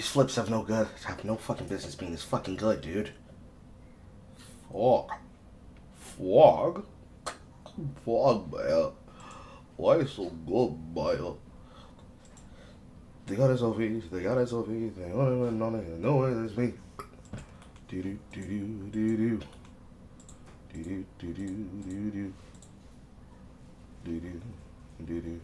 these flips have no fucking business being this fucking good, dude. Fuck. Fuck, man. Why so good, man? They got SOVs, they know it is me. Do do do do do do. Do do do do do do. Do do do do.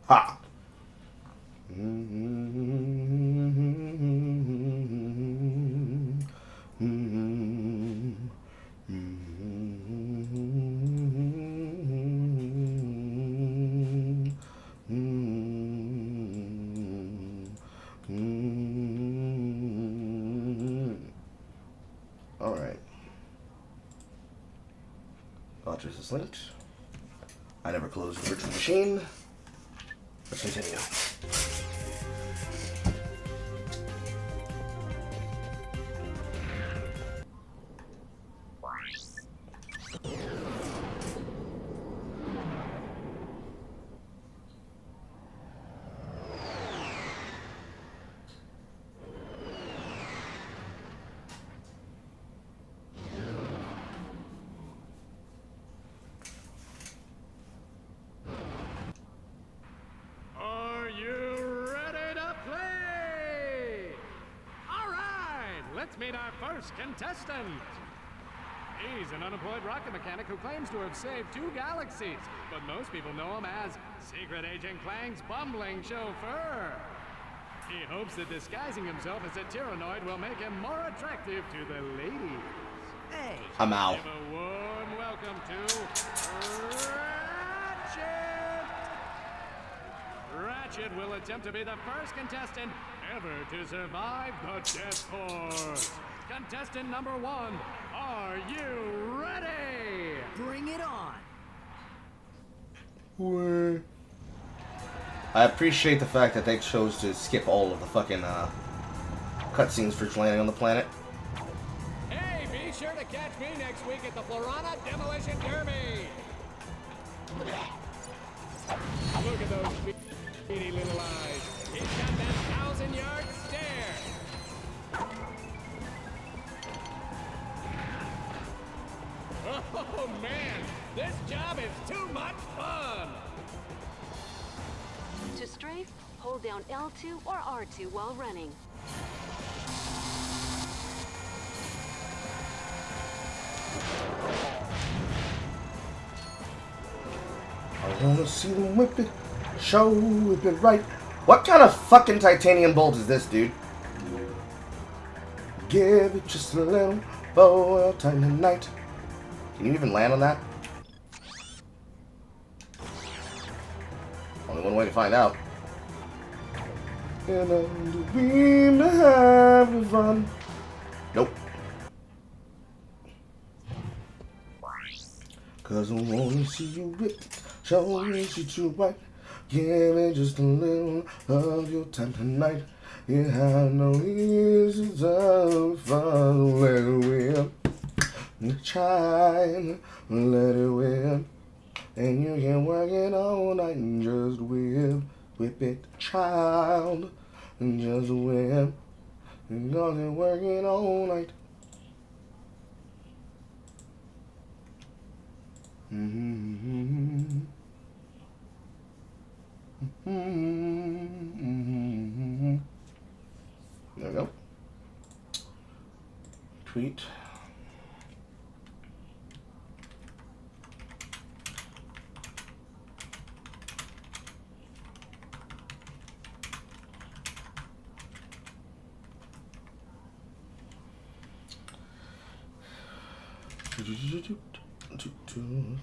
Ha! Alright. Rogers is linked. I never closed the virtual machine. Let's continue. Let's meet our first contestant. He's an unemployed rocket mechanic who claims to have saved 2 galaxies, but most people know him as Secret Agent Clang's bumbling chauffeur. He hopes that disguising himself as a Tyrannoid will make him more attractive to the ladies. Hey, I'm out. give a warm welcome to Ratchet! Ratchet will attempt to be the first contestant ever to survive the Death Force. Contestant number 1, are you ready? Bring it on. I appreciate the fact that they chose to skip all of the fucking cutscenes for landing on the planet. Hey, be sure to catch me next week at the Florana Demolition Derby. Look at those beady little eyes. He's got that 1,000-yard stare. Oh, man. This job is too much fun. To strafe, hold down L2 or R2 while running. I wanna see them whip it, show whip it right. What kind of fucking titanium bolt is this, dude? Give it just a little boil time tonight. Can you even land on that? Only one way to find out. And on the beam to have fun. Nope. Cause I wanna see you whip, show me shit you right. Give me just a little of your time tonight. You have no easy time, fun, let it win. Try, let it win. And you can work it all night and just whip it, child. And just whip. And you can work it all night. Mm-hmm. Mm-hmm. There we go. Tweet.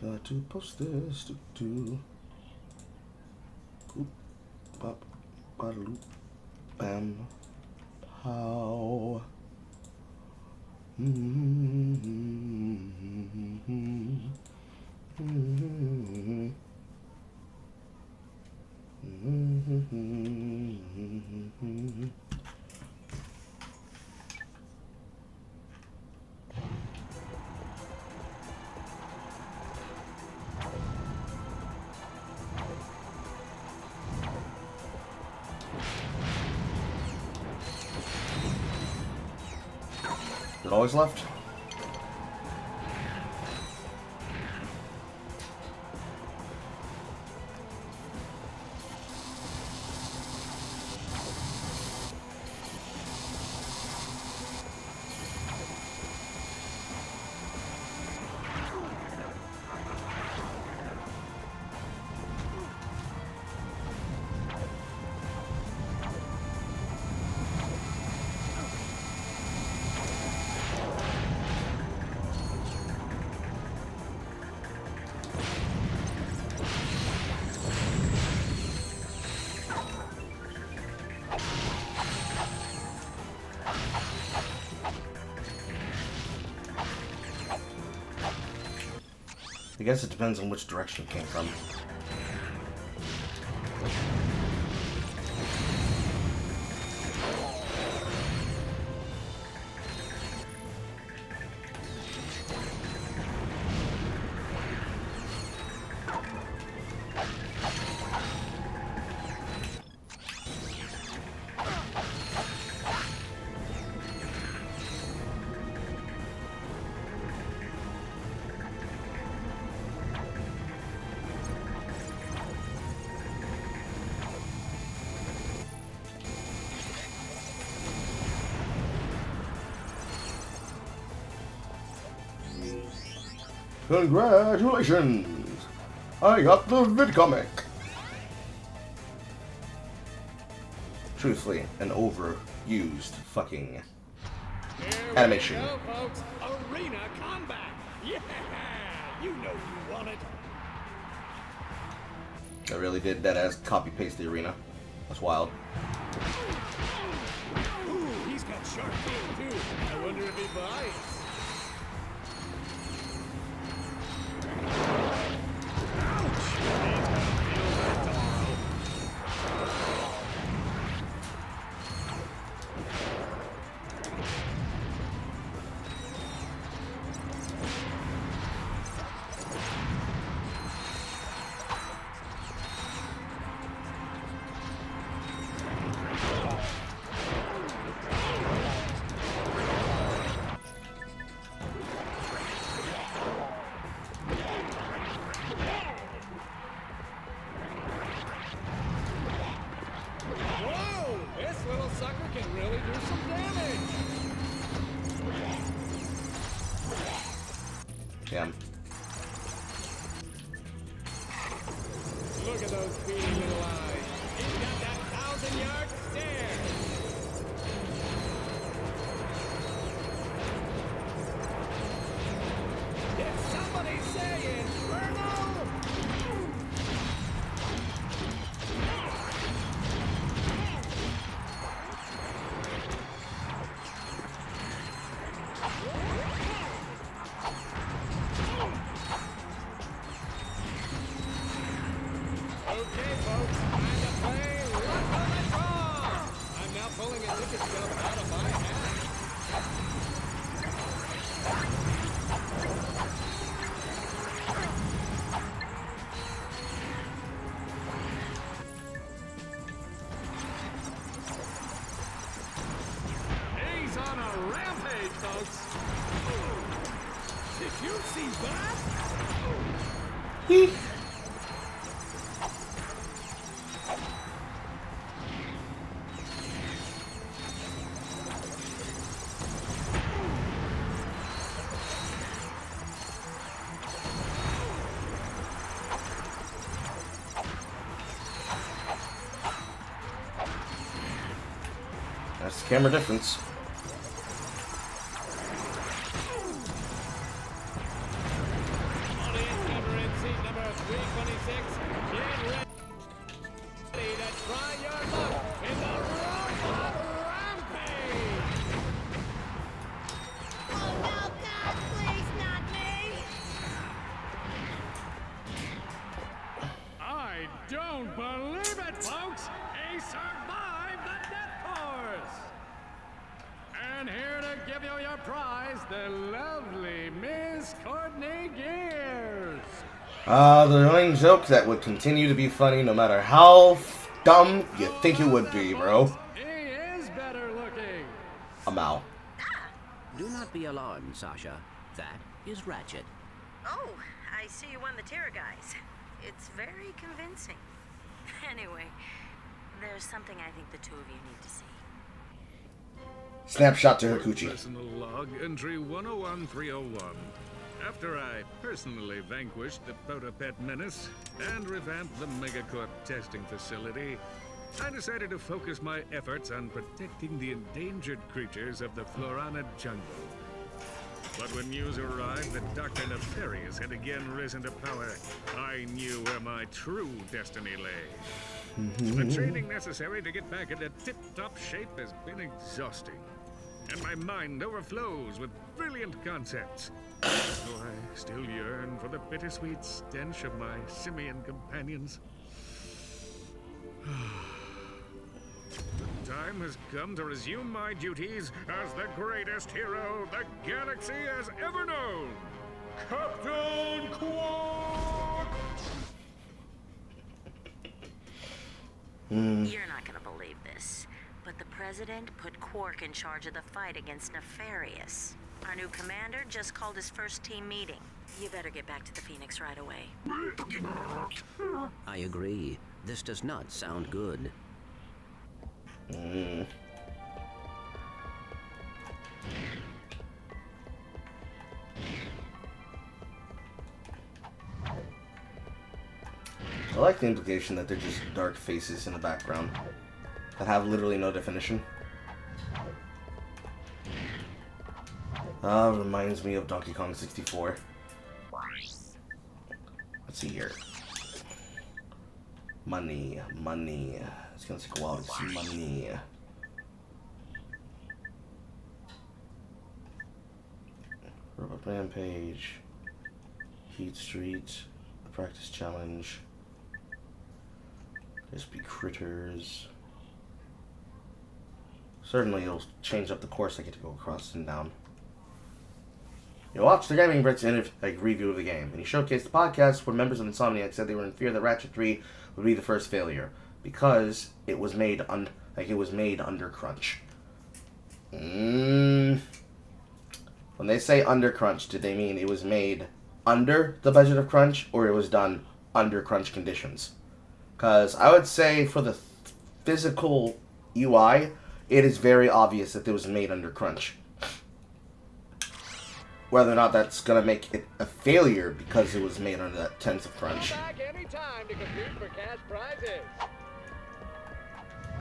Got to post this. Coop, pop, bada bam, how. Is it always left? I guess it depends on which direction it came from. Congratulations! I got the VidComic! Truthfully, an overused fucking animation. Here we go, folks. Arena combat. Yeah, you know you want it. I really did that as copy-paste the arena. That's wild. Ooh, he's got sharp teeth too. I wonder if he bites. Damn. Look at those beady little eyes. He's got that 1,000-yard stare. Did somebody say Inferno? Okay, folks, time to play Luck of the Draw! I'm now pulling a ticket stub out of my hat. He's on a rampage, folks! Did you see that? That's the camera difference. Audience member in seat number 326, get ready to try your luck in the Robot Rampage! Oh no, God, please, not me! I don't believe it, folks! He survived the death course! And here to give you your prize, the lovely Miss Courtney Gears! The running joke that would continue to be funny no matter how dumb you think it would be, bro. He is better looking! I'm out. Do not be alarmed, Sasha. That is Ratchet. Oh, I see you won the terror guys. It's very convincing. Anyway, there's something I think the two of you need to see. Snapshot to her coochie. Personal log, entry 101301. After I personally vanquished the Protopet menace and revamped the Megacorp testing facility, I decided to focus my efforts on protecting the endangered creatures of the Florana jungle. But when news arrived that Dr. Nefarious had again risen to power, I knew where my true destiny lay. The training necessary to get back into tip-top shape has been exhausting, and my mind overflows with brilliant concepts. Though I still yearn for the bittersweet stench of my simian companions. The time has come to resume my duties as the greatest hero the galaxy has ever known, Captain Quark! You're not gonna believe this, but the President put Quark in charge of the fight against Nefarious. Our new commander just called his first team meeting. You better get back to the Phoenix right away. I agree. This does not sound good. I like the implication that they're just dark faces in the background that have literally no definition. Reminds me of Donkey Kong 64. Let's see here. Money. It's gonna take a while to see money. Robot Rampage. Heat Street. The Practice Challenge. Crispy Critters. Certainly it'll change up the course I get to go across and down. You watched the Gaming Brits review of the game, and he showcased the podcast where members of Insomniac said they were in fear that Ratchet 3 would be the first failure because it was made under crunch. When they say under crunch, did they mean it was made under the budget of crunch, or it was done under crunch conditions? Because I would say for the physical UI, it is very obvious that it was made under crunch. Whether or not that's going to make it a failure because it was made under that tense of crunch, Come back anytime to compete for cash prizes.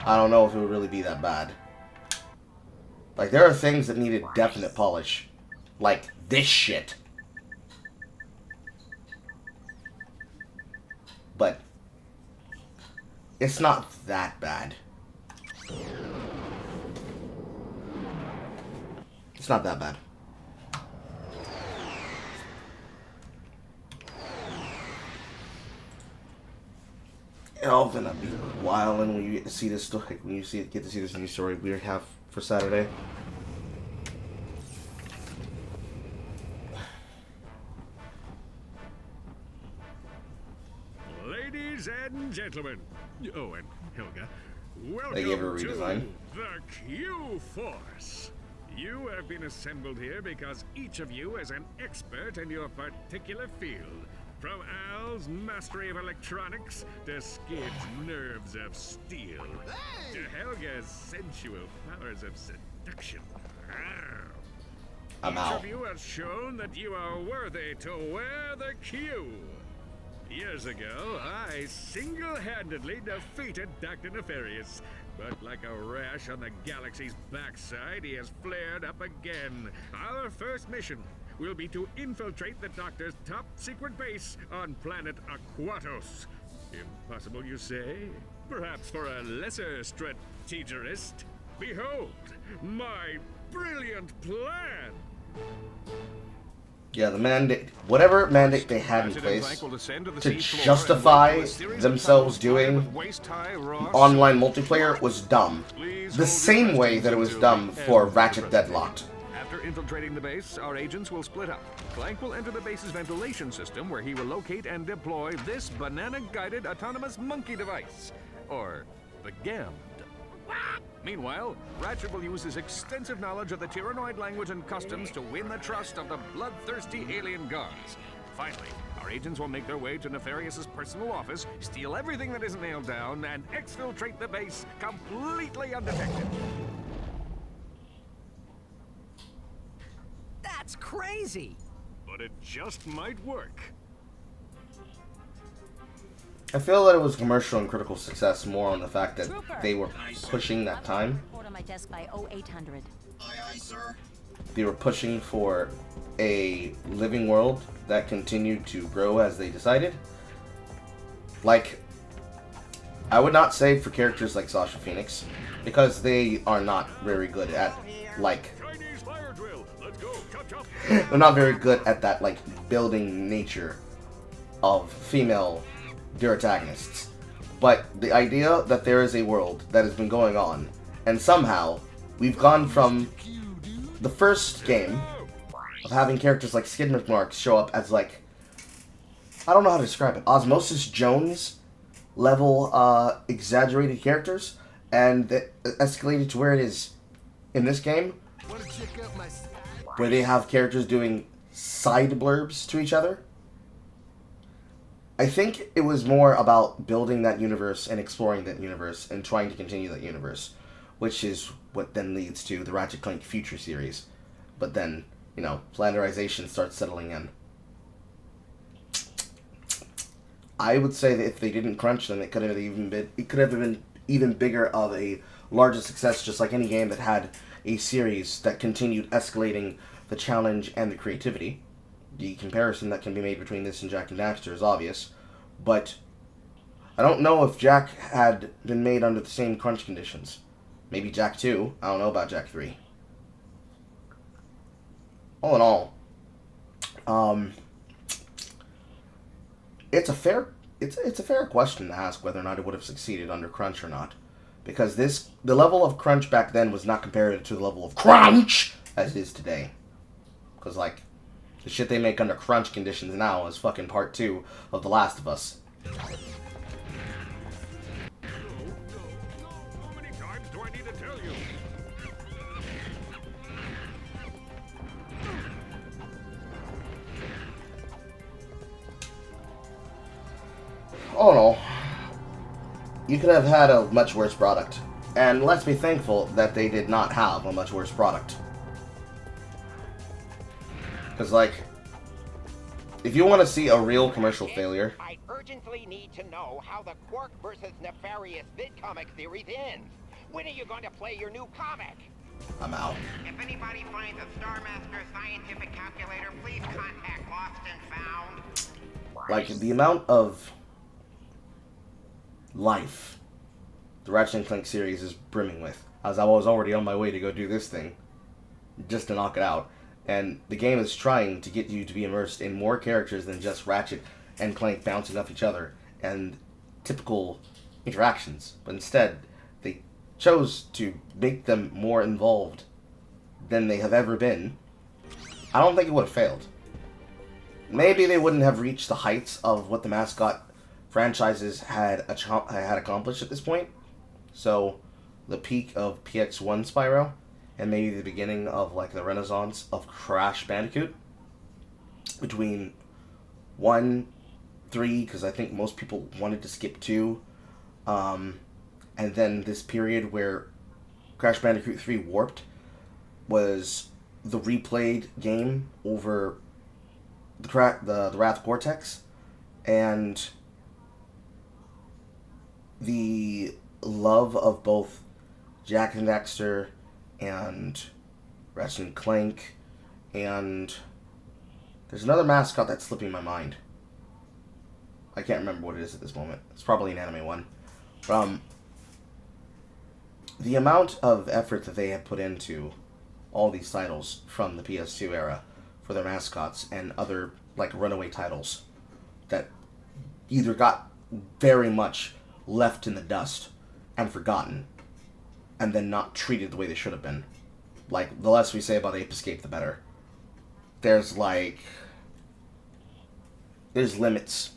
I don't know if it would really be that bad. Like, there are things that needed definite polish. Like this shit. But it's not that bad. It's not that bad. It's gonna be a while, and when you get to see this story, get to see this news story we have for Saturday. Ladies and gentlemen, oh, and Helga, welcome They gave her a redesign. to the Q-Force. You have been assembled here because each of you is an expert in your particular field. From Al's mastery of electronics to Skid's nerves of steel, to Helga's sensual powers of seduction. I'm Each out. of you has shown that you are worthy to wear the Q. Years ago, I single-handedly defeated Dr. Nefarious. But like a rash on the galaxy's backside, he has flared up again. Our first mission will be to infiltrate the Doctor's top-secret base on planet Aquatos. Impossible, you say? Perhaps for a lesser strategist? Behold, my brilliant plan! Yeah, the mandate, whatever mandate they had in place to justify themselves doing online multiplayer was dumb. The same way that it was dumb for Ratchet Deadlocked. After infiltrating the base, our agents will split up. Clank will enter the base's ventilation system, where he will locate and deploy this banana-guided autonomous monkey device, or the GAMD. Meanwhile, Ratchet will use his extensive knowledge of the Tyrannoid language and customs to win the trust of the bloodthirsty alien guards. Finally, our agents will make their way to Nefarious's personal office, steal everything that isn't nailed down, and exfiltrate the base completely undetected. That's crazy! But it just might work. I feel that it was commercial and critical success more on the fact that they were pushing that time. Report on my desk by 0800. They were pushing for a living world that continued to grow as they decided. Like, I would not say for characters like Sasha Phoenix, because they are not very good at, like, Chinese fire drill. Let's go. Chop chop. they're not very good at that, like, building nature of female antagonists. But the idea that there is a world that has been going on, and somehow we've gone from the first game of having characters like Skid McMark show up as, like, I don't know how to describe it, Osmosis Jones level exaggerated characters, and it escalated to where it is in this game, where they have characters doing side blurbs to each other. I think it was more about building that universe and exploring that universe and trying to continue that universe, which is what then leads to the Ratchet Clank Future series. But then, you know, flanderization starts settling in. I would say that if they didn't crunch, then it could have been even bigger of a larger success, just like any game that had a series that continued escalating the challenge and the creativity. The comparison that can be made between this and Jak and Daxter is obvious, but I don't know if Jak had been made under the same crunch conditions. Maybe Jak 2. I don't know about Jak 3. All in all, it's a fair question to ask whether or not it would have succeeded under crunch or not, because the level of crunch back then was not compared to the level of crunch as it is today. Because, like, the shit they make under crunch conditions now is fucking part 2 of The Last of Us. How many times do I need to tell you? Oh no. You could have had a much worse product. And let's be thankful that they did not have a much worse product. Because, like, if you want to see a real commercial failure... I urgently need to know how the Quark vs. Nefarious VidComic series ends. When are you going to play your new comic? I'm out. If anybody finds a Star Master scientific calculator, please contact Lost and Found. Like, the amount of life the Ratchet and Clank series is brimming with, as I was already on my way to go do this thing, just to knock it out. And the game is trying to get you to be immersed in more characters than just Ratchet and Clank bouncing off each other and typical interactions. But instead, they chose to make them more involved than they have ever been. I don't think it would have failed. Maybe they wouldn't have reached the heights of what the Mascot franchises had accomplished at this point. So, the peak of PX1 Spyro, and maybe the beginning of, like, the renaissance of Crash Bandicoot. Between 1, 3, because I think most people wanted to skip 2, and then this period where Crash Bandicoot 3 Warped was the replayed game over the Wrath Cortex, and the love of both Jak and Daxter and Ratchet and Clank, and there's another mascot that's slipping my mind. I can't remember what it is at this moment. It's probably an anime one. The amount of effort that they have put into all these titles from the PS2 era for their mascots and other, like, runaway titles that either got very much left in the dust and forgotten, and then not treated the way they should have been. Like, the less we say about Ape Escape, the better. There's limits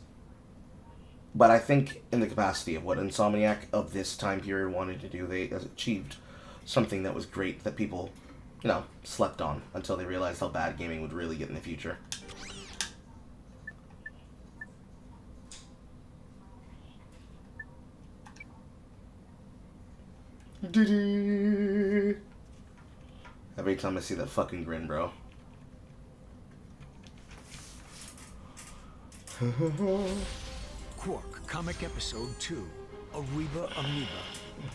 But I think in the capacity of what Insomniac of this time period wanted to do, they achieved something that was great that people, you know, slept on until they realized how bad gaming would really get in the future. Every time I see that fucking grin, bro. Quark, comic episode 2. Ariba Amoeba.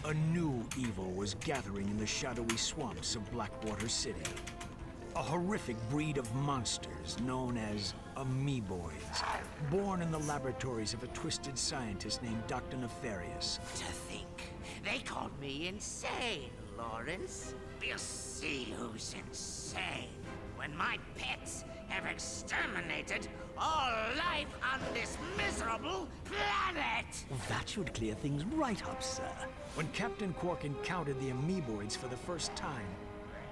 A new evil was gathering in the shadowy swamps of Blackwater City. A horrific breed of monsters known as Amoeboids, born in the laboratories of a twisted scientist named Dr. Nefarious. To think, they called me insane, Lawrence. We'll see who's insane when my pets have exterminated all life on this miserable planet! Well, that should clear things right up, sir. When Captain Quark encountered the Amoeboids for the first time,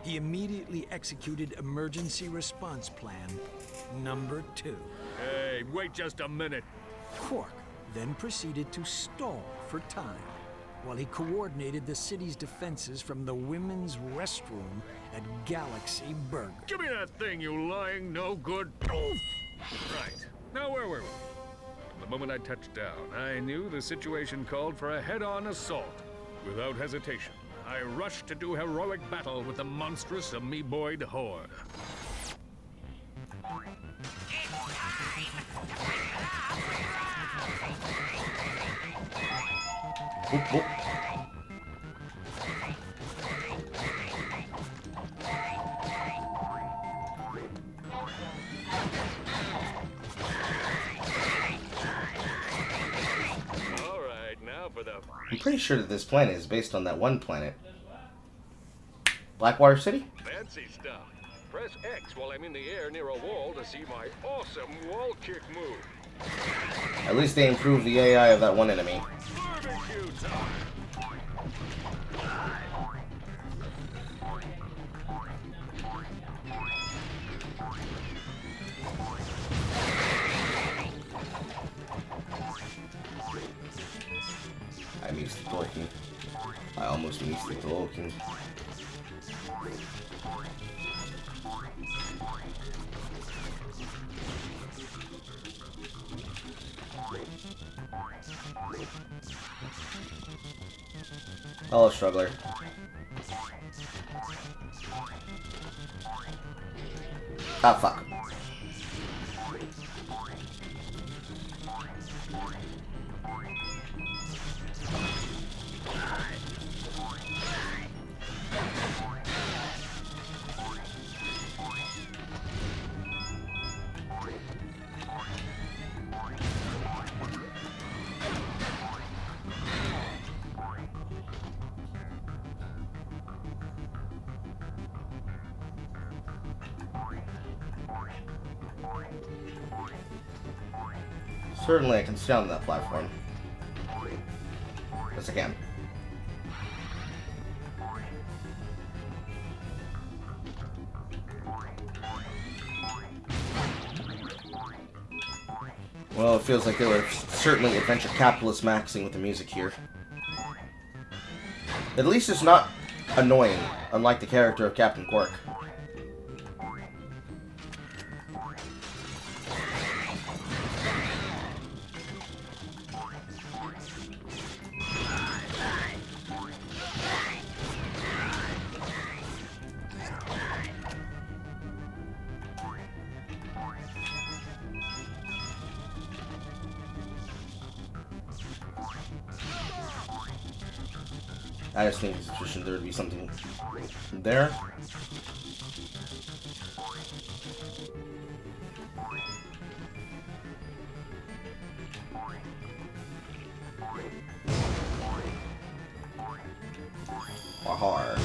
he immediately executed Emergency Response Plan number 2. Hey, wait just a minute. Quark then proceeded to stall for time while he coordinated the city's defenses from the women's restroom at Galaxy Burger. Give me that thing, you lying no good. Right. Now where were we? The moment I touched down, I knew the situation called for a head-on assault. Without hesitation, I rushed to do heroic battle with the monstrous Amoeboid horde. Whoop, whoop. I'm pretty sure that this planet is based on that one planet. Blackwater City? Fancy stuff. Press X while I'm in the air near a wall to see my awesome wall kick move. At least they improved the AI of that one enemy. Barbecue time. I missed talking. I almost missed talking. Hello, struggler. Ah, fuck. Certainly I can stay on that platform. Yes, I can. Well, it feels like they were certainly adventure capitalists maxing with the music here. At least it's not annoying, unlike the character of Captain Quark. I just think it's suspicion there would be something there. Ahar.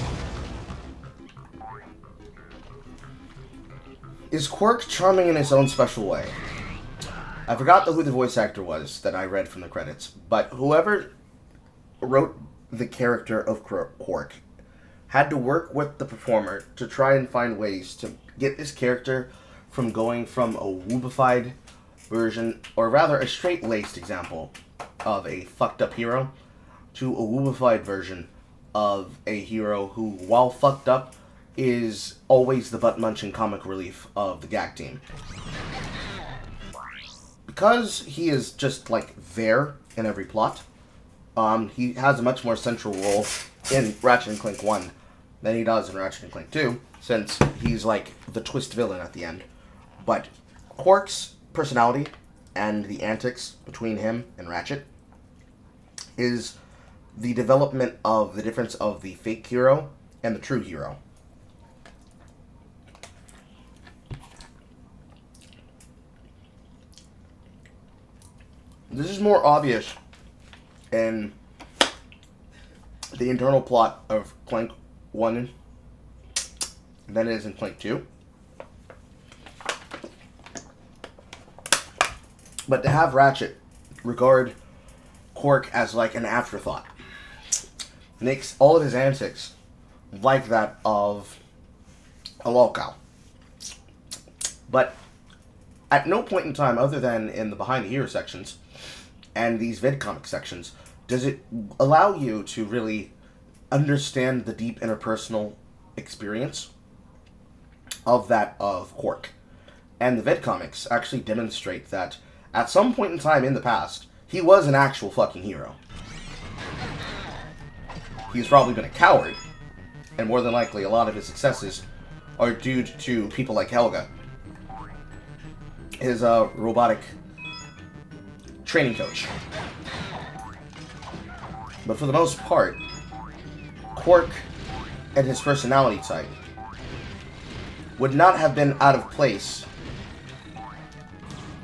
Is Quark charming in his own special way? I forgot who the voice actor was that I read from the credits, but whoever wrote the character of Quark had to work with the performer to try and find ways to get this character from going from a woobified version, or rather a straight-laced example, of a fucked up hero to a woobified version of a hero who, while fucked up, is always the butt-munching comic relief of the gag team. Because he is just, like, there in every plot, he has a much more central role in Ratchet & Clank 1 than he does in Ratchet & Clank 2, since he's, like, the twist villain at the end. But Quark's personality and the antics between him and Ratchet is the development of the difference of the fake hero and the true hero. This is more obvious in the internal plot of Clank 1 than it is in Clank 2. But to have Ratchet regard Quark as like an afterthought makes all of his antics like that of a lolcow. But at no point in time, other than in the behind the ear sections and these vidcomic sections, does it allow you to really understand the deep interpersonal experience of that of Quark. And the vidcomics actually demonstrate that at some point in time in the past, he was an actual fucking hero. He's probably been a coward, and more than likely a lot of his successes are due to people like Helga, his robotic training coach. But for the most part, Quark and his personality type would not have been out of place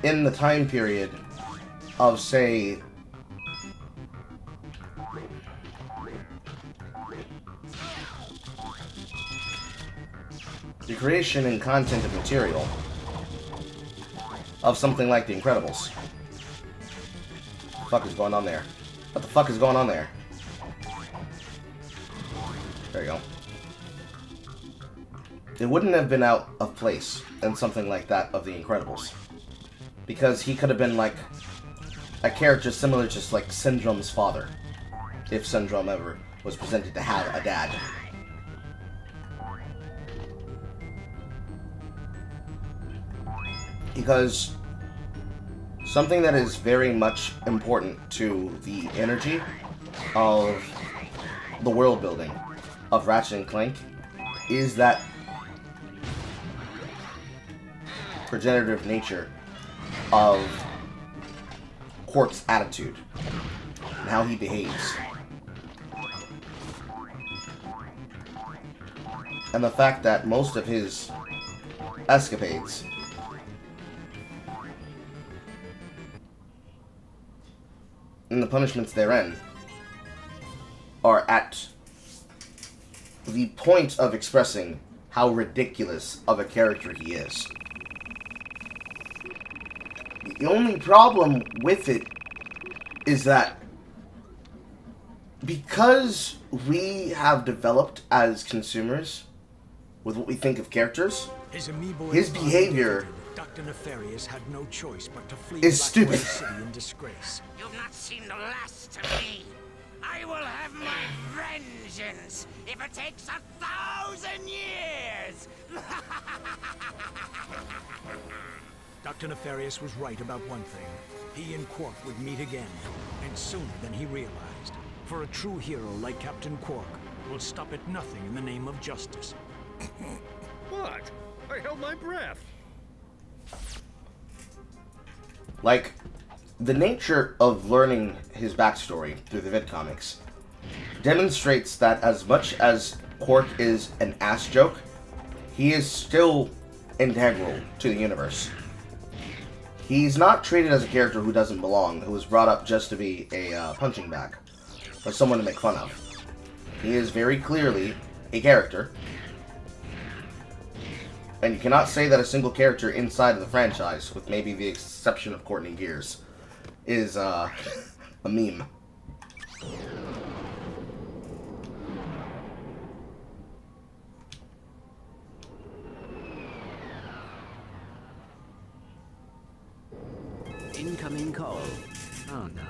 in the time period of, say, the creation and content of material of something like The Incredibles. What the fuck is going on there? What the fuck is going on there? There you go. It wouldn't have been out of place in something like that of The Incredibles. Because he could have been like a character similar to just like Syndrome's father. If Syndrome ever was presented to have a dad. Because something that is very much important to the energy of the world building of Ratchet & Clank is that progenitive nature of Quark's attitude and how he behaves. And the fact that most of his escapades and the punishments therein are at the point of expressing how ridiculous of a character he is. The only problem with it is that because we have developed as consumers with what we think of characters, his behavior Dr. Nefarious had no choice but to flee is stupid. City in disgrace. You've not seen the last of me. I will have my vengeance if it takes 1,000 years. Dr. Nefarious was right about one thing. He and Quark would meet again, and sooner than he realized. For a true hero like Captain Quark will stop at nothing in the name of justice. What? I held my breath. Like, the nature of learning his backstory through the vidcomics demonstrates that as much as Quark is an ass joke, he is still integral to the universe. He's not treated as a character who doesn't belong, who was brought up just to be a punching bag, or someone to make fun of. He is very clearly a character, and you cannot say that a single character inside of the franchise, with maybe the exception of Courtney Gears, is a meme. Incoming call. Oh no.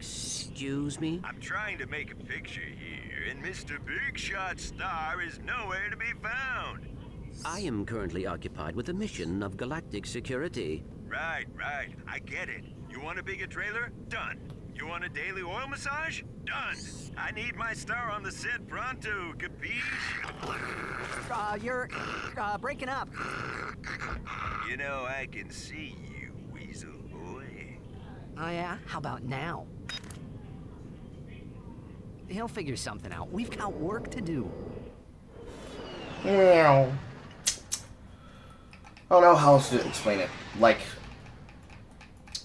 Excuse me? I'm trying to make a picture here, and Mr. Big Shot Star is nowhere to be found. I am currently occupied with a mission of galactic security. Right. I get it. You want a bigger trailer? Done. You want a daily oil massage? Done. I need my star on the set pronto, capiche? You're breaking up. You know, I can see you, Weasel Boy. Oh yeah? How about now? He'll figure something out. We've got work to do. Meow. I don't know how else to explain it. Like,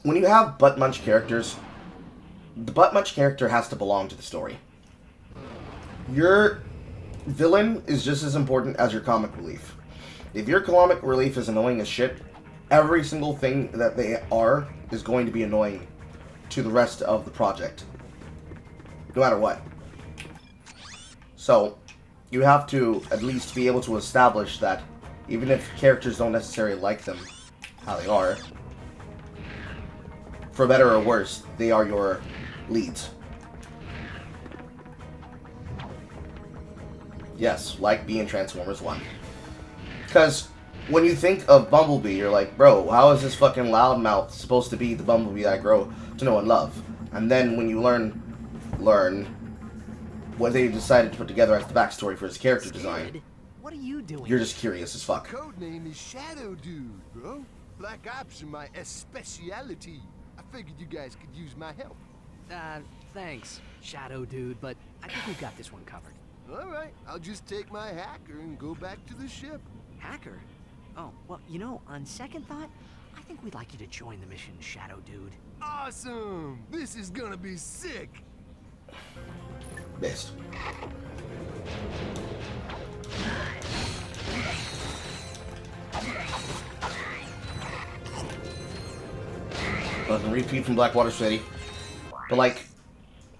when you have butt munch characters, the butt munch character has to belong to the story. Your villain is just as important as your comic relief. If your comic relief is annoying as shit, every single thing that they are is going to be annoying to the rest of the project. No matter what. So, you have to at least be able to establish that even if characters don't necessarily like them how they are, for better or worse, they are your leads. Yes, like being Transformers 1. Because when you think of Bumblebee, you're like, bro, how is this fucking loudmouth supposed to be the Bumblebee I grow to know and love? And then when you learn what they decided to put together as the backstory for his character design, what are you doing? You're just curious as fuck. Codename is Shadow Dude, bro. Black Ops are my specialty. I figured you guys could use my help. Thanks, Shadow Dude, but I think we've got this one covered. Alright, I'll just take my hacker and go back to the ship. Hacker? Oh, well, you know, on second thought, I think we'd like you to join the mission, Shadow Dude. Awesome! This is gonna be sick! Best. Doesn't repeat from Blackwater City. But like,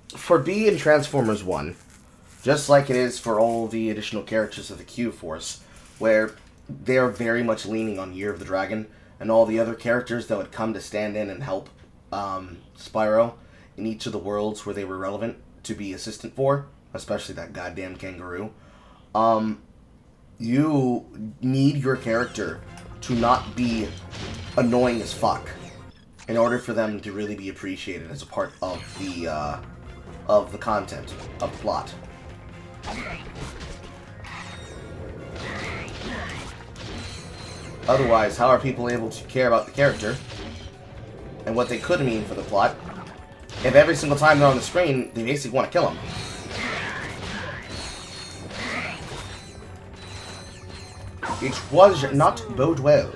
for B in Transformers 1, just like it is for all the additional characters of the Q-Force, where they are very much leaning on Year of the Dragon, and all the other characters that would come to stand in and help Spyro in each of the worlds where they were relevant to be assistant for, especially that goddamn kangaroo. You need your character to not be annoying as fuck in order for them to really be appreciated as a part of the content, of the plot. Otherwise, how are people able to care about the character and what they could mean for the plot if every single time they're on the screen, they basically want to kill them? It was not bode well.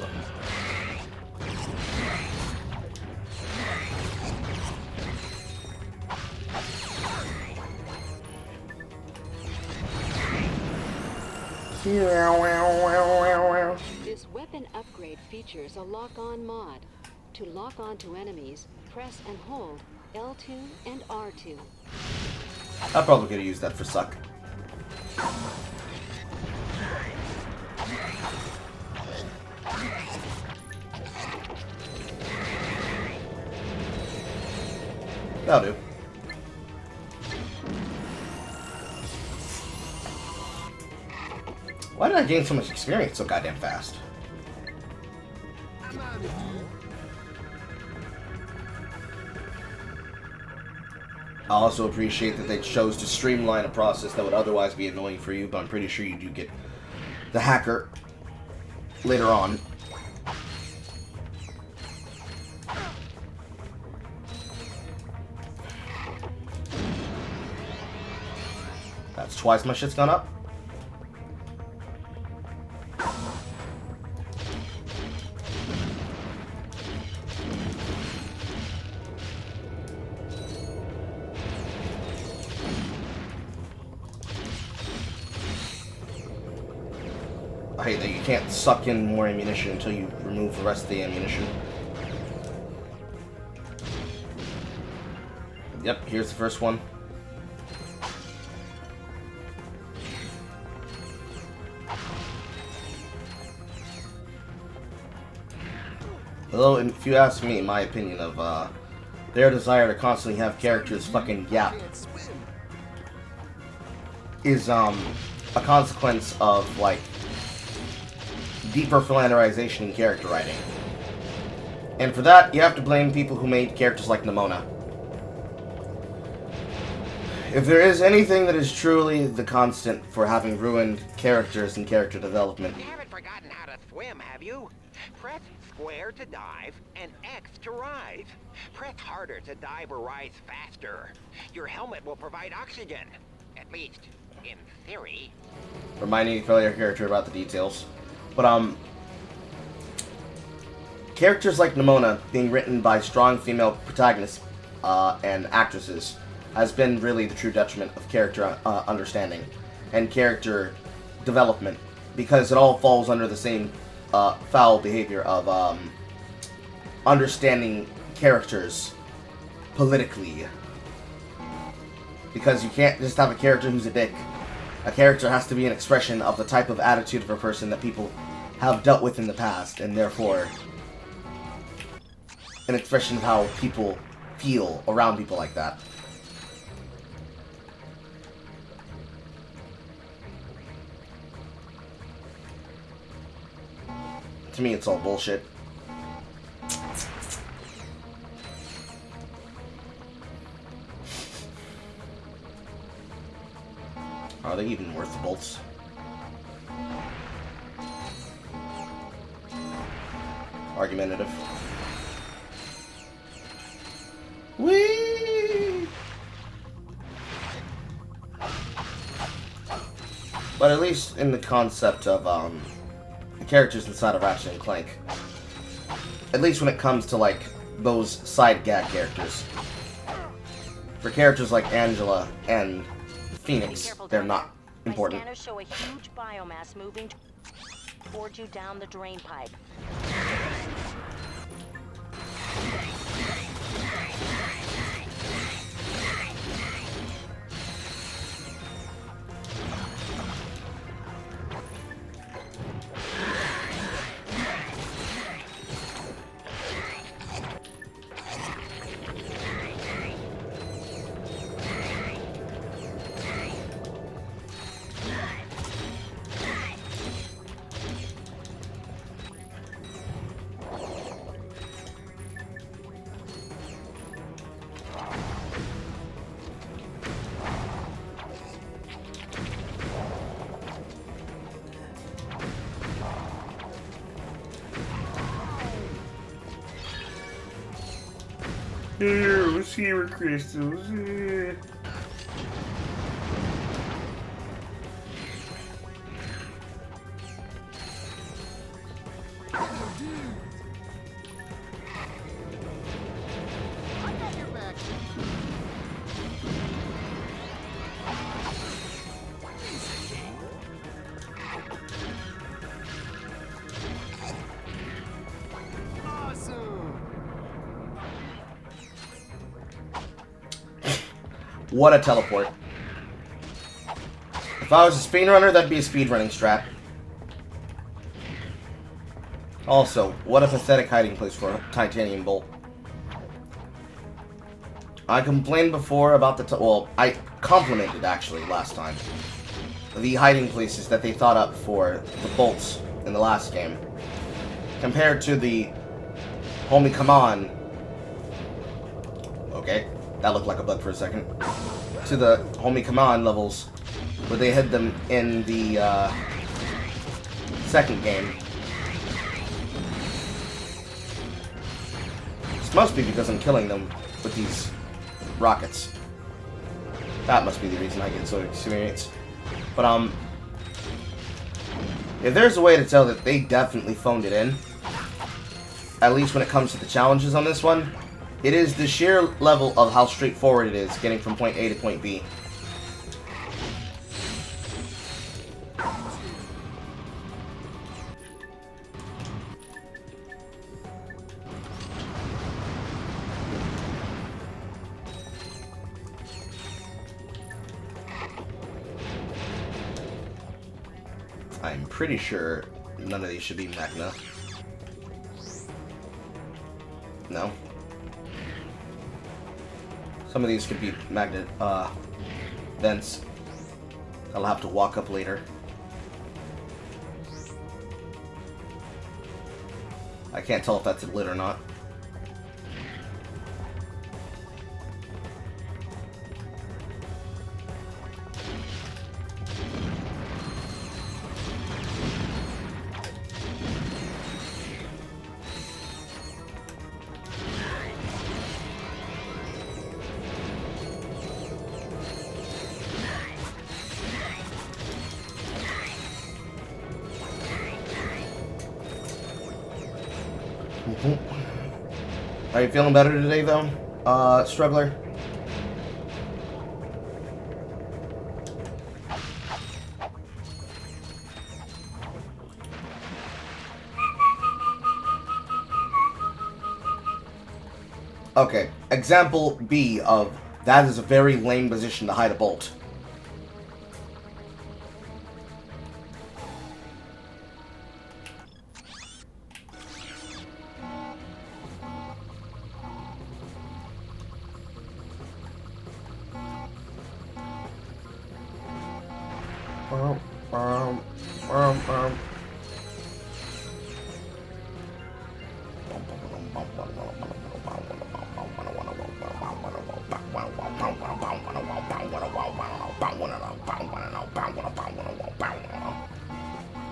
This weapon upgrade features a lock-on mod. To lock on to enemies, press and hold L2 and R2. I'm probably gonna use that for suck. That'll do. Why did I gain so much experience so goddamn fast? I also appreciate that they chose to streamline a process that would otherwise be annoying for you, but I'm pretty sure you do get the hacker later on. That's twice my shit's gone up. I hate that you can't suck in more ammunition until you remove the rest of the ammunition. Yep, here's the first one. Although, if you ask me, my opinion of their desire to constantly have characters fucking yap is a consequence of like deeper philanderization in character writing. And for that, you have to blame people who made characters like Nimona. If there is anything that is truly the constant for having ruined characters and character development, You haven't forgotten how to swim, have you? Press square to dive and X to rise. Press harder to dive or rise faster. Your helmet will provide oxygen. At least, in theory. reminding your player character about the details. But, characters like Nimona being written by strong female protagonists and actresses has been really the true detriment of character understanding and character development, because it all falls under the same foul behavior of understanding characters politically. Because you can't just have a character who's a dick. A character has to be an expression of the type of attitude of a person that people have dealt with in the past, and therefore an expression of how people feel around people like that. To me, it's all bullshit. Are they even worth the bolts? Argumentative. Whee! But at least in the concept of the characters inside of Ratchet and Clank, at least when it comes to like those side gag characters, for characters like Angela and Phoenix, they're not important. My scanners show a huge biomass moving towards you down the drain pipe. Let's see where crystals. What a teleport. If I was a speedrunner, that'd be a speedrunning strat. Also, what a pathetic hiding place for a titanium bolt. I complained before about the... well, I complimented, actually, last time. The hiding places that they thought up for the bolts in the last game. Compared to the... Homie, come on. Okay. That looked like a bug for a second. To the Homie Come On levels, where they hid them in the second game. This must be because I'm killing them with these rockets. That must be the reason I get so experienced. But if there's a way to tell that they definitely phoned it in, at least when it comes to the challenges on this one, it is the sheer level of how straightforward it is getting from point A to point B. I'm pretty sure none of these should be Magna. No? Some of these could be magnet vents. I'll have to walk up later. I can't tell if that's lit or not. Are you feeling better today, though, Struggler? Okay, example B of that is a very lame position to hide a bolt.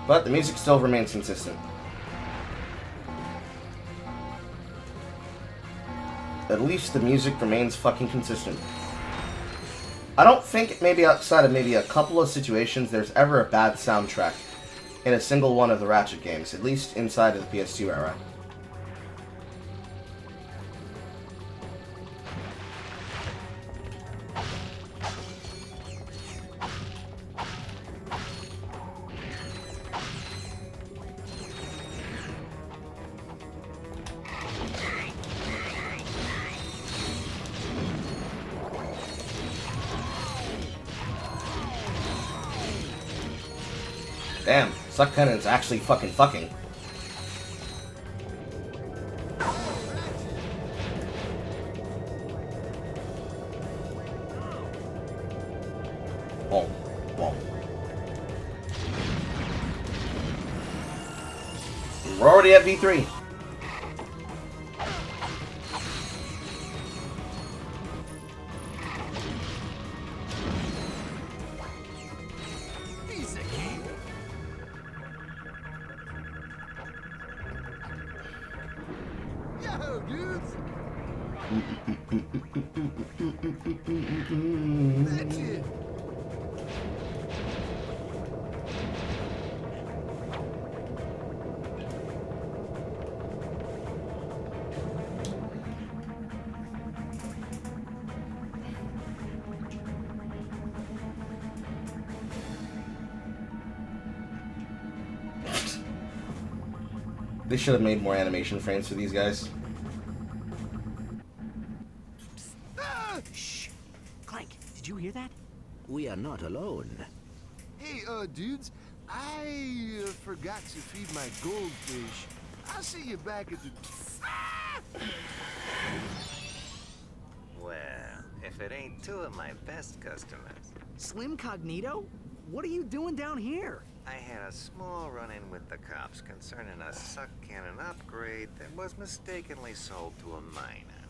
But the music still remains consistent. At least the music remains fucking consistent. I don't think, maybe outside of maybe a couple of situations, there's ever a bad soundtrack in a single one of the Ratchet games, at least inside of the PS2 era. Damn, Suck Cannon's actually fucking. Whoa, whoa. We're already at V3. That's it. They should have made more animation frames for these guys. Shh. Clank, did you hear that? We are not alone. Hey, dudes, I forgot to feed my goldfish. I'll see you back at the... Well, if it ain't two of my best customers. Slim Cognito? What are you doing down here? I had a small run-in with the cops concerning a suck cannon upgrade that was mistakenly sold to a minor.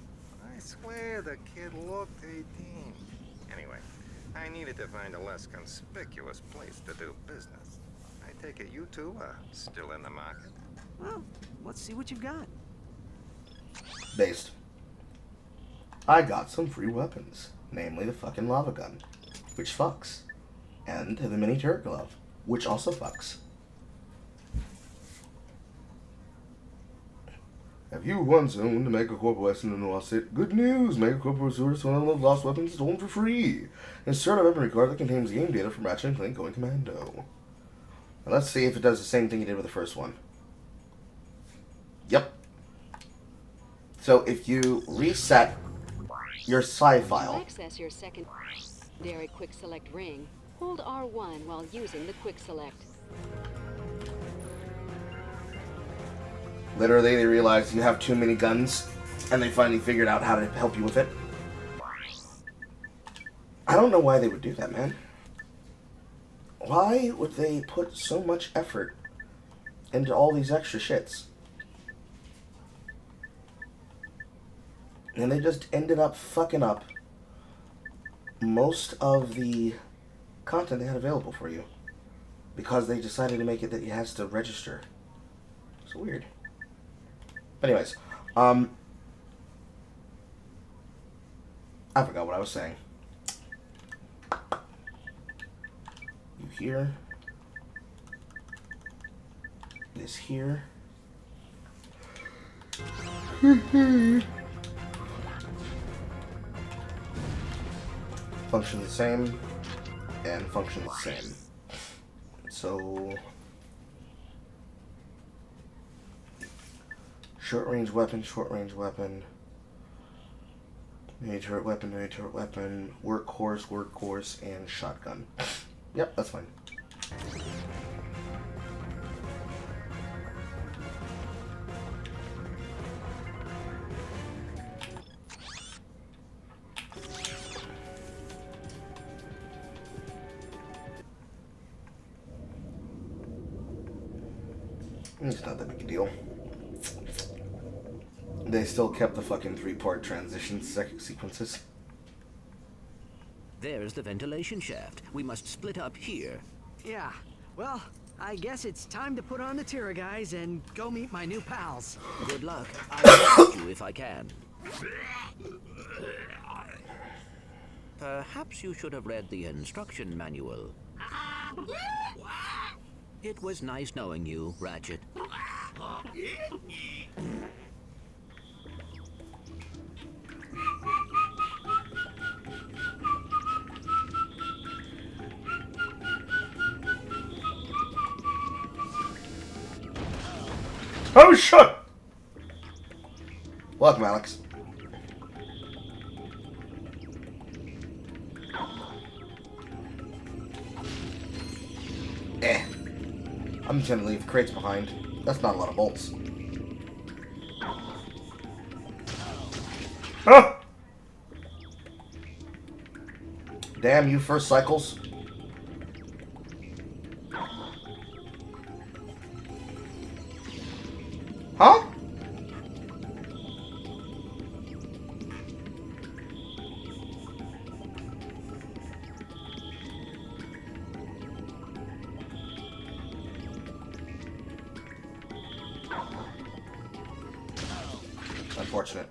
I swear the kid looked 18. Anyway, I needed to find a less conspicuous place to do business. I take it you two are still in the market? Well, let's see what you've got. Based. I got some free weapons, namely the fucking lava gun, which fucks, and the mini turret glove, which also fucks. Have you once owned a Megacorp Western and lost it? Good news! Megacorp restores one of the lost weapons stolen for free. Insert a memory card that contains game data from Ratchet and Clank going commando. Now let's see if it does the same thing you did with the first one. Yep. So if you reset your sci file. To access your secondary quick select ring, hold R1 while using the quick select. Literally, they realized you have too many guns, and they finally figured out how to help you with it. don't know why they would do that, man. Why would they put so much effort into all these extra shits? And they just ended up fucking up most of the content they had available for you. Because they decided to make it that it has to register. It's weird. But anyways, I forgot what I was saying. You here. This here. Function the same. And function the same. So... short-range weapon, mini turret weapon, workhorse, and shotgun. Yep, that's fine. It's not that big a deal. They still kept the fucking 3-part transition sequences. There's the ventilation shaft. We must split up here. Yeah, well, I guess it's time to put on the Tira guys and go meet my new pals. Good luck. I'll assist you if I can. Perhaps you should have read the instruction manual. It was nice knowing you, Ratchet. Oh shit! Welcome, Alex. I'm just gonna leave crates behind. That's not a lot of bolts. Ah! Damn you, first cycles. Huh? Unfortunate.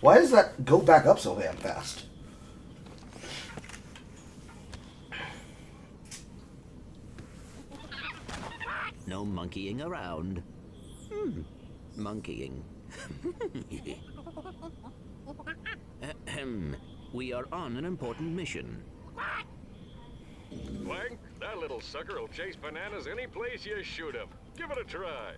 Why does that go back up so damn fast? No monkeying around. Monkeying. Ahem. We are on an important mission. Clank, that little sucker will chase bananas any place you shoot him. Give it a try.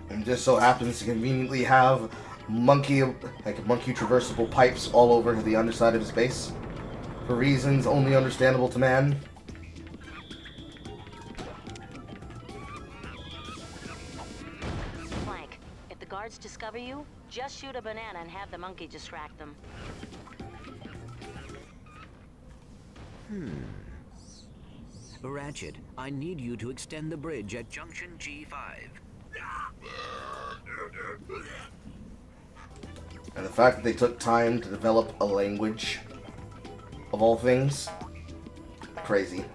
And just so happens to conveniently have monkey traversable pipes all over the underside of his base, for reasons only understandable to man. Clank, if the guards discover you, just shoot a banana and have the monkey distract them. Ratchet, I need you to extend the bridge at Junction G5. And the fact that they took time to develop a language, of all things, crazy.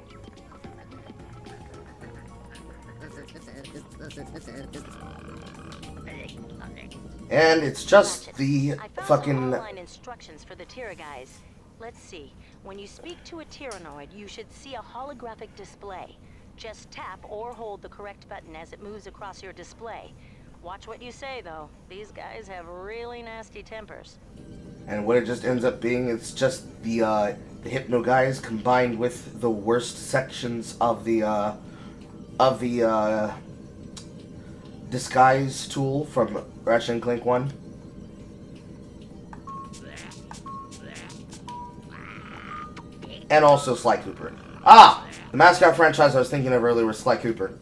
And it's just the fucking... online instructions for the Tira guys. Let's see. When you speak to a Tyrannoid, you should see a holographic display. Just tap or hold the correct button as it moves across your display. Watch what you say, though. These guys have really nasty tempers. And what it just ends up being, it's just the Hypno guys combined with the worst sections of the disguise tool from Ratchet and Clank 1. and also Sly Cooper. Ah! The mascot franchise I was thinking of earlier was Sly Cooper.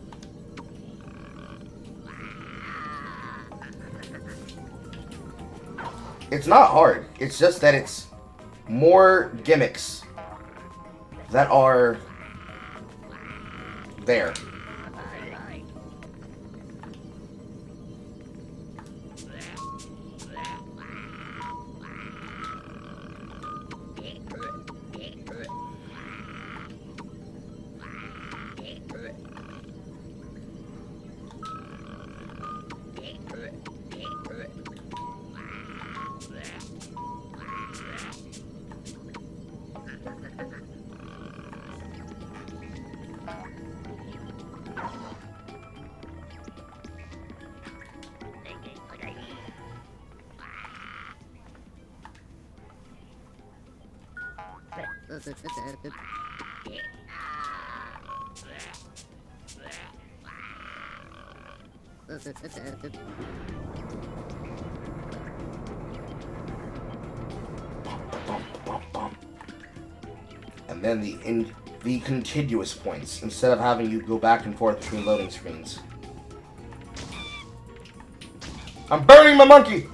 It's not hard. It's just that it's more gimmicks that are there. And then the contiguous points, instead of having you go back and forth between loading screens. I'm burning my monkey!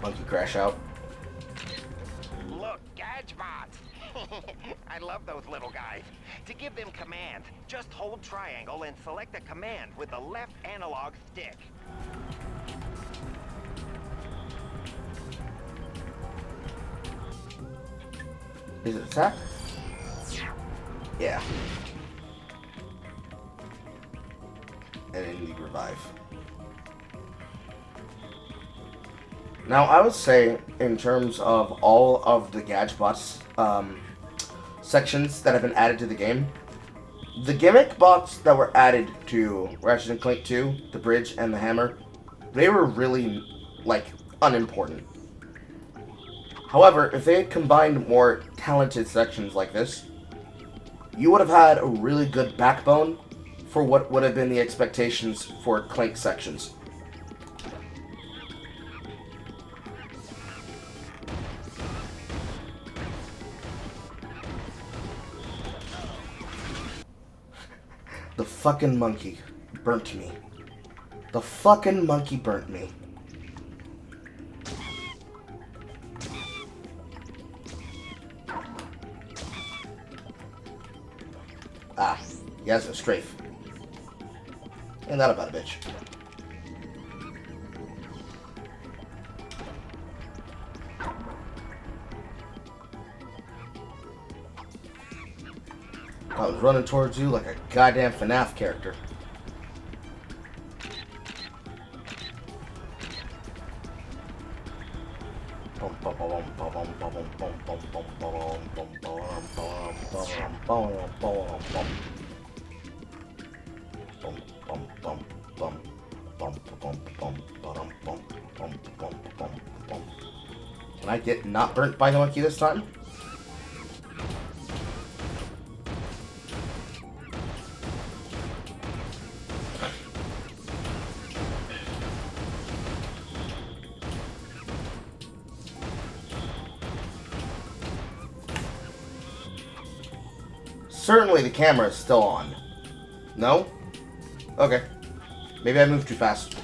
Monkey crash out. Look, Gadgebots! I love those little guys. To give them command, just hold triangle and select a command with the left analog stick. Is it attack? Yeah. And then you revive. Now, I would say, in terms of all of the Gadgebots sections that have been added to the game, the gimmick bots that were added to Ratchet & Clank 2, the bridge and the hammer, they were really, like, unimportant. However, if they had combined more talented sections like this, you would have had a really good backbone for what would have been the expectations for Clank sections. The fucking monkey burnt me. The fucking monkey burnt me. Ah, he has a strafe. Ain't that about a bitch? I was running towards you like a goddamn FNAF character. Can I get not burnt by the monkey this time? Certainly the camera is still on. No? Okay. Maybe I moved too fast.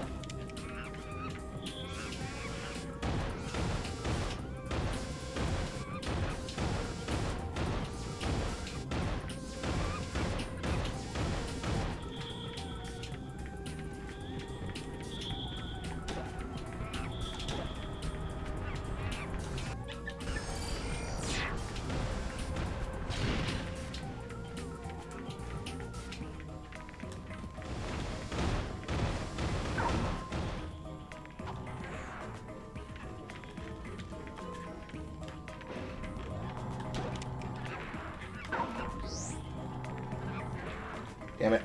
Damn it.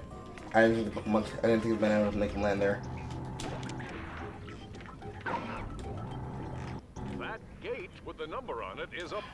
I didn't think the banana would make him land there. That gate with the number on it is up.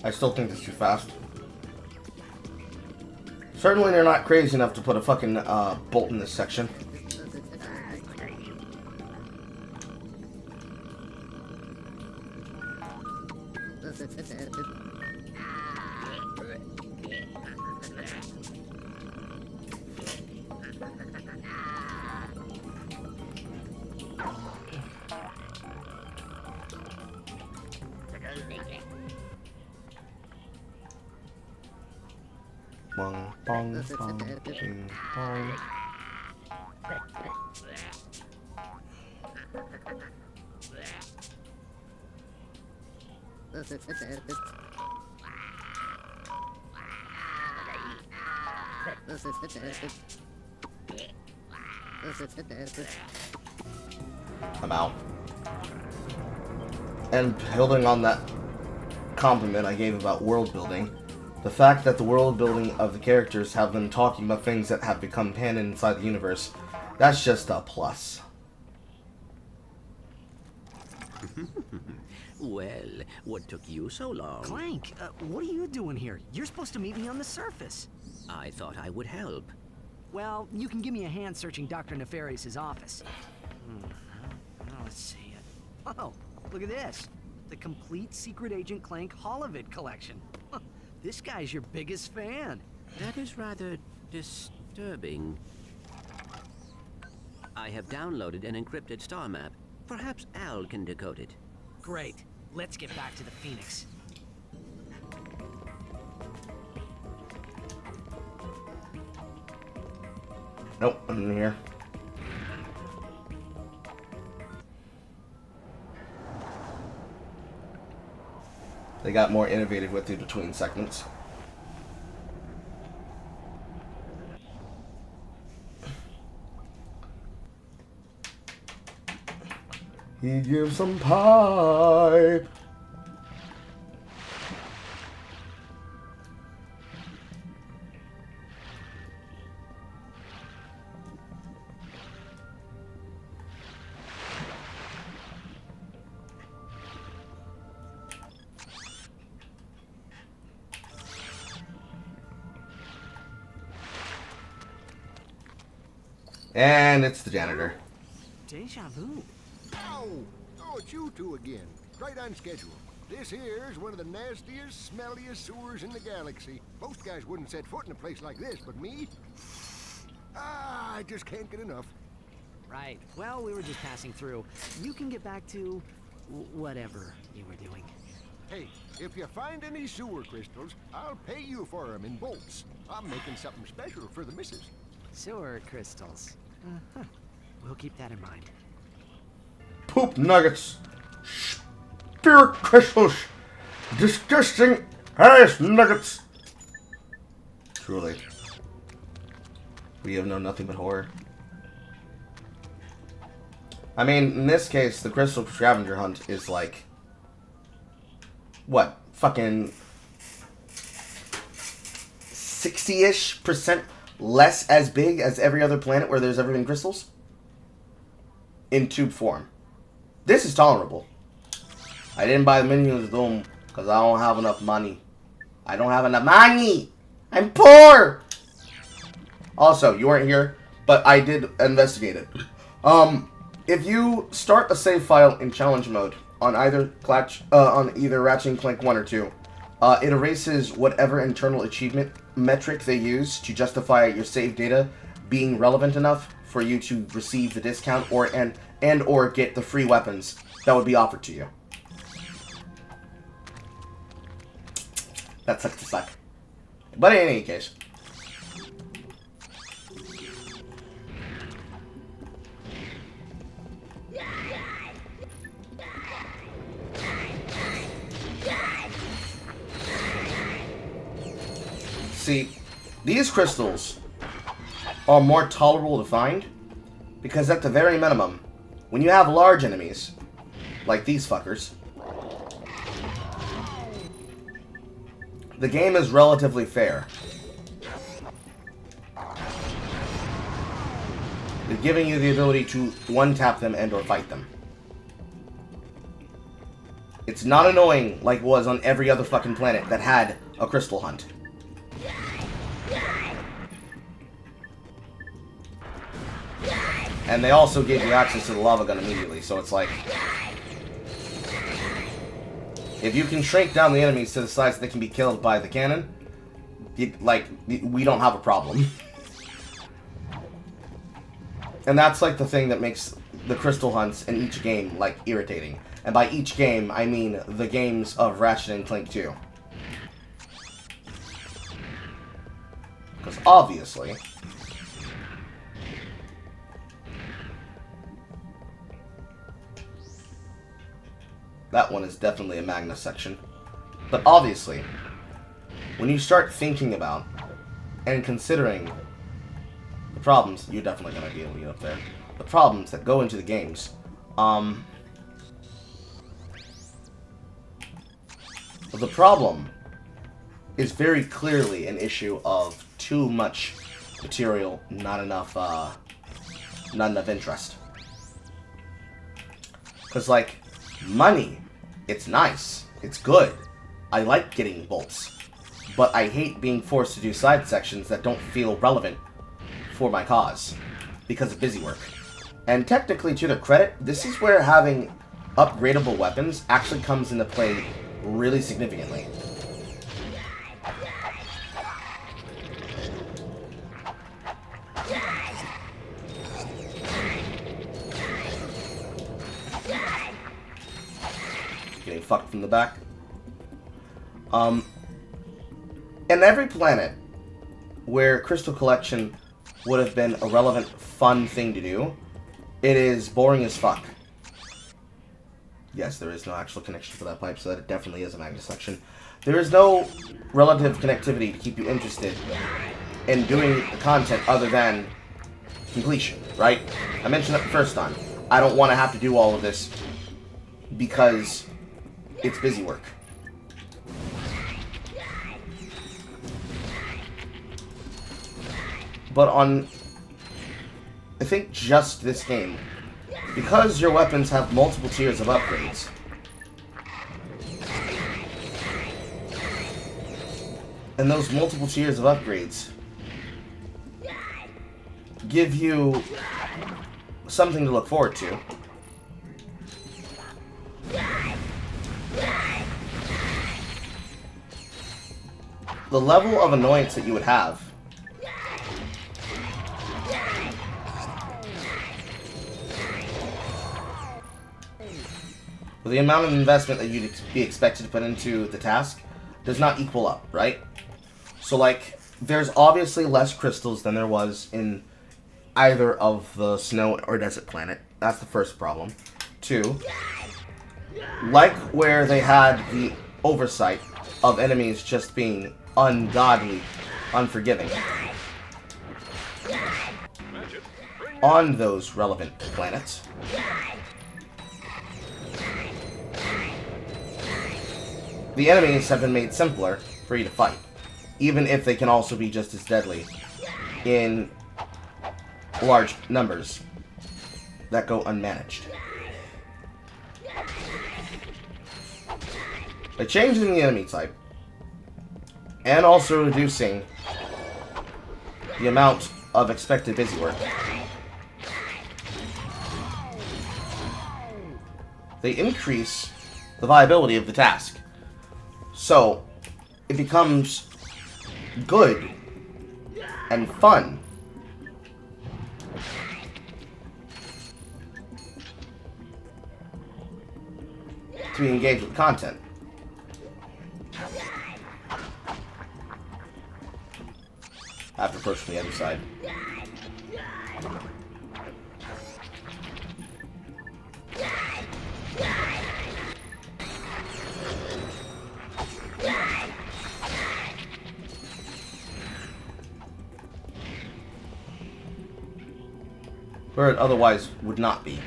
I still think this is too fast. Certainly they're not crazy enough to put a fucking bolt in this section. Bong, bong, bong, bing, bong. I'm out. And building on that compliment I gave about world building, the fact that the world building of the characters have them talking about things that have become canon inside the universe, that's just a plus. Well, what took you so long? Clank, what are you doing here? You're supposed to meet me on the surface. I thought I would help. Well, you can give me a hand searching Dr. Nefarious' office. Let's see it. Oh, look at this. The complete Secret Agent Clank Holovid collection. This guy's your biggest fan. That is rather disturbing. I have downloaded an encrypted star map. Perhaps Al can decode it. Great. Let's get back to the Phoenix. Nope, I'm in here. They got more innovative with you between segments. He gives some pipe. And it's the janitor. Deja vu. Oh, it's you two again. Right on schedule. This here is one of the nastiest, smelliest sewers in the galaxy. Most guys wouldn't set foot in a place like this, but me? I just can't get enough. Right. Well, we were just passing through. You can get back to whatever you were doing. Hey, if you find any sewer crystals, I'll pay you for them in bolts. I'm making something special for the missus. Sewer crystals. We'll keep that in mind. Poop nuggets. Spirit crystals. Disgusting ass nuggets. Truly. We have known nothing but horror. I mean, in this case, the crystal scavenger hunt is like... what? Fucking... 60-ish% less as big as every other planet where there's ever been crystals? In tube form. This is tolerable. I didn't buy the Minions Doom because I don't have enough money. I don't have enough money! I'm poor! Also, you weren't here, but I did investigate it. If you start a save file in challenge mode on either Ratchet & Clank 1 or 2, it erases whatever internal achievement metric they use to justify your save data being relevant enough for you to receive the discount or get the free weapons that would be offered to you. That sucks to suck. But in any case. See, these crystals are more tolerable to find because at the very minimum, when you have large enemies, like these fuckers, the game is relatively fair. They're giving you the ability to one-tap them and or fight them. It's not annoying like it was on every other fucking planet that had a crystal hunt. And they also gave you access to the lava gun immediately, so it's like... if you can shrink down the enemies to the size that they can be killed by the cannon, we don't have a problem. And that's like the thing that makes the crystal hunts in each game, like, irritating. And by each game, I mean the games of Ratchet and Clank 2. Because obviously... that one is definitely a Magnus section. But obviously, when you start thinking about and considering the problems, you're definitely going to be able to get up there. The problems that go into the games. The problem is very clearly an issue of too much material, not enough interest. Because, like, money, it's nice, it's good, I like getting bolts, but I hate being forced to do side sections that don't feel relevant for my cause, because of busy work. And technically, to their credit, this is where having upgradable weapons actually comes into play really significantly. Getting fucked from the back. In every planet where Crystal Collection would have been a relevant, fun thing to do, it is boring as fuck. Yes, there is no actual connection for that pipe, so that it definitely is a Magnus section. There is no relative connectivity to keep you interested in doing the content other than completion, right? I mentioned that the first time. I don't want to have to do all of this because it's busy work. But on, I think, just this game, because your weapons have multiple tiers of upgrades, and those multiple tiers of upgrades give you something to look forward to. The level of annoyance that you would have with the amount of investment that you'd be expected to put into the task does not equal up, right? So, like, there's obviously less crystals than there was in either of the snow or desert planet. That's the first problem. 2, like where they had the oversight of enemies just being ungodly, unforgiving on those relevant planets, the enemies have been made simpler for you to fight, even if they can also be just as deadly in large numbers that go unmanaged. By changing the enemy type, and also reducing the amount of expected busy work, they increase the viability of the task. So, it becomes good and fun to be engaged with content. After approaching the other side. Where it otherwise would not be.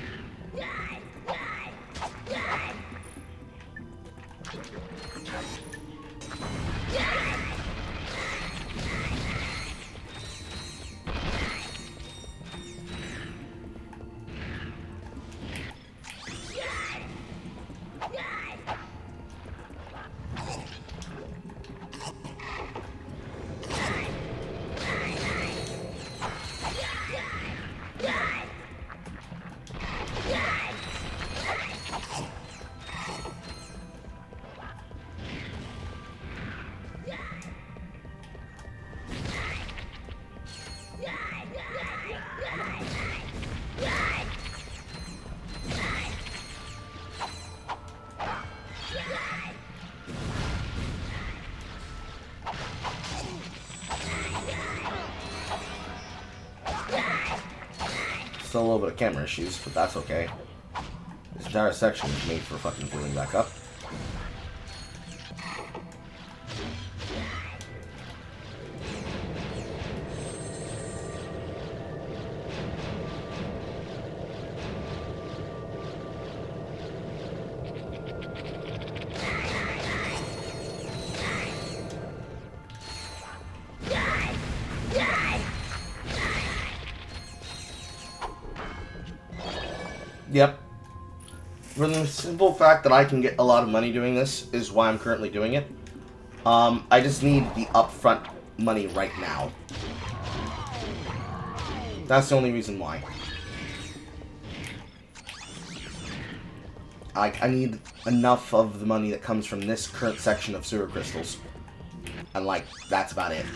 Still a little bit of camera issues, but that's okay. This entire section is made for fucking filling back up. Yep. For the simple fact that I can get a lot of money doing this is why I'm currently doing it. I just need the upfront money right now. That's the only reason why. I need enough of the money that comes from this current section of sewer crystals. And like, that's about it.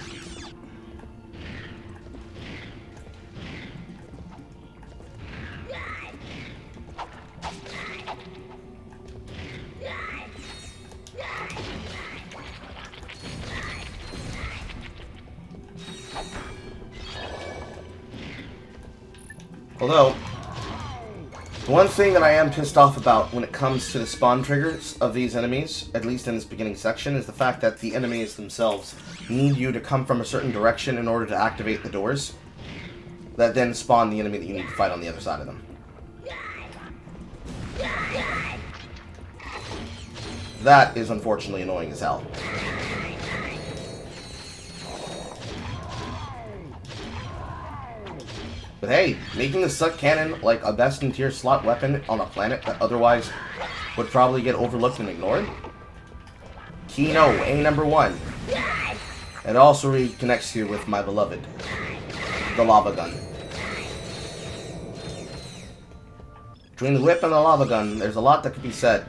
Although, the one thing that I am pissed off about when it comes to the spawn triggers of these enemies, at least in this beginning section, is the fact that the enemies themselves need you to come from a certain direction in order to activate the doors that then spawn the enemy that you need to fight on the other side of them. That is unfortunately annoying as hell. But hey, making the Suck Cannon like a best in tier slot weapon on a planet that otherwise would probably get overlooked and ignored? Kino, A number 1. It also reconnects you with my beloved, the lava gun. Between the whip and the lava gun, there's a lot that could be said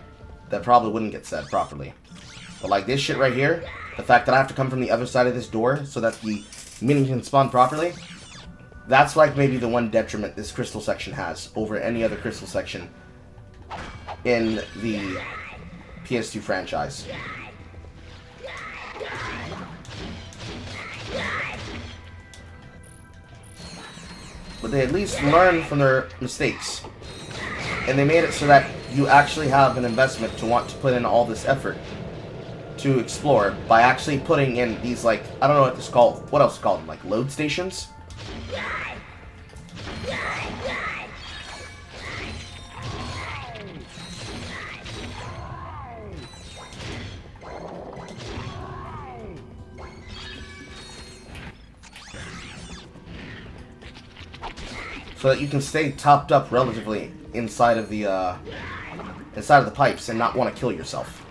that probably wouldn't get said properly. But like this shit right here, the fact that I have to come from the other side of this door so that the minion can spawn properly, that's like maybe the one detriment this crystal section has over any other crystal section in the PS2 franchise. But they at least learned from their mistakes. And they made it so that you actually have an investment to want to put in all this effort to explore by actually putting in these, like, I don't know what this is called, what else is called, like load stations? So that you can stay topped up relatively inside of the pipes and not want to kill yourself.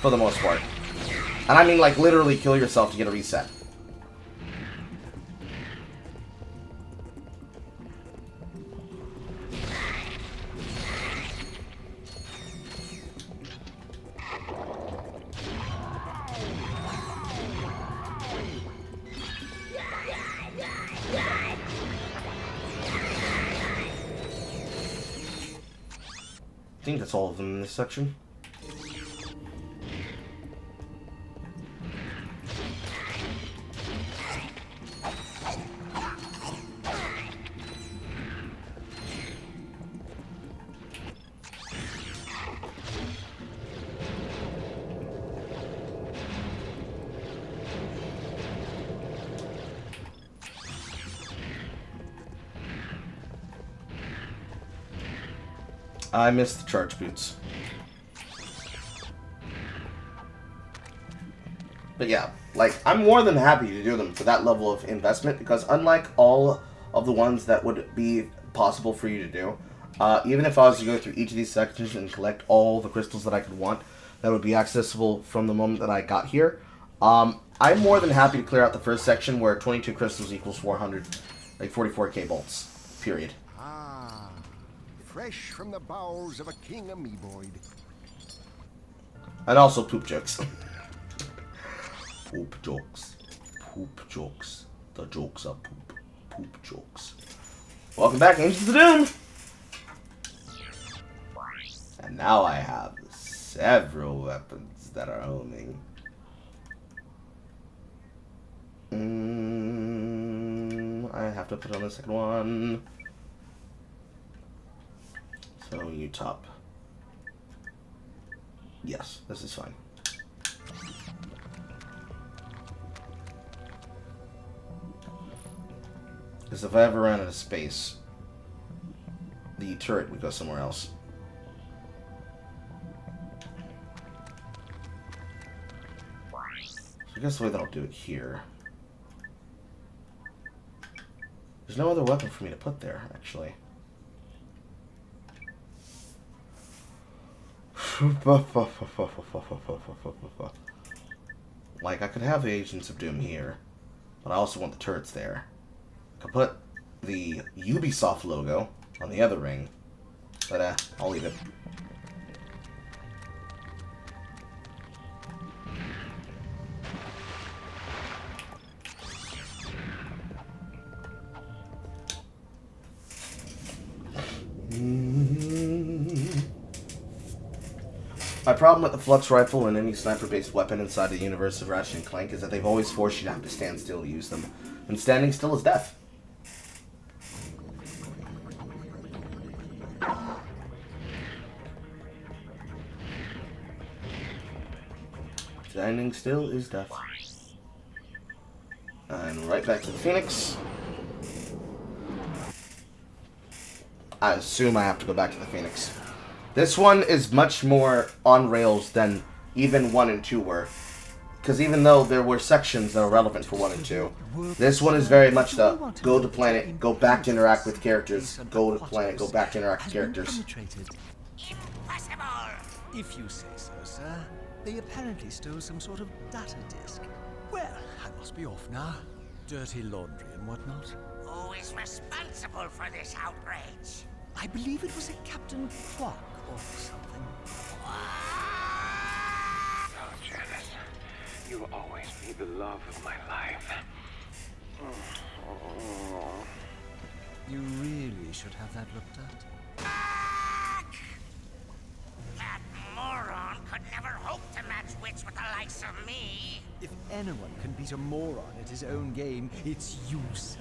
For the most part. And I mean like literally kill yourself to get a reset. I think that's all of them in this section. I missed the charge boots. But yeah, like, I'm more than happy to do them for that level of investment, because unlike all of the ones that would be possible for you to do, even if I was to go through each of these sections and collect all the crystals that I could want, that would be accessible from the moment that I got here, I'm more than happy to clear out the first section where 22 crystals equals 400, like 44k bolts, period. Ah, fresh from the bowels of a king amoeboid. And also poop jokes. Poop jokes. Poop jokes. The jokes are poop. Poop jokes. Welcome back, Agents of Doom! And now I have several weapons that are homing. I have to put on the second one. So you top. Yes, this is fine. Because if I ever ran out of space, the turret would go somewhere else. So I guess the way that I'll do it here. There's no other weapon for me to put there, actually. Like, I could have the Agents of Doom here, but I also want the turrets there. I could put the Ubisoft logo on the other ring, but I'll leave it. My problem with the Flux Rifle and any sniper-based weapon inside the universe of Ratchet & Clank is that they've always forced you to have to stand still to use them. And standing still is death. Standing still is death. And right back to the Phoenix. I assume I have to go back to the Phoenix. This one is much more on rails than even 1 and 2 were. Because even though there were sections that are relevant for 1 and 2, this one is very much the go to planet, go back to interact with characters, go to planet, go back to interact with characters. Impossible! If you say so, sir. They apparently stole some sort of data disk. Well, I must be off now. Dirty laundry and whatnot. Who is responsible for this outrage? I believe it was a Captain Quark or something. Oh, Janice, you'll always be the love of my life. You really should have that looked at. That moron could never hope to match wits with the likes of me. If anyone can beat a moron at his own game, it's you, sir.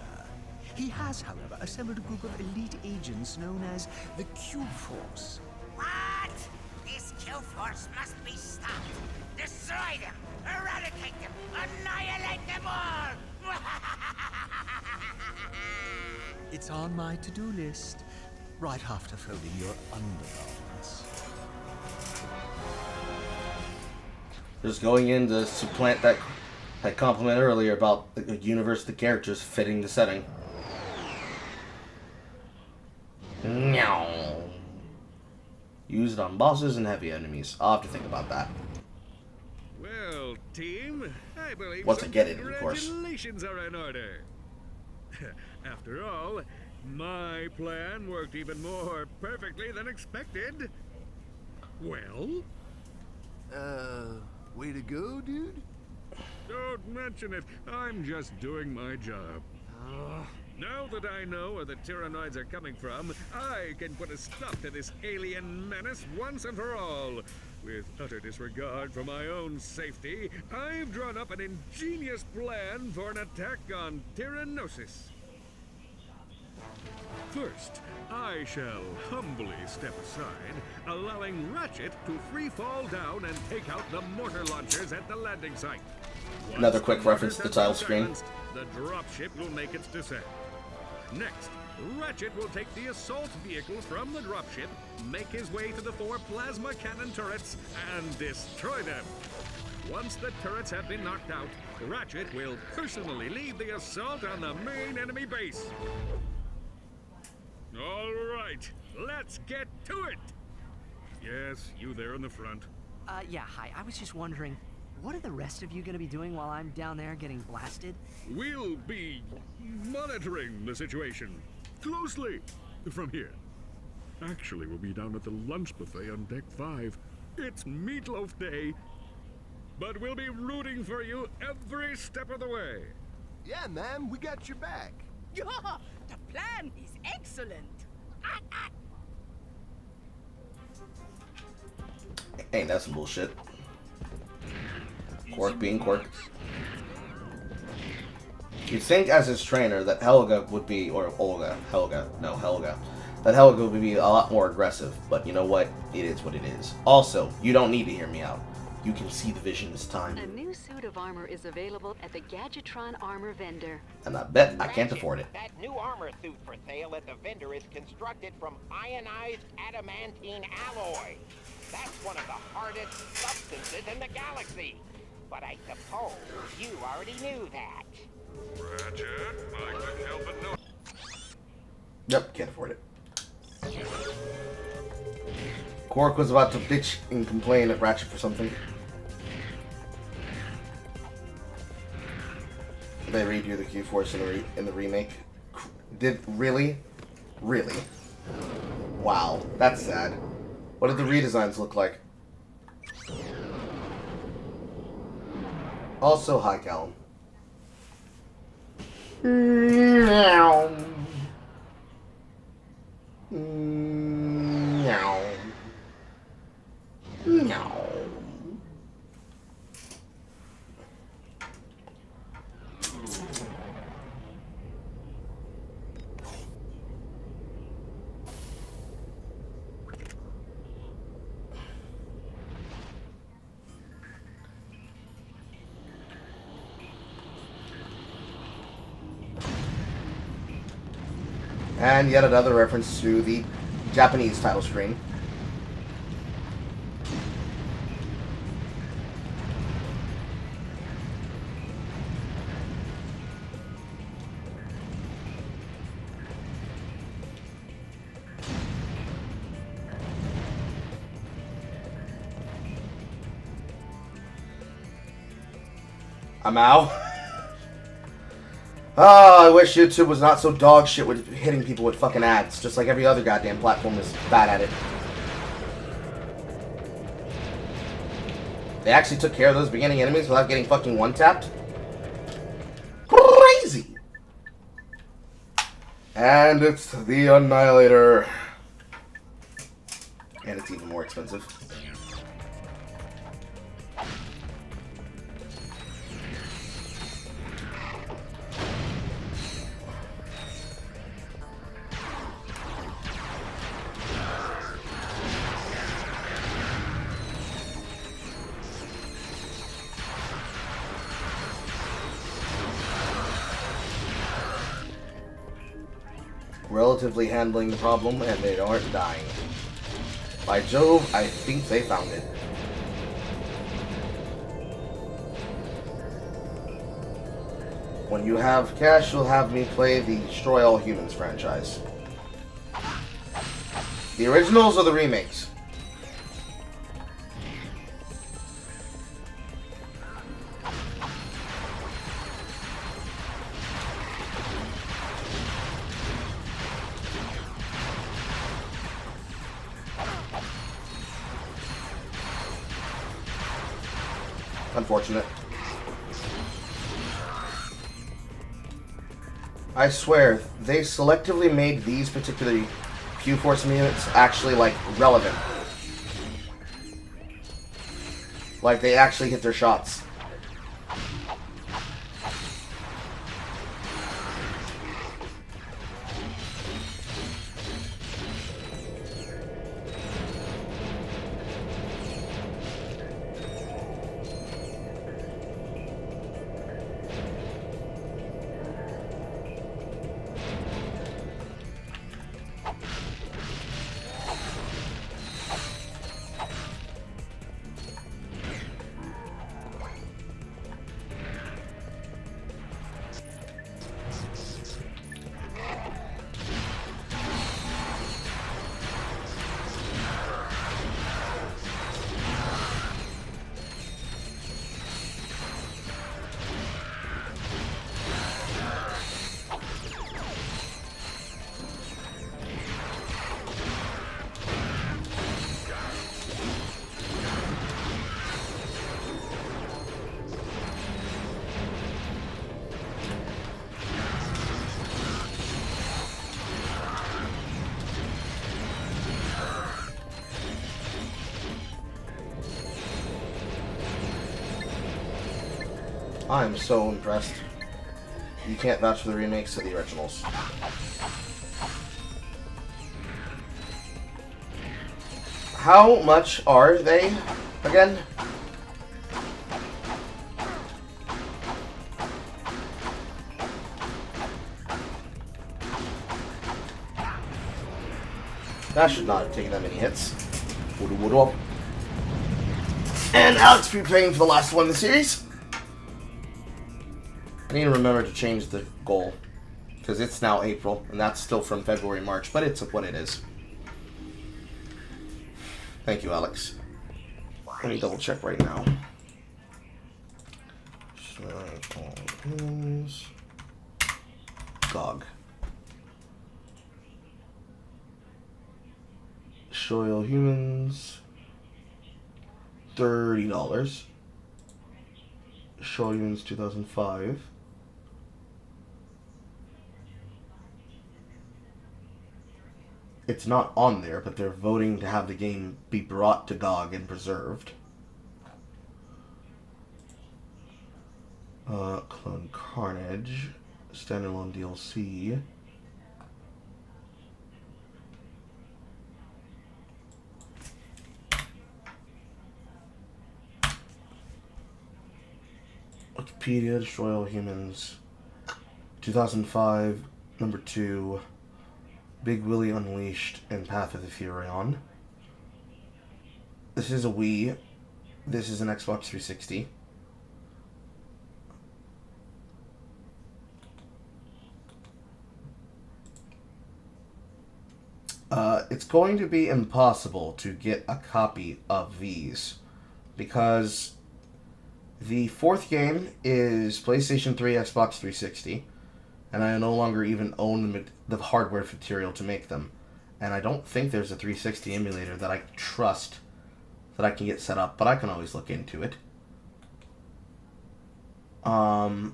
He has, however, assembled a group of elite agents known as the Q-Force. What? This Q-Force must be stopped. Destroy them! Eradicate them! Annihilate them all! It's on my to-do list, right after folding your undergarments. Just going in to supplant that compliment earlier about the universe, the characters fitting the setting. Meow. Use it on bosses and heavy enemies. I'll have to think about that. Well, team, I believe Once I get it, of course. congratulations are in order. After all, my plan worked even more perfectly than expected. Well? Way to go, dude. Don't mention it. I'm just doing my job. Now that I know where the Tyrannoids are coming from, I can put a stop to this alien menace once and for all. With utter disregard for my own safety, I've drawn up an ingenious plan for an attack on Tyrannosis. First, I shall humbly step aside, allowing Ratchet to free fall down and take out the mortar launchers at the landing site. Another quick reference to the title screen. The dropship will make its descent. Next, Ratchet will take the assault vehicle from the dropship, make his way to the 4 plasma cannon turrets, and destroy them. Once the turrets have been knocked out, Ratchet will personally lead the assault on the main enemy base. All right, let's get to it. Yes, you there in the front. Yeah, hi. I was just wondering, what are the rest of you gonna be doing while I'm down there getting blasted? We'll be monitoring the situation closely from here. Actually, we'll be down at the lunch buffet on Deck 5. It's Meatloaf Day. But we'll be rooting for you every step of the way. Yeah, ma'am, we got your back. Yeah, the plan is excellent. Ain't that some bullshit? Quark being Quark. You'd think as his trainer that Helga would be, or Helga, that Helga would be a lot more aggressive, but you know what? It is what it is. Also, you don't need to hear me out. You can see the vision this time. A new suit of armor is available at the Gadgetron armor vendor. And I bet I can't afford it. That new armor suit for sale at the vendor is constructed from ionized adamantine alloy. That's one of the hardest substances in the galaxy. But I suppose you already knew that. Ratchet, I couldn't help but know. Yep, can't afford it. Quark was about to bitch and complain at Ratchet for something. They redo the Q-Force in the remake. Really? Wow, that's sad. What did the redesigns look like? Also, hi, Callum. Meow. Meow. Meow. And yet another reference to the Japanese title screen. I'm out. Oh, I wish YouTube was not so dog shit with hitting people with fucking ads, just like every other goddamn platform is bad at it. They actually took care of those beginning enemies without getting fucking one-tapped? Crazy! And it's the Annihilator. And it's even more expensive. Relatively handling the problem, and they aren't dying. By Jove, I think they found it. When you have cash, you'll have me play the Destroy All Humans franchise. The originals or the remakes? Unfortunate. I swear, they selectively made these particular Q-Force units actually, like, relevant. Like, they actually hit their shots. I'm so impressed. You can't vouch for the remakes of the originals. How much are they again? That should not have taken that many hits. And Alex will be playing for the last one in the series. I need to remember to change the goal, because it's now April, and that's still from February, March, but it's what it is. Thank you, Alex. Let me double check right now. GOG. Show Humans, $30. Show Humans 2005. It's not on there, but they're voting to have the game be brought to GOG and preserved. Clone Carnage, standalone DLC. Wikipedia, Destroy All Humans, 2005, number 2, Big Willie Unleashed, and Path of the Furion. This is a Wii. This is an Xbox 360. It's going to be impossible to get a copy of these because the fourth game is PlayStation 3, Xbox 360, and I no longer even own the hardware material to make them. And I don't think there's a 360 emulator that I trust that I can get set up, but I can always look into it. The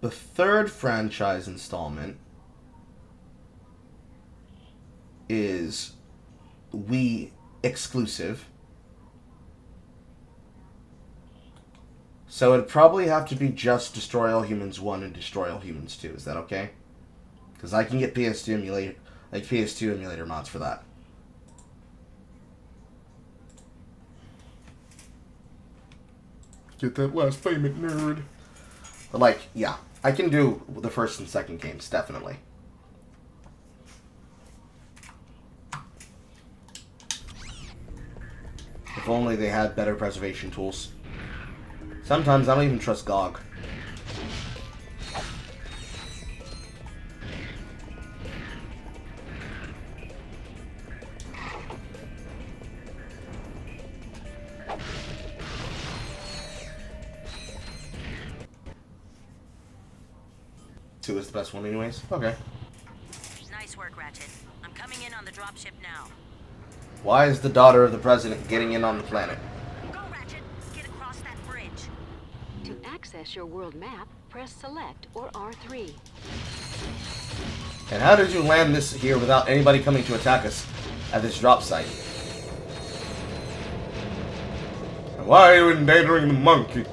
third franchise installment is Wii exclusive. So it'd probably have to be just Destroy All Humans 1 and Destroy All Humans 2. Is that okay? Because I can get PS2 emulator mods for that. Get that last payment, nerd. But like, yeah, I can do the first and second games, definitely. If only they had better preservation tools. Sometimes I don't even trust GOG. Two is the best one anyways? Okay. Nice work, Ratchet. I'm coming in on the dropship now. Why is the daughter of the president getting in on the planet? Go, Ratchet. Get across that bridge. To access your world map, press Select or R3. And how did you land this here without anybody coming to attack us at this drop site? And why are you endangering the monkey?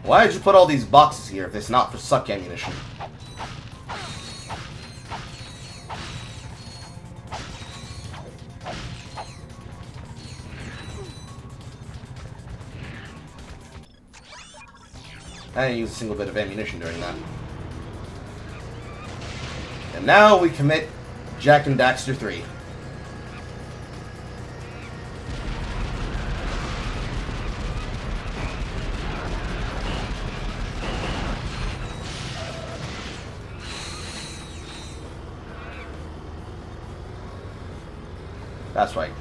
Why did you put all these boxes here if it's not for suck ammunition? I didn't use a single bit of ammunition during that. And now we commit Jak and Daxter 3. That's right.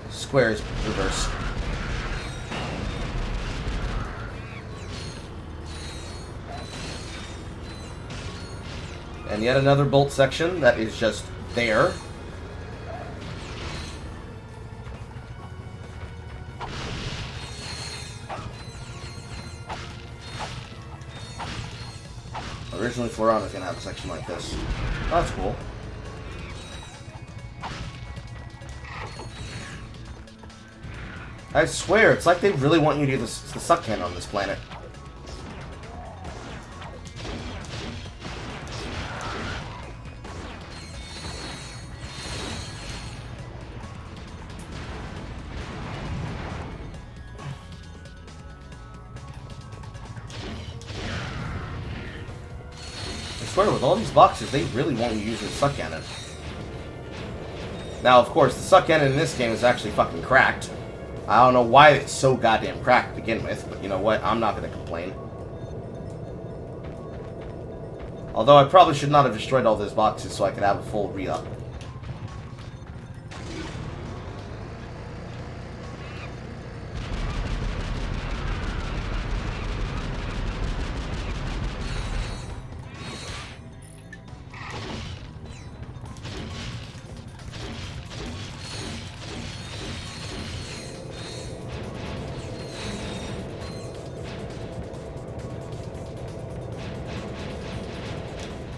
Square is reverse. And yet another bolt section that is just there. Originally, Floron was going to have a section like this. Oh, that's cool. I swear, it's like they really want you to use the suck cannon on this planet. I swear, with all these boxes, they really want you to use the suck cannon. Now, of course, the suck cannon in this game is actually fucking cracked. I don't know why it's so goddamn cracked to begin with, but you know what? I'm not going to complain. Although I probably should not have destroyed all those boxes so I could have a full re-up.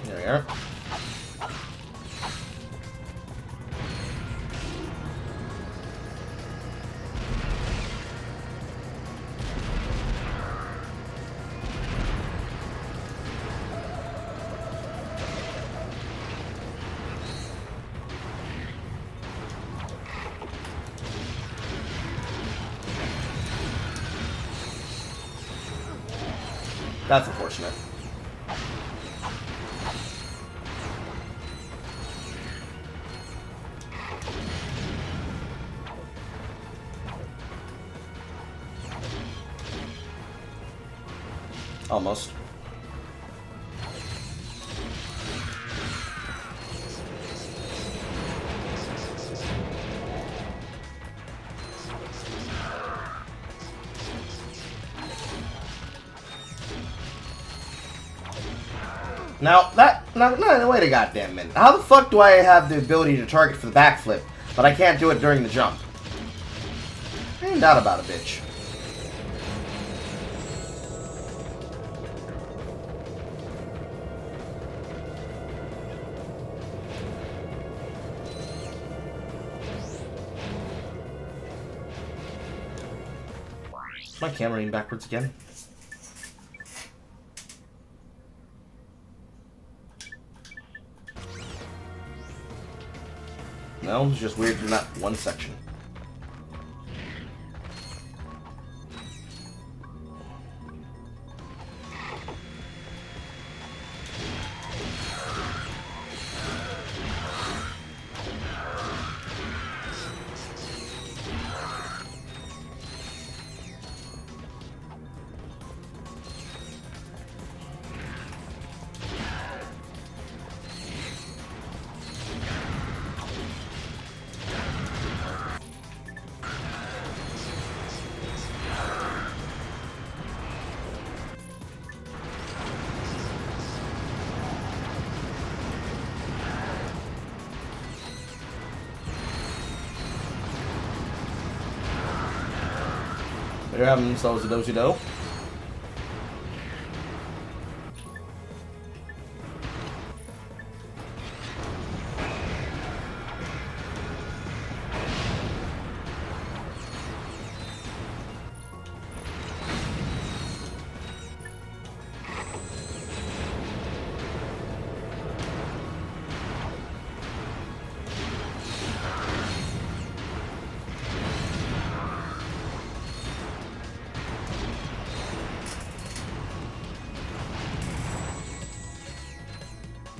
There. That's unfortunate. Almost. Now, wait a goddamn minute. How the fuck do I have the ability to target for the backflip, but I can't do it during the jump? Ain't that about a bitch. Is my camera aimed backwards again? No, it's just weird in that one section. They're having themselves a do-si-do.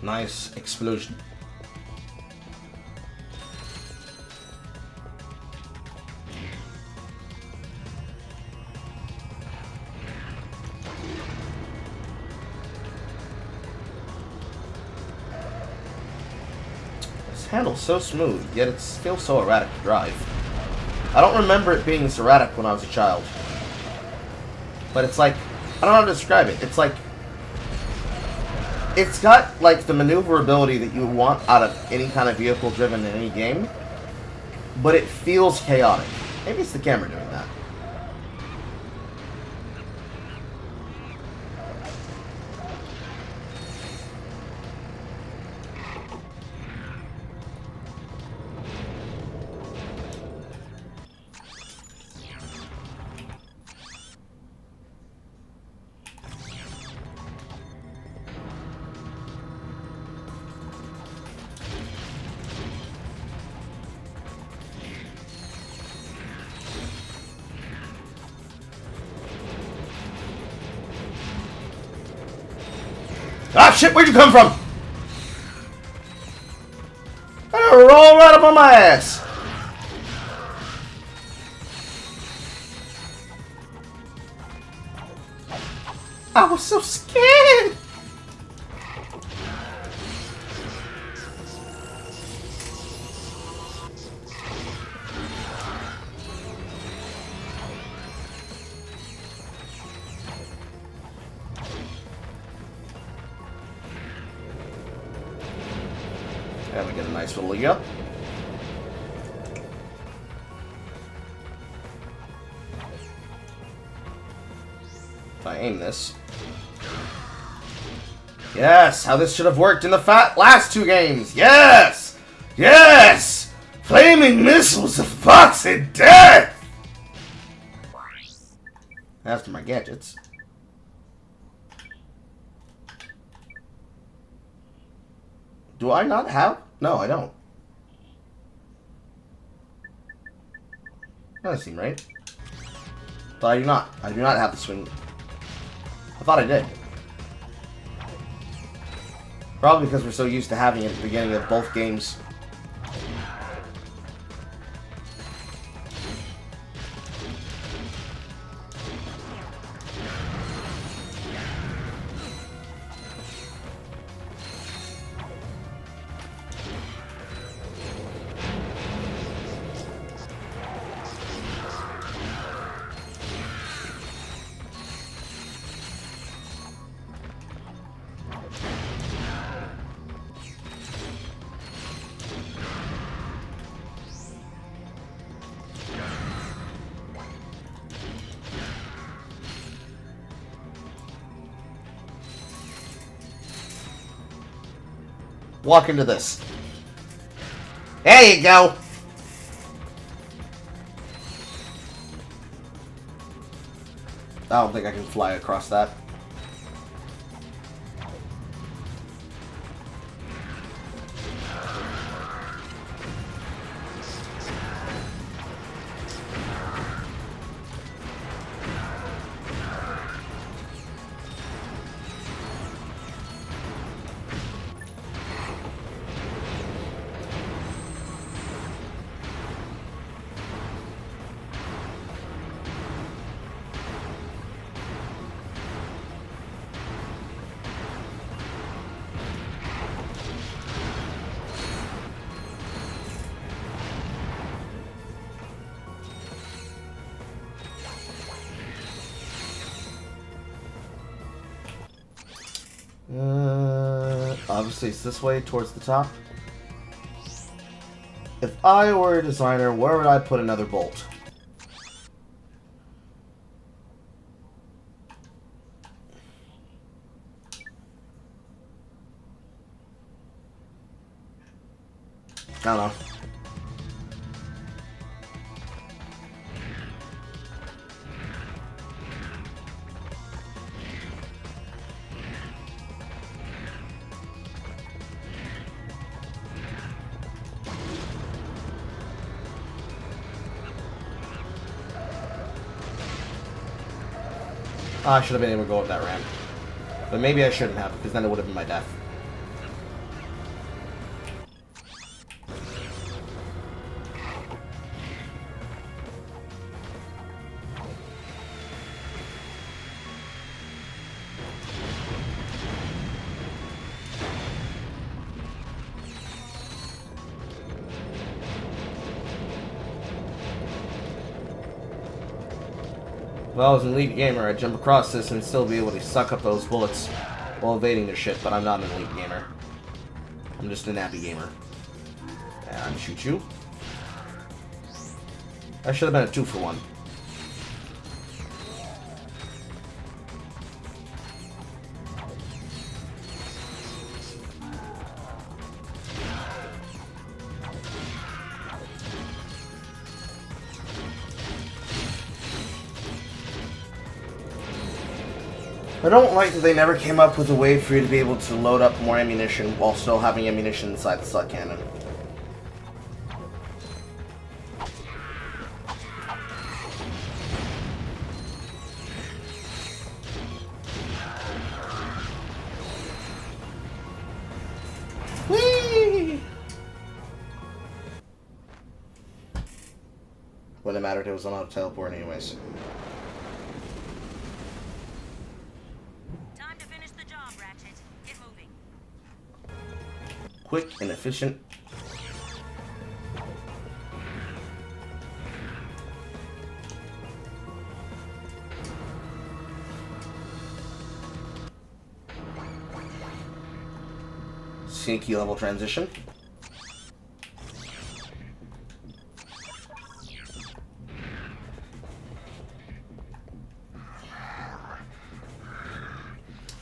Nice explosion. This handle's so smooth, yet it feels so erratic to drive. I don't remember it being this erratic when I was a child. But it's like, I don't know how to describe it. It's like, it's got, like, the maneuverability that you want out of any kind of vehicle driven in any game, but it feels chaotic. Maybe it's the camera doing that. Ah, shit, where'd you come from? I roll right up on my ass. I was so scared. And we get a nice little leg up. If I aim this. Yes! How this should have worked in the last 2 games! Yes! Yes! Flaming missiles of foxy death! As for my gadgets. Do I not have? No, I don't. That doesn't seem right. But I do not. I do not have the swing. I thought I did. Probably because we're so used to having it at the beginning of both games. Walk into this. There you go. I don't think I can fly across that. Obviously it's this way, towards the top. If I were a designer, where would I put another bolt? I don't know. I should have been able to go up that ramp. But maybe I shouldn't have, because then it would have been my death. If I was an elite gamer, I'd jump across this and still be able to suck up those bullets while evading their shit, but I'm not an elite gamer. I'm just a nappy gamer. And shoot you. I should have been a 2-for-1. I don't like that they never came up with a way for you to be able to load up more ammunition while still having ammunition inside the slug cannon. When it mattered, it was on auto teleport anyways. Time to finish the job, Ratchet. Get moving. Quick and efficient. Sneaky level transition.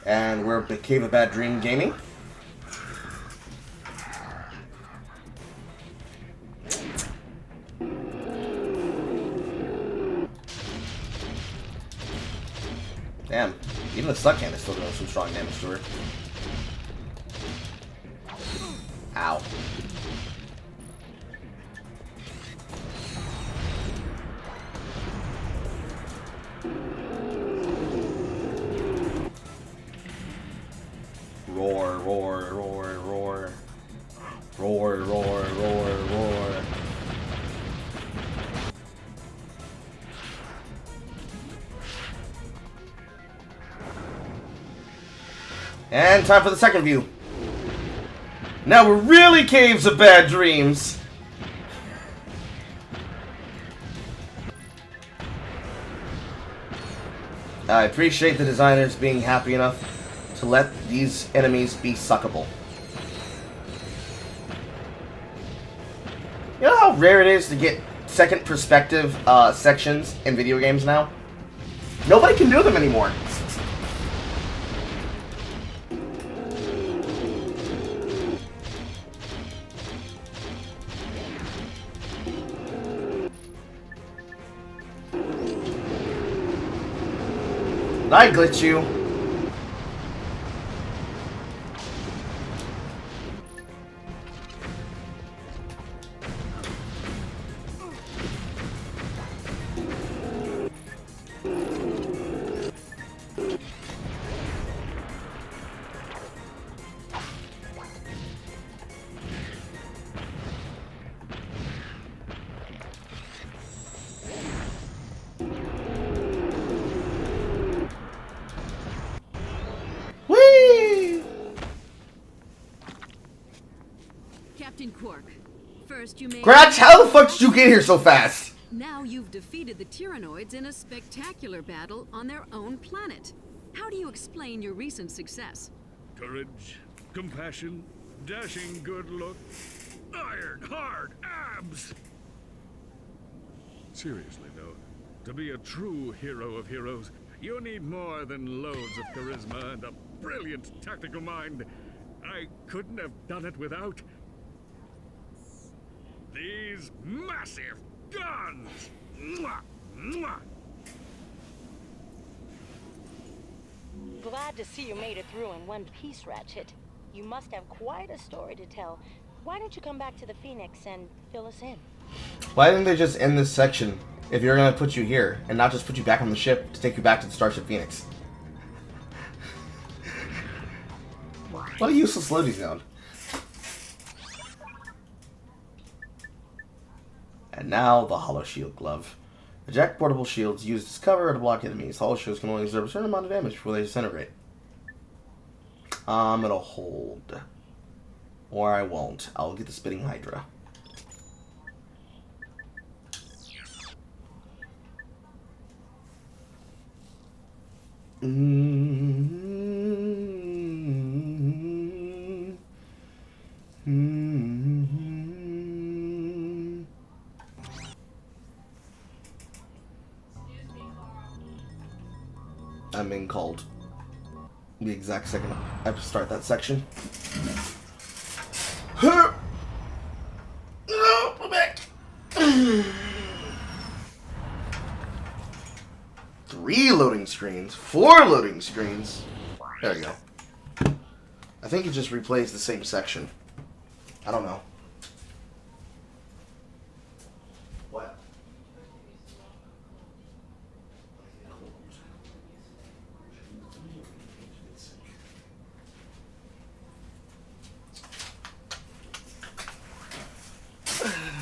And we're at Cave of Bad Dream Gaming. Damn, even the Suck Hand is still doing some strong damage to her. Ow. Roar, roar, roar, roar. Roar, roar, roar, roar. And time for the second view. Now we're really Caves of Bad Dreams. I appreciate the designers being happy enough to let these enemies be suckable. You know how rare it is to get second perspective sections in video games now? Nobody can do them anymore. I glitch you. Captain Quark, first you made... Gratch, how the fuck did you get here so fast? Now you've defeated the Tyrannoids in a spectacular battle on their own planet. How do you explain your recent success? Courage, compassion, dashing good look, iron hard abs. Seriously though, to be a true hero of heroes, you need more than loads of charisma and a brilliant tactical mind. I couldn't have done it without these massive guns! Mwah! Mwah! Glad to see you made it through in one piece, Ratchet. You must have quite a story to tell. Why don't you come back to the Phoenix and fill us in? Why didn't they just end this section if you're gonna put you here and not just put you back on the ship to take you back to the Starship Phoenix? What a useless loading zone. And now the Hollow Shield Glove. Eject portable shields used as cover to block enemies. Hollow shields can only absorb a certain amount of damage before they disintegrate. I'm gonna hold. Or I won't. I'll get the Spitting Hydra. I'm being called the exact second I have to start that section. No, I'm back. 3 loading screens, 4 loading screens. There you go. I think it just replays the same section. I don't know. What?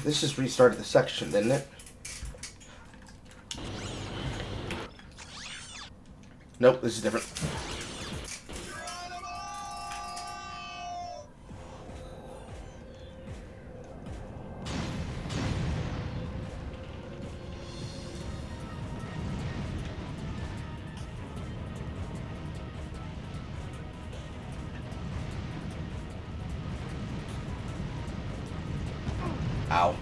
This just restarted the section, didn't it? Nope, this is different. Ow.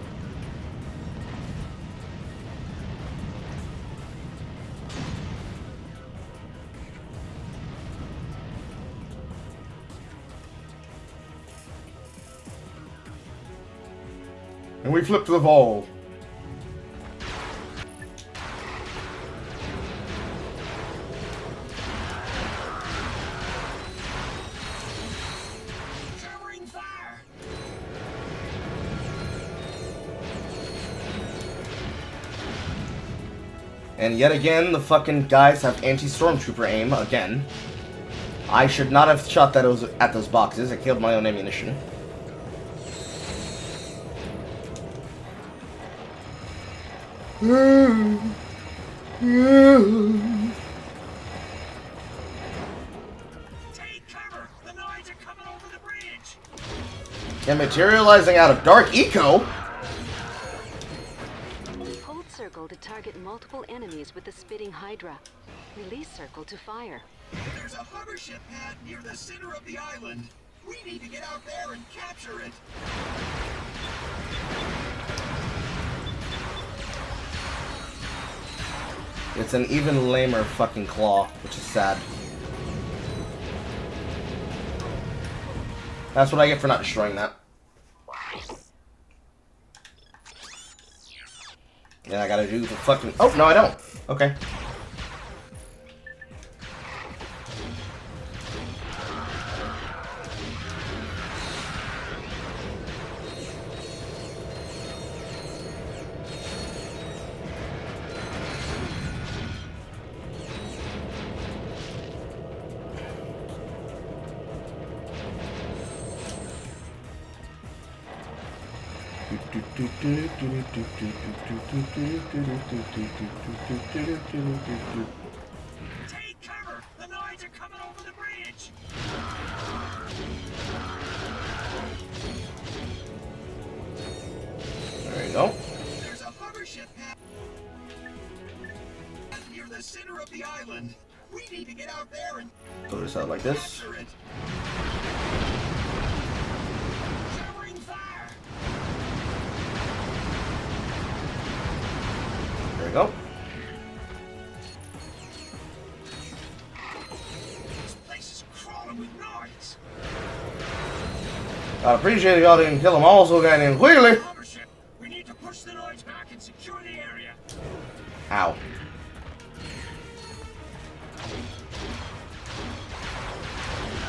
And we flipped the ball. And yet again, the fucking guys have anti-stormtrooper aim again. I should not have shot that at those boxes. I killed my own ammunition. And materializing out of Dark Eco. Hold circle to target multiple enemies with the spitting Hydra. Release circle to fire. There's a hover ship pad near the center of the island. We need to get out there and capture it. It's an even lamer fucking claw, which is sad. That's what I get for not destroying that. Then I gotta do the fucking... Oh, no I don't. Okay. Take cover! The Noids are coming over the bridge! There you go. There's a hover ship pad near the center of the island. We need to get out there and Throw this out like this. capture it. Showering fire! There you go. This place is crawling with Noids. I appreciate y'all didn't kill them all so goddamn quickly. Hover ship. We need to push the Noids back and secure the area. Ow.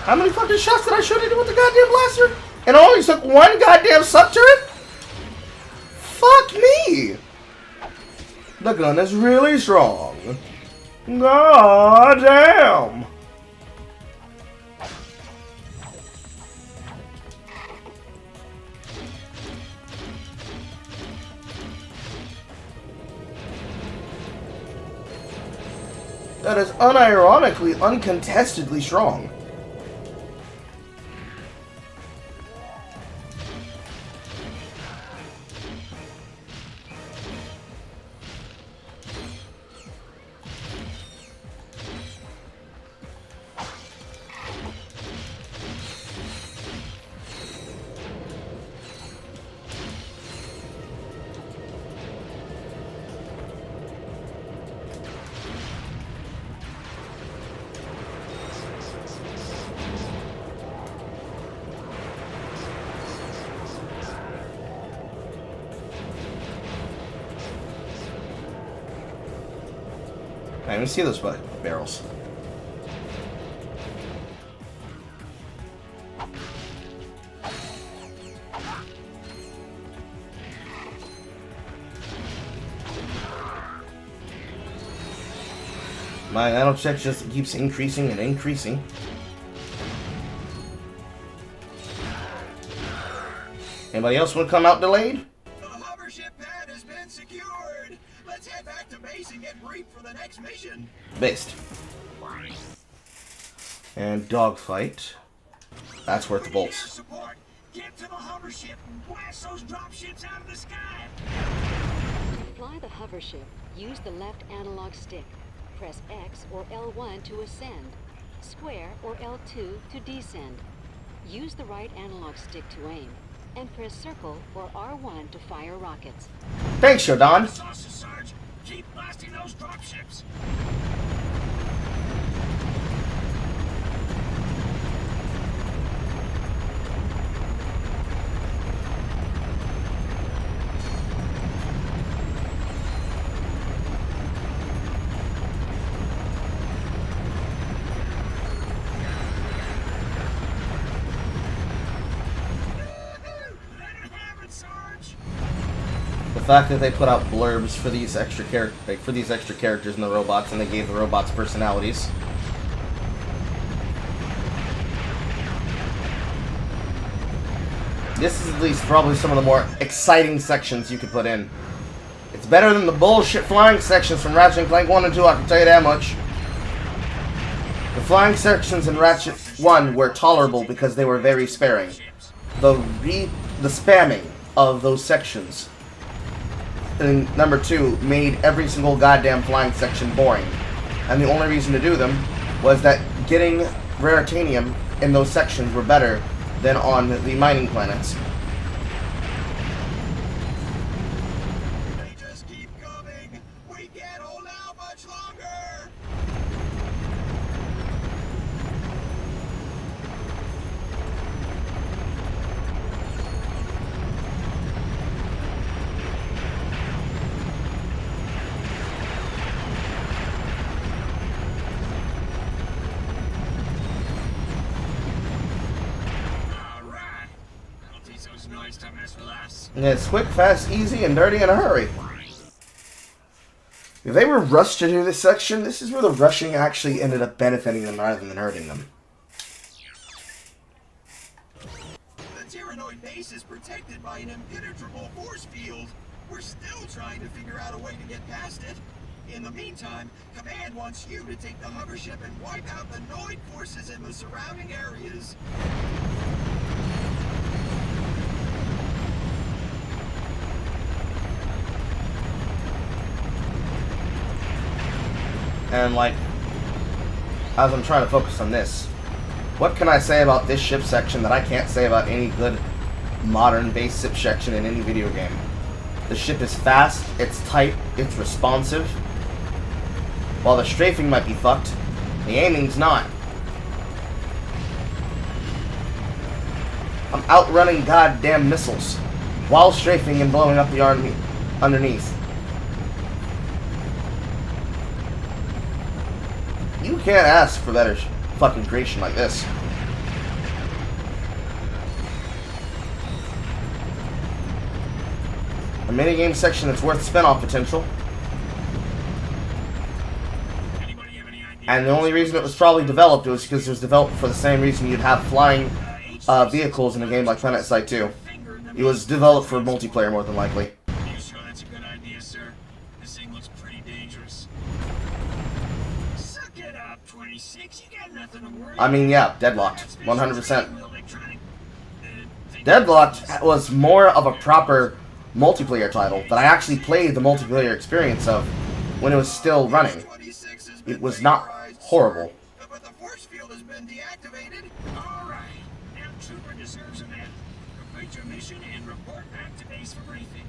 How many fucking shots did I shoot into with the goddamn blaster? And I only took one goddamn sub turret? Fuck me! The gun is really strong. God damn! That is unironically, uncontestedly strong. I didn't even see those barrels. My idle check just keeps increasing and increasing. Anybody else want to come out delayed? The hover ship pad has been secured. Let's head back to base and get briefed for the next mission. Based. And dogfight. That's worth the bolts. Support. Get to the hover ship and blast those drop ships out of the sky. To fly the hover ship, use the left analog stick. Press X or L1 to ascend, square or L2 to descend. Use the right analog stick to aim, and press circle or R1 to fire rockets. Thanks, Shodan. Sarge, keep blasting those drop ships. The fact that they put out blurbs for these extra characters in the robots, and they gave the robots personalities. This is at least probably some of the more exciting sections you could put in. It's better than the bullshit flying sections from Ratchet & Clank 1 and 2, I can tell you that much. The flying sections in Ratchet 1 were tolerable because they were very sparing. The spamming of those sections in number 2 made every single goddamn flying section boring. And the only reason to do them was that getting Raritanium in those sections were better than on the mining planets. They just keep coming. We can't hold out much longer. And it's quick, fast, easy, and dirty in a hurry. If they were rushed to do this section, this is where the rushing actually ended up benefiting them rather than hurting them. The Tyrannoid base is protected by an impenetrable force field. We're still trying to figure out a way to get past it. In the meantime, Command wants you to take the hover ship and wipe out the Noid forces in the surrounding areas. And like, as I'm trying to focus on this, what can I say about this ship section that I can't say about any good modern base ship section in any video game? The ship is fast, it's tight, it's responsive. While the strafing might be fucked, the aiming's not. I'm outrunning goddamn missiles while strafing and blowing up the army underneath. You can't ask for better fucking creation like this. A minigame section that's worth spin-off potential. And the only reason it was probably developed was because it was developed for the same reason you'd have flying vehicles in a game like PlanetSide 2. It was developed for multiplayer more than likely. You sure that's a good idea, sir? This thing looks pretty dangerous. Suck it up, 26. You got nothing to worry. I mean, yeah, Deadlocked. 100%. Deadlocked was more of a proper multiplayer title that I actually played the multiplayer experience of when it was still running. It was not horrible. But the force field has been deactivated. All right. Now Trooper deserves a medal. Complete your mission and report back to base for briefing.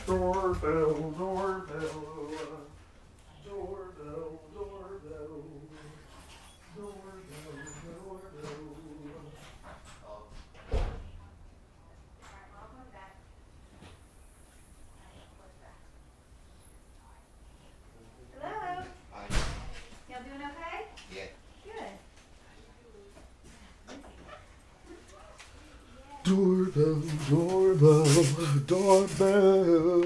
Doorbell, doorbell, doorbell, doorbell, doorbell, doorbell. Hello? Y'all doing okay? Yeah. Good. Doorbell, doorbell, doorbell,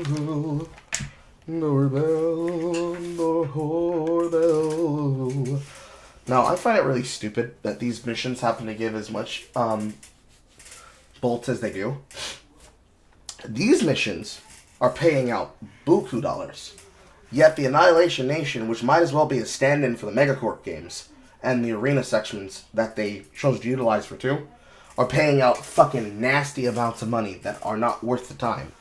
doorbell, doorbell. Now, I find it really stupid that these missions happen to give as much bolts as they do. These missions are paying out buku dollars. Yet the Annihilation Nation, which might as well be a stand-in for the Megacorp games and the arena sections that they chose to utilize for 2, are paying out fucking nasty amounts of money that are not worth the time.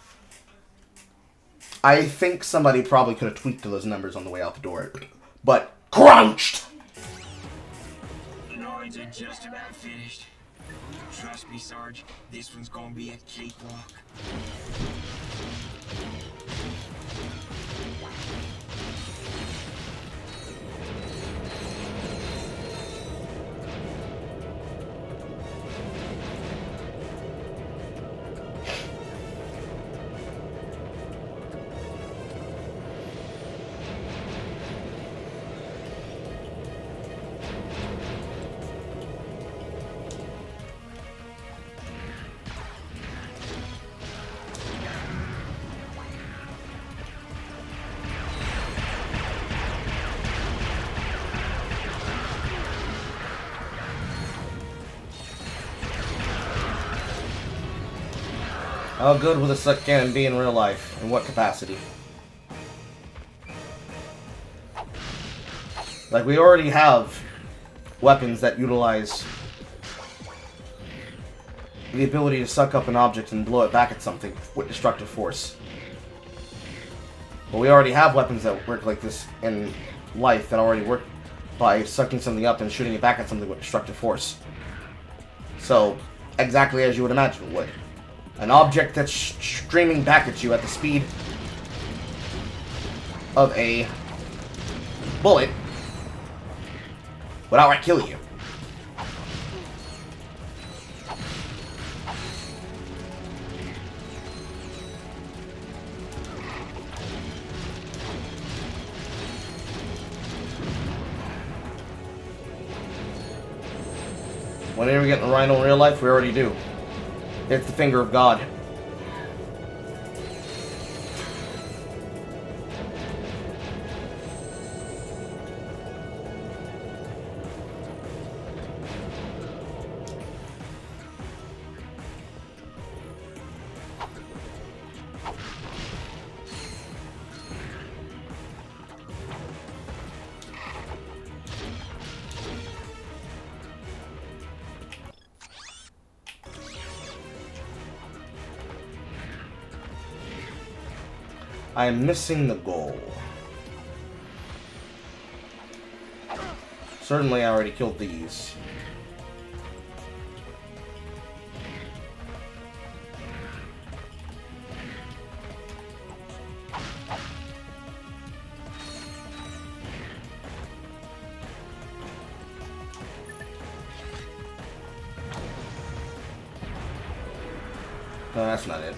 I think somebody probably could have tweaked those numbers on the way out the door, but crunched! The noids are just about finished. Trust me, Sarge, this one's gonna be a cakewalk. How good will the suck cannon be in real life? In what capacity? Like, we already have weapons that utilize the ability to suck up an object and blow it back at something with destructive force. But we already have weapons that work like this in life that already work by sucking something up and shooting it back at something with destructive force. So, exactly as you would imagine it would. An object that's streaming back at you at the speed of a bullet would outright kill you. Whenever we get in a Rhino in real life, we already do. It's the finger of God. I am missing the goal. Certainly I already killed these. No, that's not it.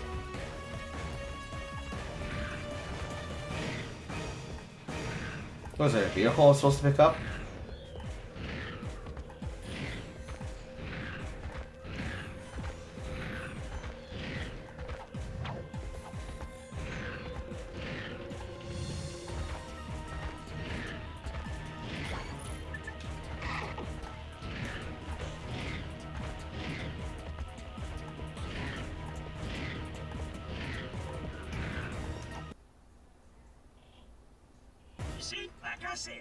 What was there, a vehicle I was supposed to pick up? See, like I said,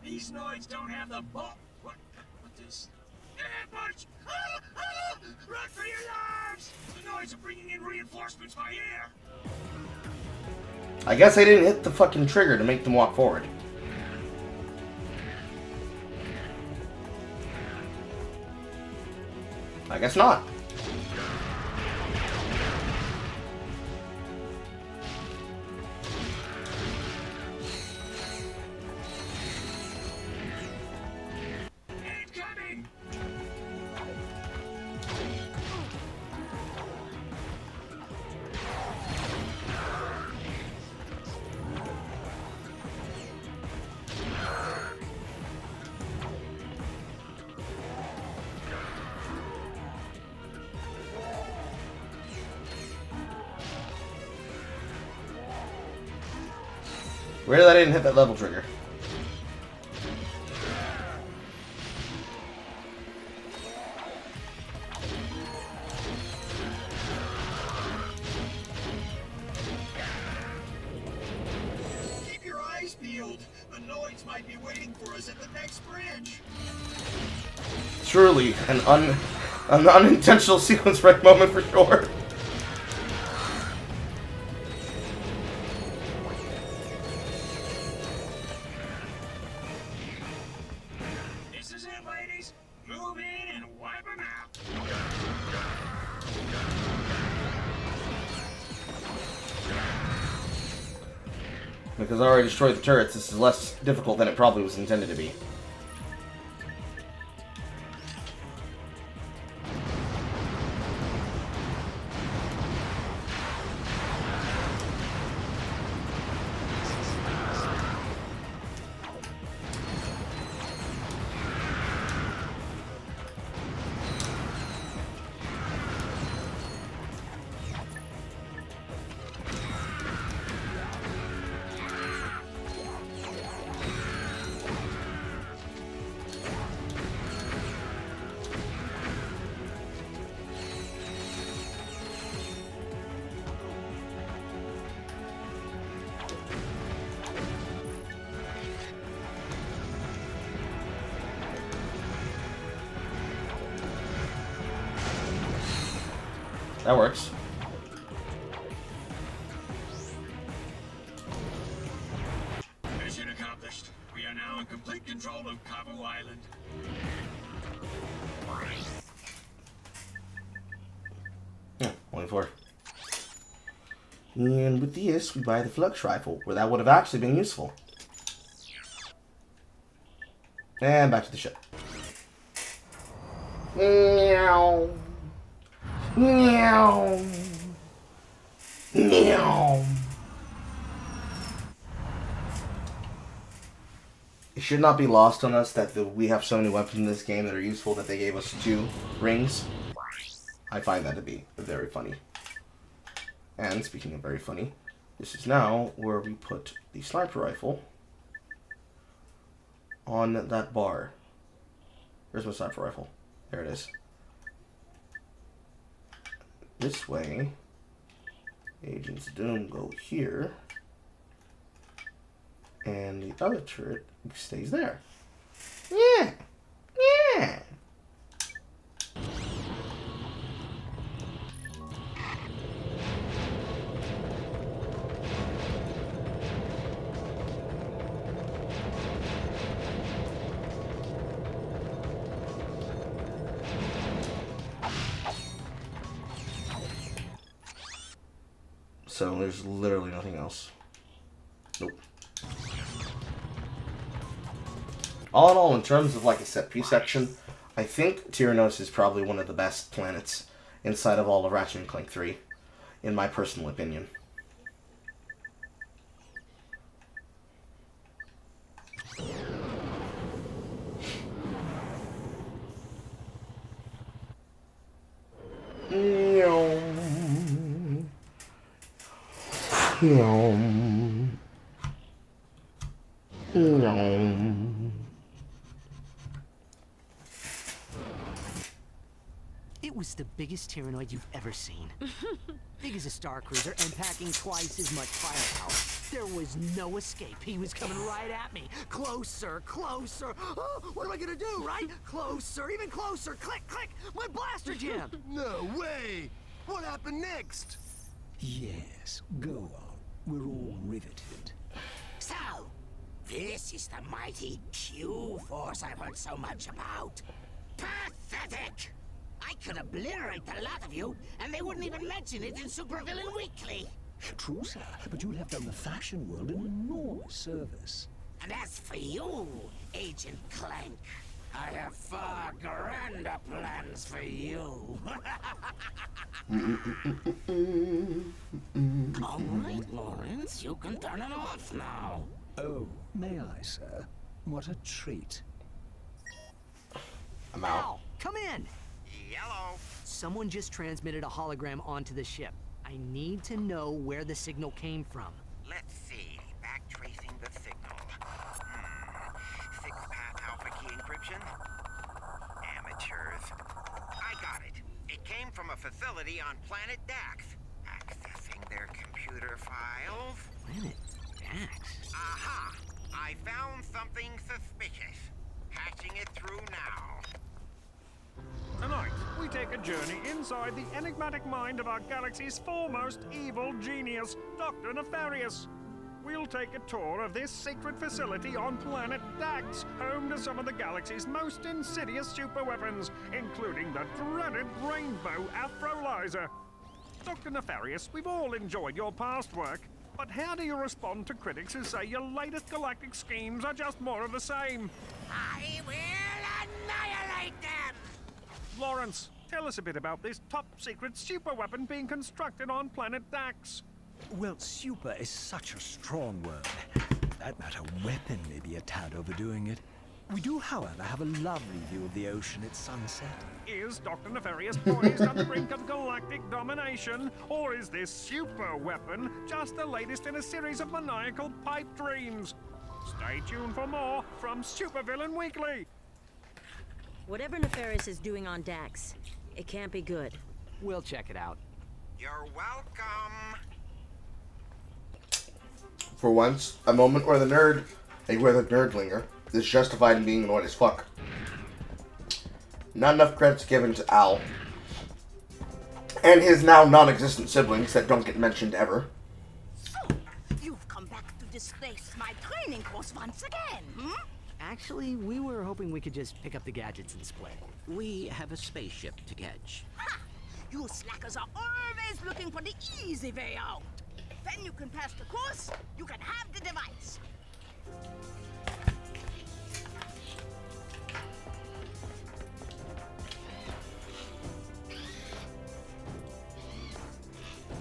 these noids don't have the ball. What this? Ambush! Ah! Ah! Run for your lives! The noids are bringing in reinforcements by air. I guess I didn't hit the fucking trigger to make them walk forward. I guess not. Weird that I didn't hit that level trigger. Tyrannoids might be waiting for us at the next bridge. Truly, an unintentional sequence break moment for sure. This is it, ladies. Move in and wipe them out. Because I already destroyed the turrets, this is less difficult than it probably was intended to be. That works. Mission accomplished. We are now in complete control of Cabo Island. Yeah, only 4. And with this, we buy the flux rifle, where that would have actually been useful. And back to the ship. Meow. Meow. Meow. It should not be lost on us that we have so many weapons in this game that are useful that they gave us 2 rings. I find that to be very funny. And speaking of very funny, this is now where we put the sniper rifle on that bar. Here's my sniper rifle. There it is. This way, Agents of Doom go here, and the other turret stays there. Yeah! Yeah! So there's literally nothing else. Nope. All in all, in terms of like a set piece section, I think Tyrannos is probably one of the best planets inside of all of Ratchet & Clank 3, in my personal opinion. It was the biggest Tyrannoid you've ever seen. Big as a Star Cruiser and packing twice as much firepower. There was no escape. He was coming right at me. Closer, closer. Oh, what am I gonna do, right? Closer, even closer. Click, click. My blaster jam. No way! What happened next? Yes, go on. We're all riveted. So, this is the mighty Q-Force I've heard so much about. Pathetic! I could obliterate the lot of you, and they wouldn't even mention it in Supervillain Weekly. True, sir, but you'll have done the fashion world an enormous service. And as for you, Agent Clank, I have far grander plans for you. All right, Lawrence, you can turn it off now. Oh, may I, sir? What a treat. I'm out. Al, come in. Yellow. Someone just transmitted a hologram onto the ship. I need to know where the signal came from. Let's see. Backtracing the signal. Six-path alpha key encryption? Amateurs. I got it. It came from a facility on planet Dax. Accessing their computer files. Planet Dax? Aha! I found something suspicious. Patching it through now. Tonight, we take a journey inside the enigmatic mind of our galaxy's foremost evil genius, Dr. Nefarious. We'll take a tour of this secret facility on planet Dax, home to some of the galaxy's most insidious superweapons, including the dreaded Rainbow Afrolyzer. Dr. Nefarious, we've all enjoyed your past work, but how do you respond to critics who say your latest galactic schemes are just more of the same? I will annihilate them! Lawrence, tell us a bit about this top-secret superweapon being constructed on planet Dax. Well, super is such a strong word. That matter, weapon may be a tad overdoing it. We do, however, have a lovely view of the ocean at sunset. Is Dr. Nefarious poised on the brink of galactic domination, or is this super weapon just the latest in a series of maniacal pipe dreams? Stay tuned for more from Supervillain Weekly. Whatever Nefarious is doing on Dax, it can't be good. We'll check it out. You're welcome. For once, a moment where the nerdlinger is justified in being annoyed as fuck. Not enough credits given to Al and his now non-existent siblings that don't get mentioned ever. So, you've come back to displace my training course once again, hmm? Actually, we were hoping we could just pick up the gadgets and split. We have a spaceship to catch. Ha! You slackers are always looking for the easy way out. Then you can pass the course, you can have the device.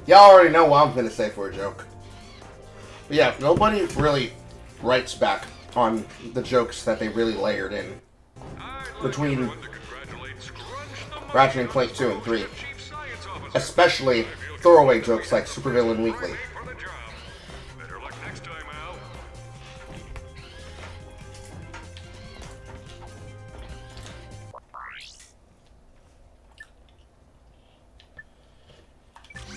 Y'all already know what I'm gonna say for a joke. But yeah, nobody really writes back on the jokes that they really layered in between Ratchet and Clank 2 and 3. Especially throwaway jokes like Supervillain Weekly.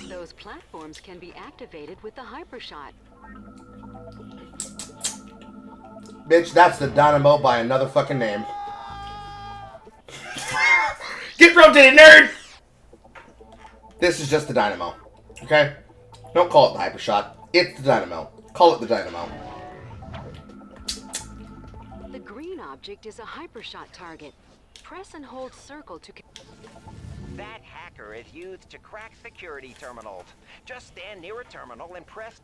Those platforms can be activated with the Hypershot. Bitch, that's the Dynamo by another fucking name. Get rotated, nerd! This is just the Dynamo. Okay? Don't call it the Hypershot. It's the Dynamo. Call it the Dynamo. The green object is a Hypershot target. Press and hold circle to... That hacker is used to crack security terminals. Just stand near a terminal and press...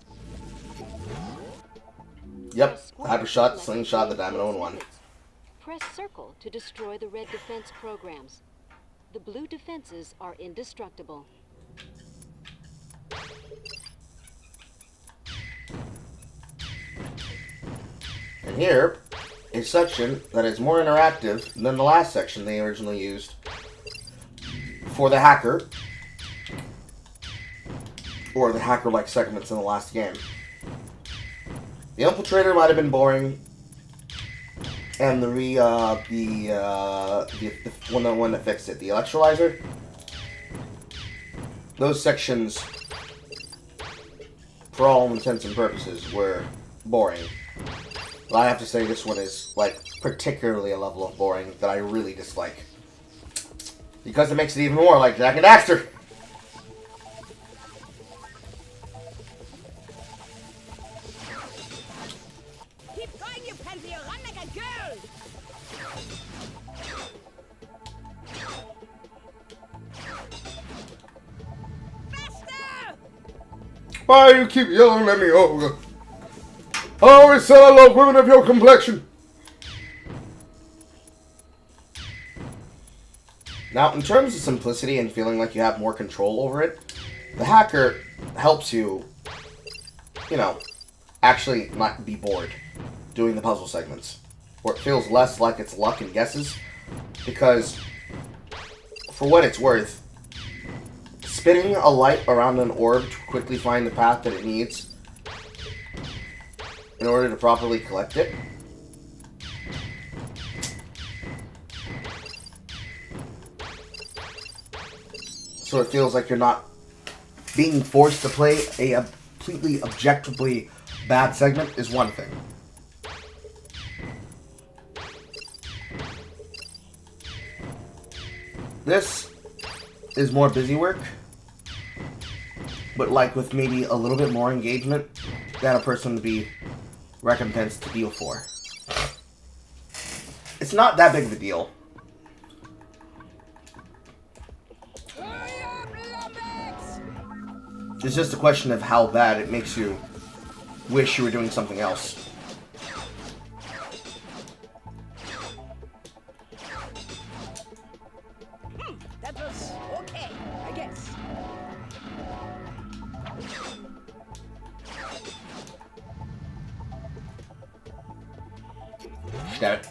Yep. Hypershot, Slingshot, the Dynamo in one. Press circle to destroy the red defense programs. The blue defenses are indestructible. And here, a section that is more interactive than the last section they originally used for the hacker, or the hacker-like segments in the last game. The Infiltrator might have been boring, and the one that fixed it, the Electrolyzer. Those sections, for all intents and purposes, were boring. But I have to say this one is, like, particularly a level of boring that I really dislike. Because it makes it even more like Jak and Daxter. Keep going, you pansy, run like a girl! Faster! Why you keep yelling at me, Olga? I always said I love women of your complexion. Now, in terms of simplicity and feeling like you have more control over it, the hacker helps you, you know, actually not be bored doing the puzzle segments. Or it feels less like it's luck and guesses, because, for what it's worth, spinning a light around an orb to quickly find the path that it needs in order to properly collect it, so it feels like you're not being forced to play a completely objectively bad segment, is one thing. This is more busy work, but like with maybe a little bit more engagement that a person would be recompensed to deal for. It's not that big of a deal. It's just a question of how bad it makes you wish you were doing something else. That was okay, I guess. Got it.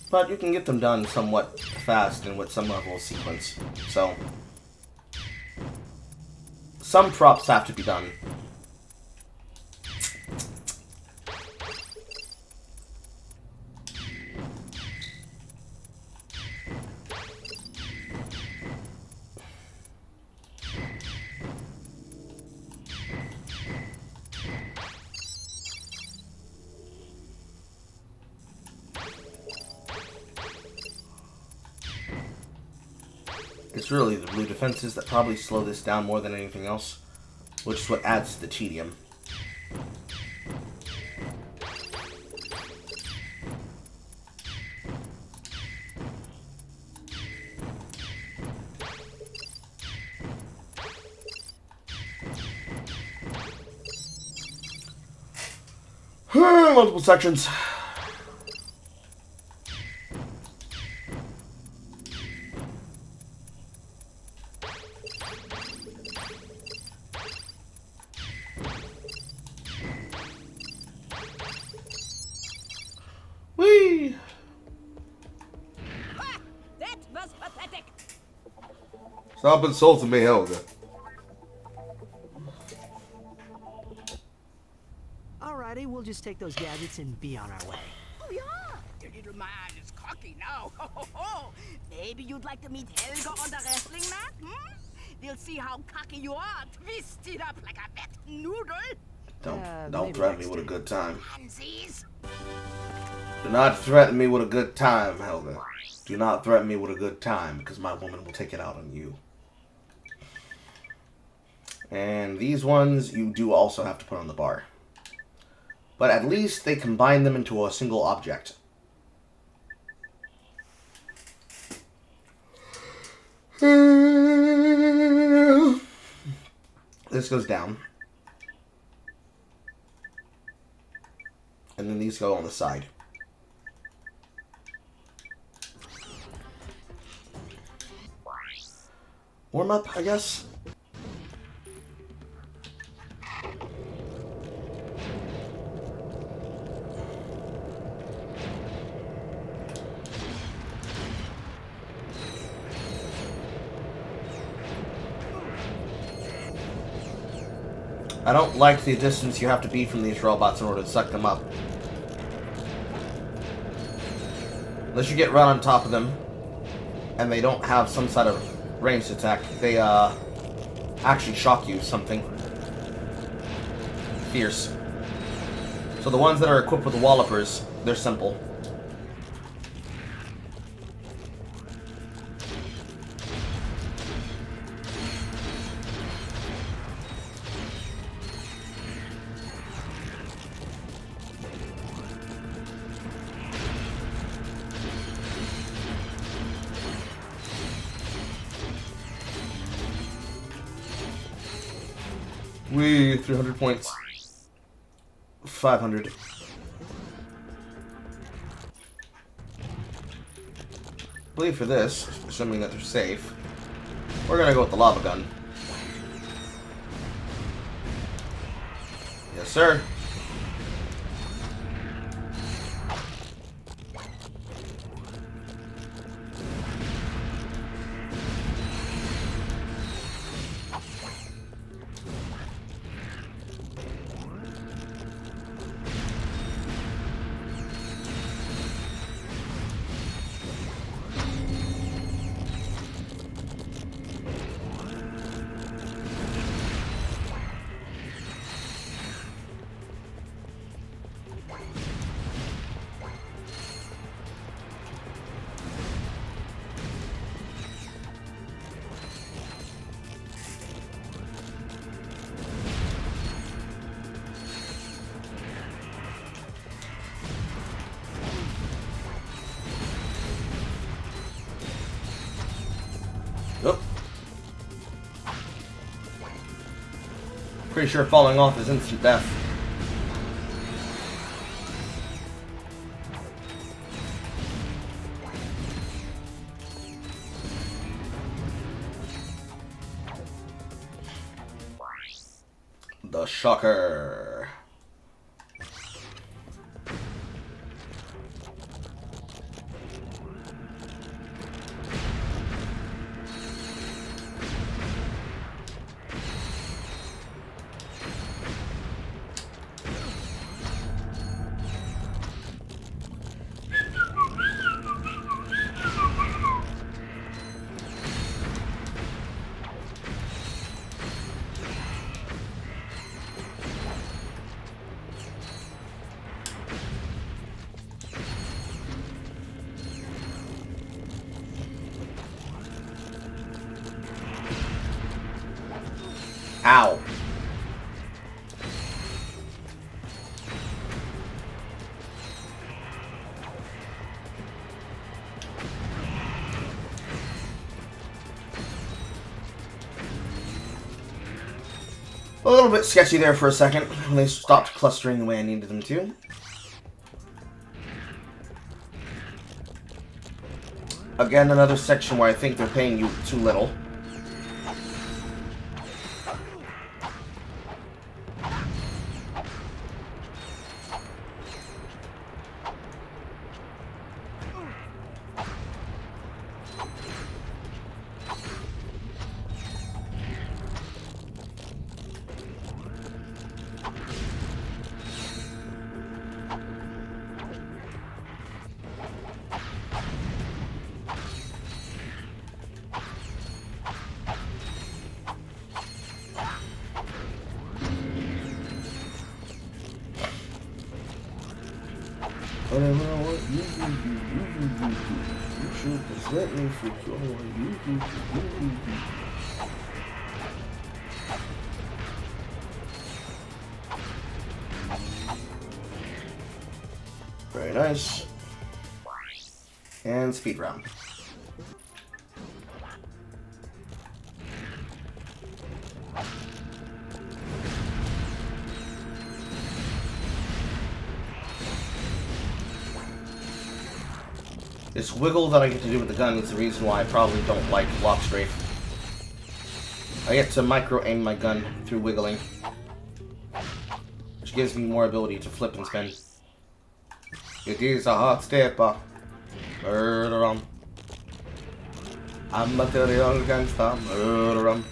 But you can get them done somewhat fast and with some level of sequence. So, some props have to be done. It's really the blue defenses that probably slow this down more than anything else, which is what adds to the tedium. Multiple sections. Whee! Ha! That was pathetic. Stop insulting me, Helga. Alrighty, we'll just take those gadgets and be on our way. Oh yeah, the little man is cocky now. Ho, ho, ho. Maybe you'd like to meet Helga on the wrestling mat? Hmm? We'll see how cocky you are, twisted up like a wet noodle. Don't threaten me with a good time. Pansies. Do not threaten me with a good time, Helga. Do not threaten me with a good time, because my woman will take it out on you. And these ones you do also have to put on the bar. But at least they combine them into a single object. This goes down. And then these go on the side. Warm up, I guess. I don't like the distance you have to be from these robots in order to suck them up. Unless you get right on top of them, and they don't have some sort of ranged attack, they actually shock you something fierce. So the ones that are equipped with wallopers, they're simple. Wee, 300 points. 500. I believe for this, assuming that they're safe, we're gonna go with the lava gun. Yes, sir. Pretty sure falling off is instant death. The Shocker. Ow. A little bit sketchy there for a second when they stopped clustering the way I needed them to. Again, another section where I think they're paying you too little. Whatever I want you do. You should just let me forget what you do. Very nice. And speed round. This wiggle that I get to do with the gun is the reason why I probably don't like Lock Strafe. I get to micro-aim my gun through wiggling, which gives me more ability to flip and spin. It is a hot stepper. Murder 'em. I'm a dirty young gangster. Murder 'em.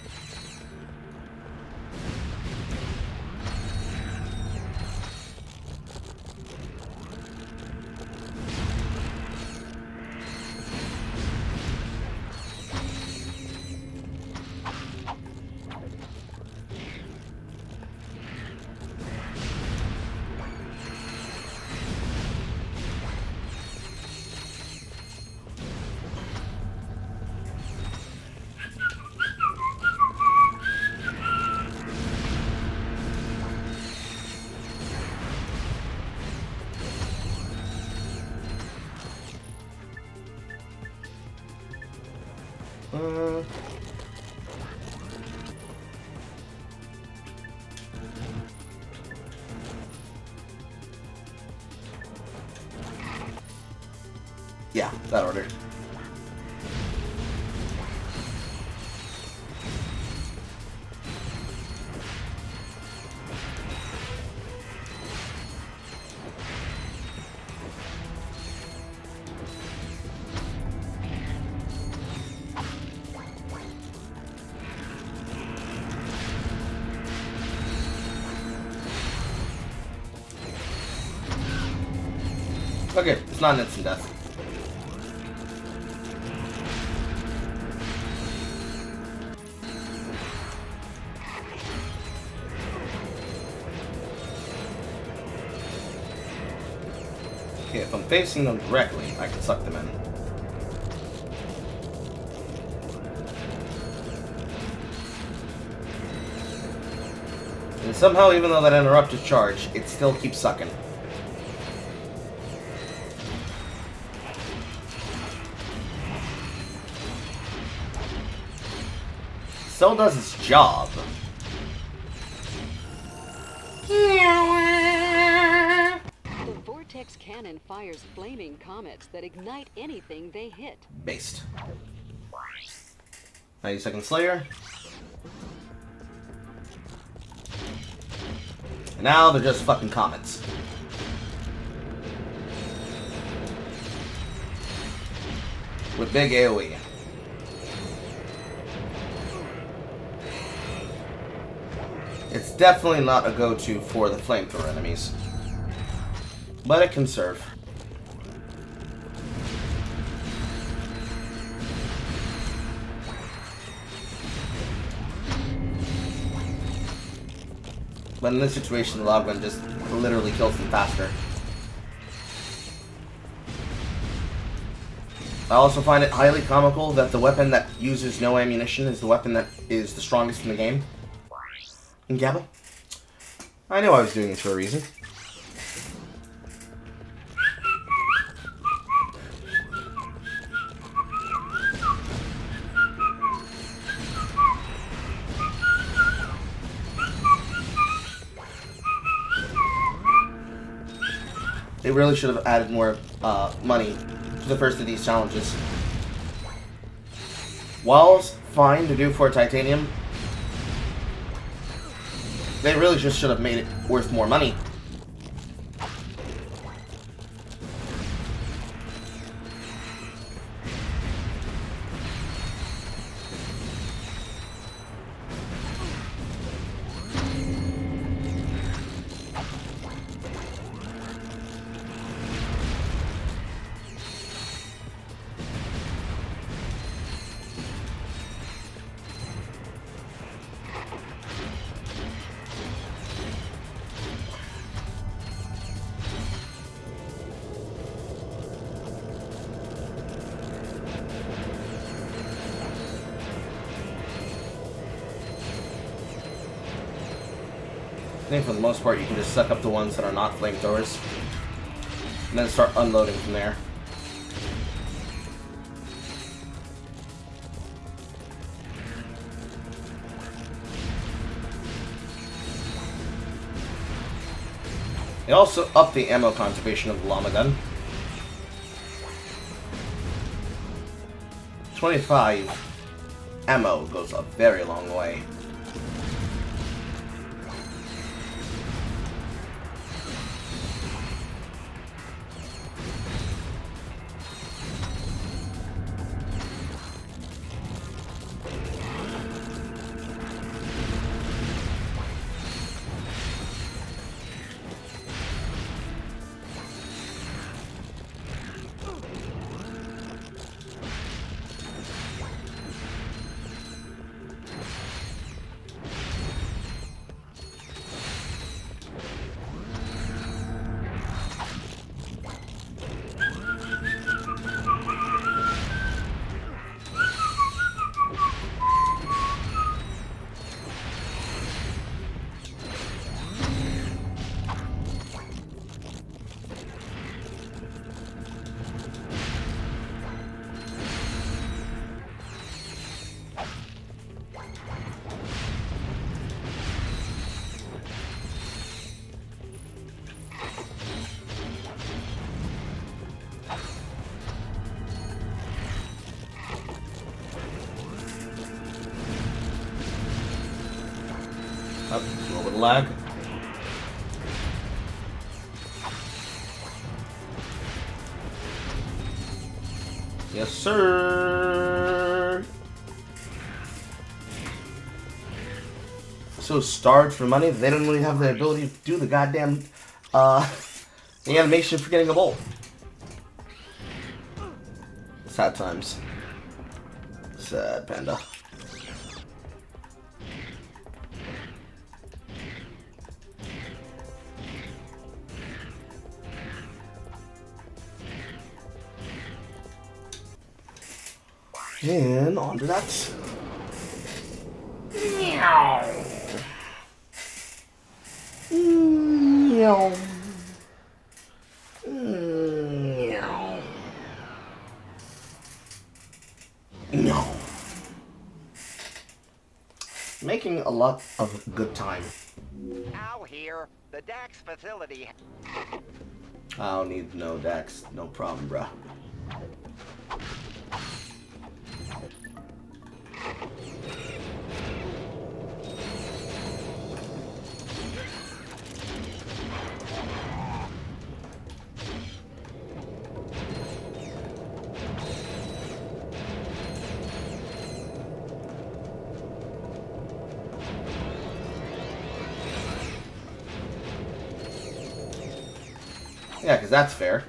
Yeah, that order. Okay, it's not an instant death. Okay, if I'm facing them directly, I can suck them in. And somehow, even though that interrupted charge, it still keeps sucking. Cell does its job. The Vortex cannon fires flaming comets that ignite anything they hit. Based. 90-second Slayer. And now they're just fucking comets. With big AoE. It's definitely not a go-to for the flamethrower enemies. But it can serve. But in this situation, the log gun just literally kills them faster. I also find it highly comical that the weapon that uses no ammunition is the weapon that is the strongest in the game. In Gabba. I knew I was doing this for a reason. They really should have added more money to the first of these challenges. While it's fine to do for titanium, they really just should have made it worth more money. I think for the most part you can just suck up the ones that are not flamethrowers and then start unloading from there. They also up the ammo conservation of the llama gun. 25 ammo goes a very long way. Up, a little bit of lag. Yes, sir. So starved for money that they don't really have the ability to do the goddamn the animation for getting a bolt. Sad times. Sad panda. And on to that. Meow. Meow. Meow. Meow. Making a lot of good time. Al here. Square, the Dax facility. I don't need to know Dax. No problem, bruh. Yeah, because that's fair.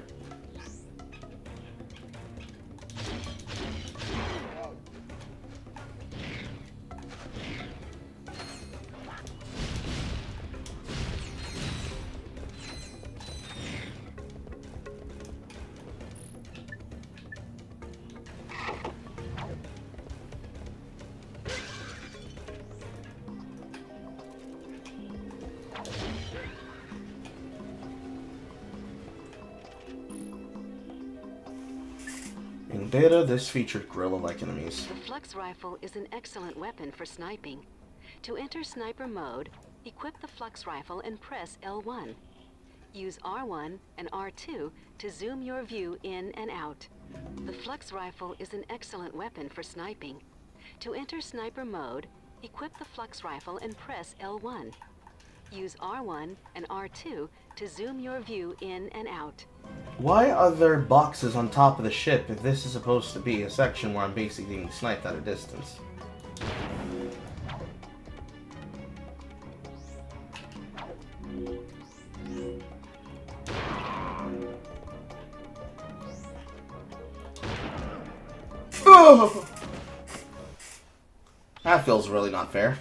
In beta, this featured gorilla-like enemies. The Flux Rifle is an excellent weapon for sniping. To enter sniper mode, equip the Flux Rifle and press L1. Use R1 and R2 to zoom your view in and out. The Flux Rifle is an excellent weapon for sniping. To enter sniper mode, equip the Flux Rifle and press L1. Use R1 and R2 to zoom your view in and out. Why are there boxes on top of the ship if this is supposed to be a section where I'm basically being sniped at a distance? That feels really not fair.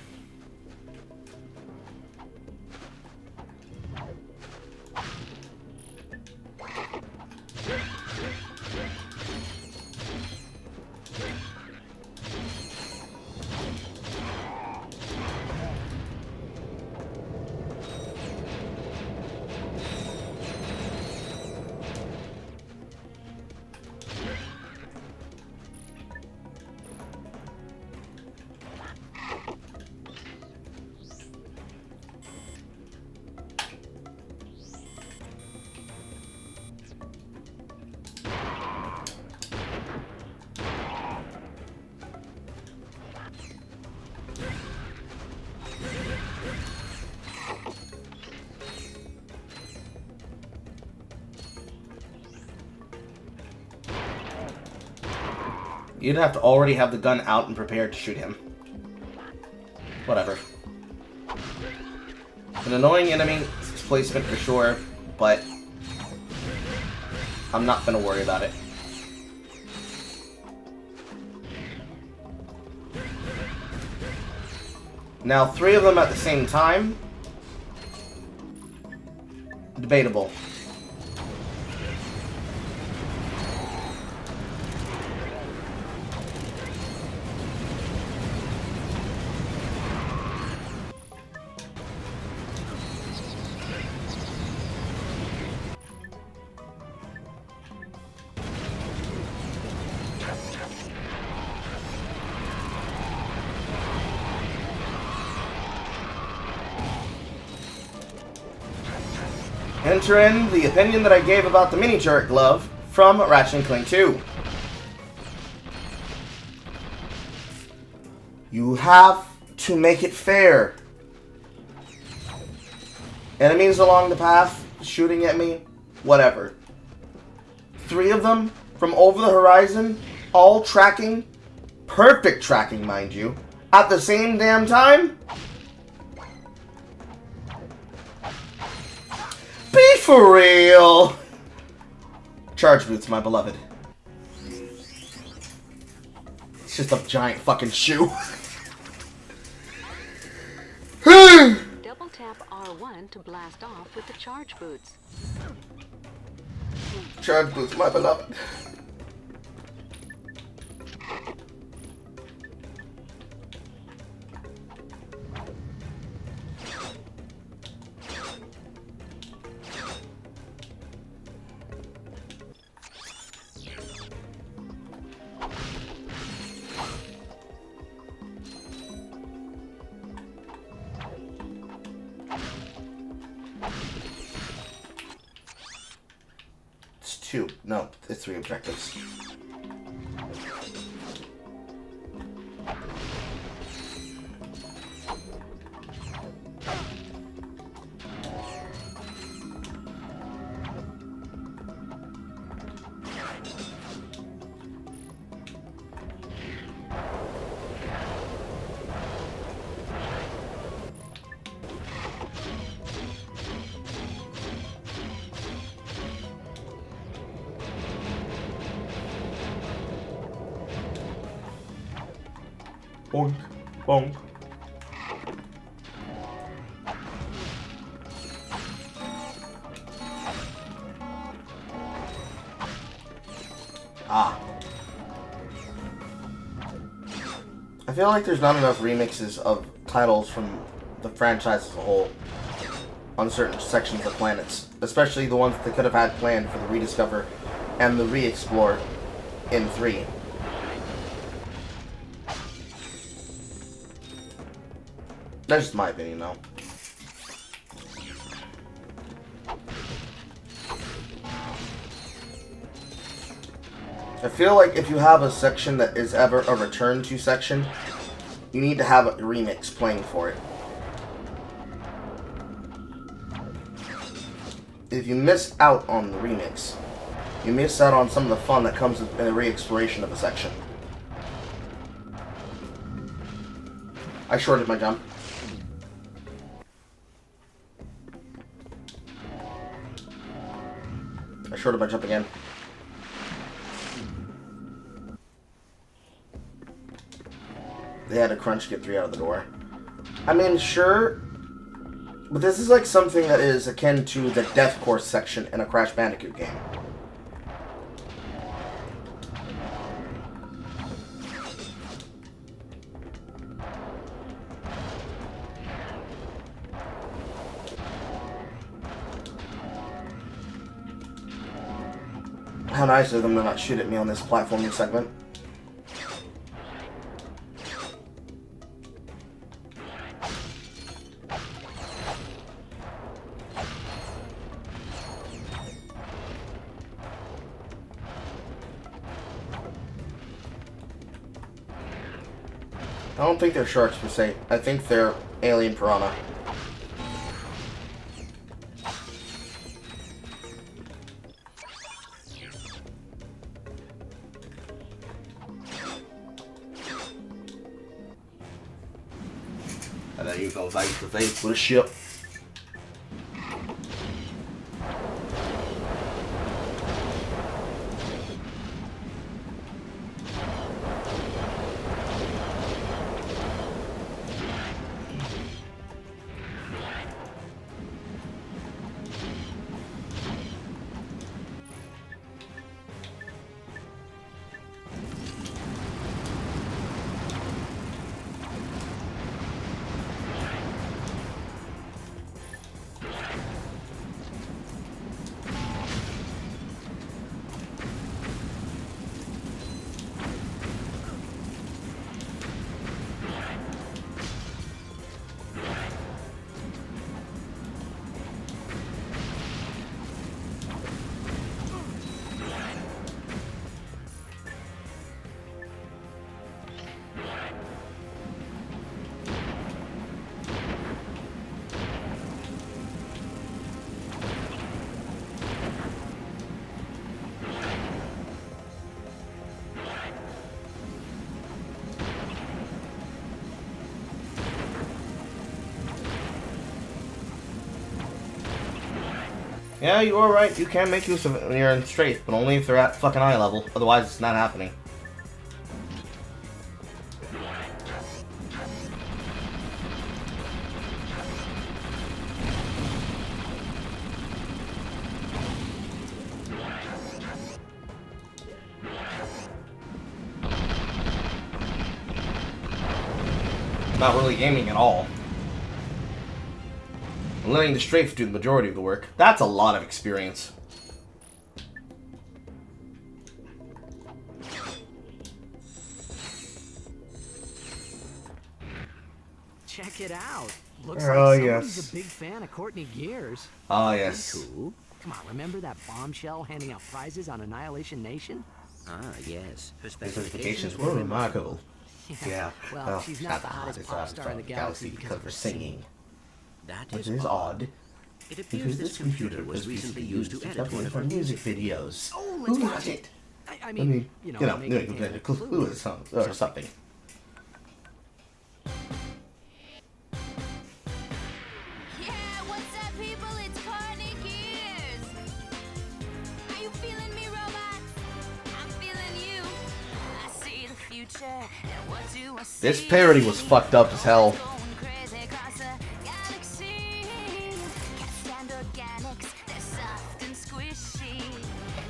You'd have to already have the gun out and prepared to shoot him. Whatever. An annoying enemy placement for sure, but I'm not gonna worry about it. Now, 3 of them at the same time? Debatable. Enter in the opinion that I gave about the mini turret glove from Ratchet & Clank 2. You have to make it fair. Enemies along the path shooting at me, whatever. 3 of them from over the horizon, all tracking, perfect tracking, mind you, at the same damn time? Be for real! Charge boots, my beloved. It's just a giant fucking shoe. Double tap R1 to blast off with the charge boots. Charge boots, my beloved. 2. No, it's 3 objectives. Bonk, bonk. Ah. I feel like there's not enough remixes of titles from the franchise as a whole on certain sections of planets, especially the ones that they could have had planned for the Rediscover and the Re-Explore in 3. That's just my opinion, though. I feel like if you have a section that is ever a return to section, you need to have a remix playing for it. If you miss out on the remix, you miss out on some of the fun that comes in the re-exploration of a section. I shorted my jump. I shorted my jump again. They had a crunch to get 3 out of the door. I mean, sure, but this is like something that is akin to the Death Course section in a Crash Bandicoot game. How nice of them to not shoot at me on this platforming segment. I don't think they're sharks per se. I think they're alien piranha. And then you go face to face with a ship. Yeah, you are right. You can make use of it when you're in strafe, but only if they're at fucking eye level. Otherwise, it's not happening. Not really aiming at all. Letting the strafe do the majority of the work. That's a lot of experience. Check it out. Looks Oh, like yes. somebody's a big fan of Courtney Gears. Ah, yes. Cool. Come on, remember that bombshell handing out prizes on Annihilation Nation? Ah, yes. Her His specifications specifications were remarkable. Yeah. Well, she's not the hottest pop star in the galaxy because of her singing. That Which is is odd. It appears this computer was recently used to edit one of her music videos. Oh, Who let's got watch it? I mean, you know, make it you into get a clue or something. Yeah, what's up, people? It's Courtney Gears. Are you feeling me, robots? I'm feeling you. I see the future, and what do I see? This parody was fucked up as hell. Crazy across the galaxy. Can't stand organics, they're soft and squishy.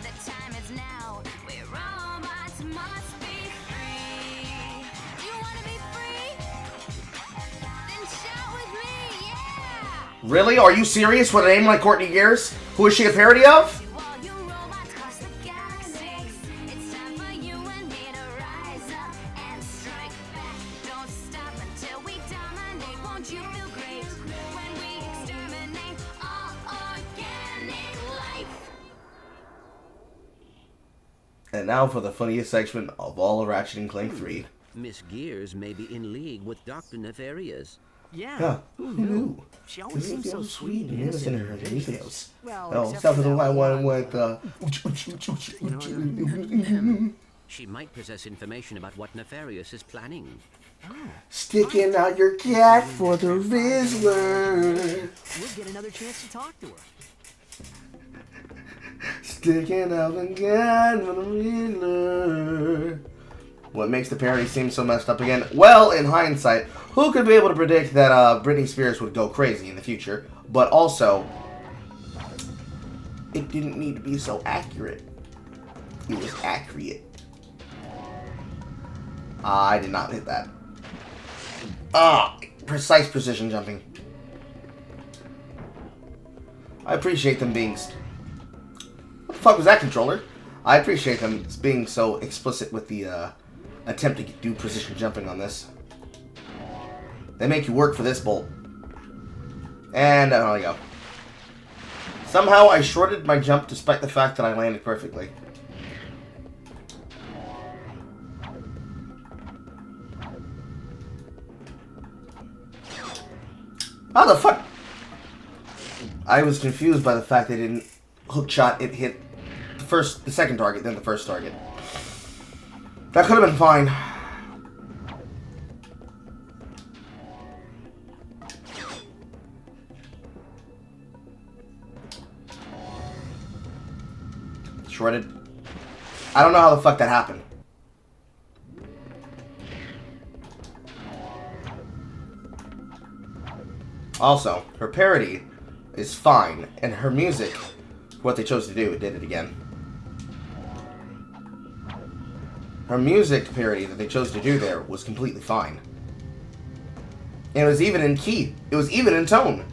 The time is now, where robots must be free. You wanna be free? Then shout with me, yeah! Really? Are you serious with a name like Courtney Gears? Who is she a parody of? All you robots across the galaxy. It's time for you and me to rise up and strike back. Don't stop until we dominate. Won't you feel great when we exterminate all organic life? And now for the funniest section of all of Ratchet & Clank 3. Miss Gears may be in league with Dr. Nefarious. Yeah. Who knew? She always seems so sweet and innocent innocent in her videos. Well, except for the one with She might possess information about what Nefarious is planning. sticking out your cat for the Rizzler. We'll get another chance to talk to her. Sticking out the cat for the Rizzler. What makes the parody seem so messed up again? Well, in hindsight, who could be able to predict that Britney Spears would go crazy in the future? But also, it didn't need to be so accurate. It was accurate. I did not hit that. Precise precision jumping. I appreciate them being... What the fuck was that, controller? I appreciate them being so explicit with the attempt to do precision jumping on this. They make you work for this bolt. And there we go. Somehow I shorted my jump despite the fact that I landed perfectly. How the fuck? I was confused by the fact they didn't hook shot. It hit the second target, then the first target. That could have been fine. Shredded. I don't know how the fuck that happened. Also, her parody is fine, and her music, what they chose to do, it did it again. Her music parody that they chose to do there was completely fine. And it was even in key. It was even in tone.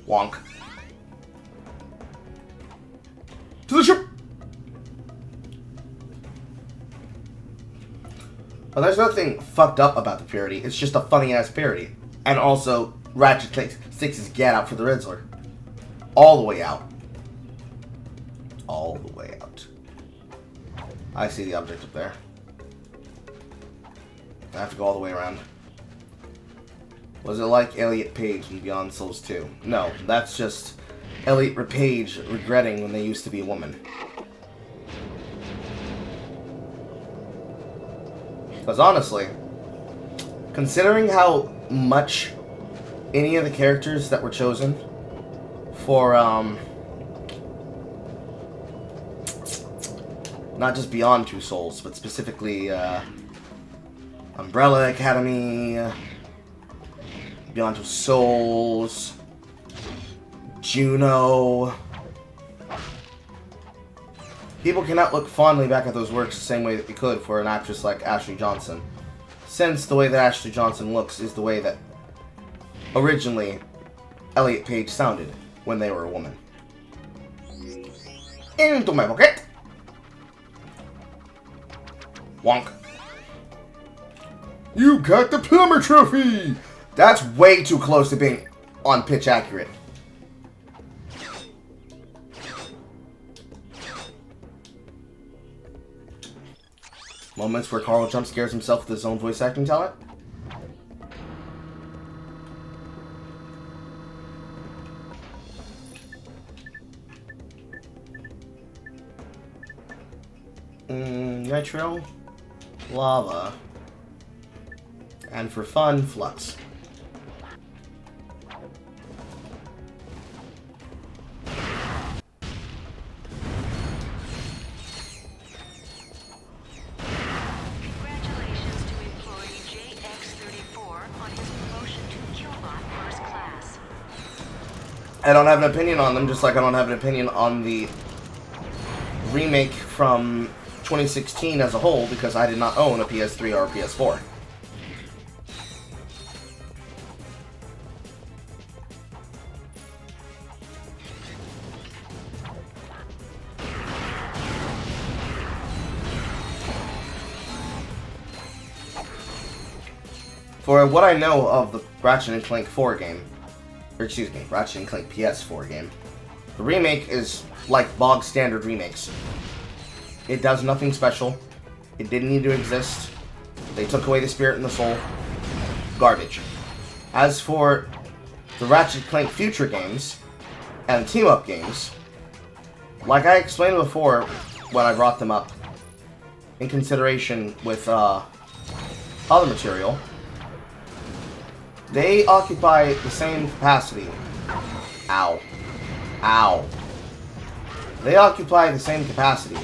Wonk. To the ship! Well, there's nothing fucked up about the parody. It's just a funny-ass parody. And also, Ratchet sticks his gat out for the Rizzler. All the way out. All the way out. I see the object up there. I have to go all the way around. Was it like Elliot Page in Beyond Souls 2? No, that's just Elliot Page regretting when they used to be a woman. Because honestly, considering how much any of the characters that were chosen for, not just Beyond Two Souls, but specifically, Umbrella Academy, Beyond Two Souls, Juno. People cannot look fondly back at those works the same way that they could for an actress like Ashley Johnson, since the way that Ashley Johnson looks is the way that originally Elliot Page sounded when they were a woman. Into my pocket! Wonk. You got the plumber trophy! That's way too close to being on pitch accurate. Moments where Carl jump scares himself with his own voice acting talent. Nitro, lava, and for fun, flux. I don't have an opinion on them, just like I don't have an opinion on the remake from 2016 as a whole, because I did not own a PS3 or a PS4. For what I know of the Ratchet & Clank 4 game, or excuse me, Ratchet & Clank PS4 game, the remake is like bog standard remakes. It does nothing special. It didn't need to exist. They took away the spirit and the soul. Garbage. As for the Ratchet & Clank future games and team-up games, like I explained before when I brought them up in consideration with other material, they occupy the same capacity. Ow. Ow. They occupy the same capacity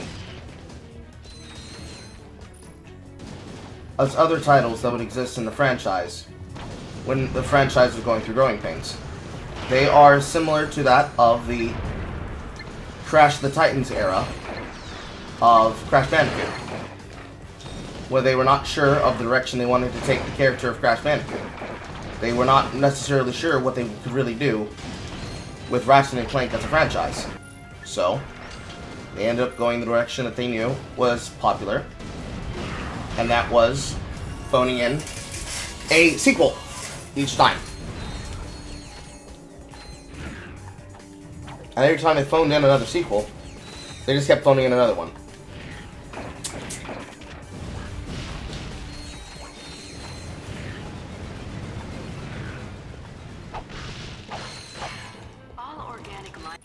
as other titles that would exist in the franchise when the franchise was going through growing pains. They are similar to that of the Crash the Titans era of Crash Bandicoot, where they were not sure of the direction they wanted to take the character of Crash Bandicoot. They were not necessarily sure what they could really do with Ratchet & Clank as a franchise. So, they ended up going the direction that they knew was popular, and that was phoning in a sequel each time. And every time they phoned in another sequel, they just kept phoning in another one. All organic life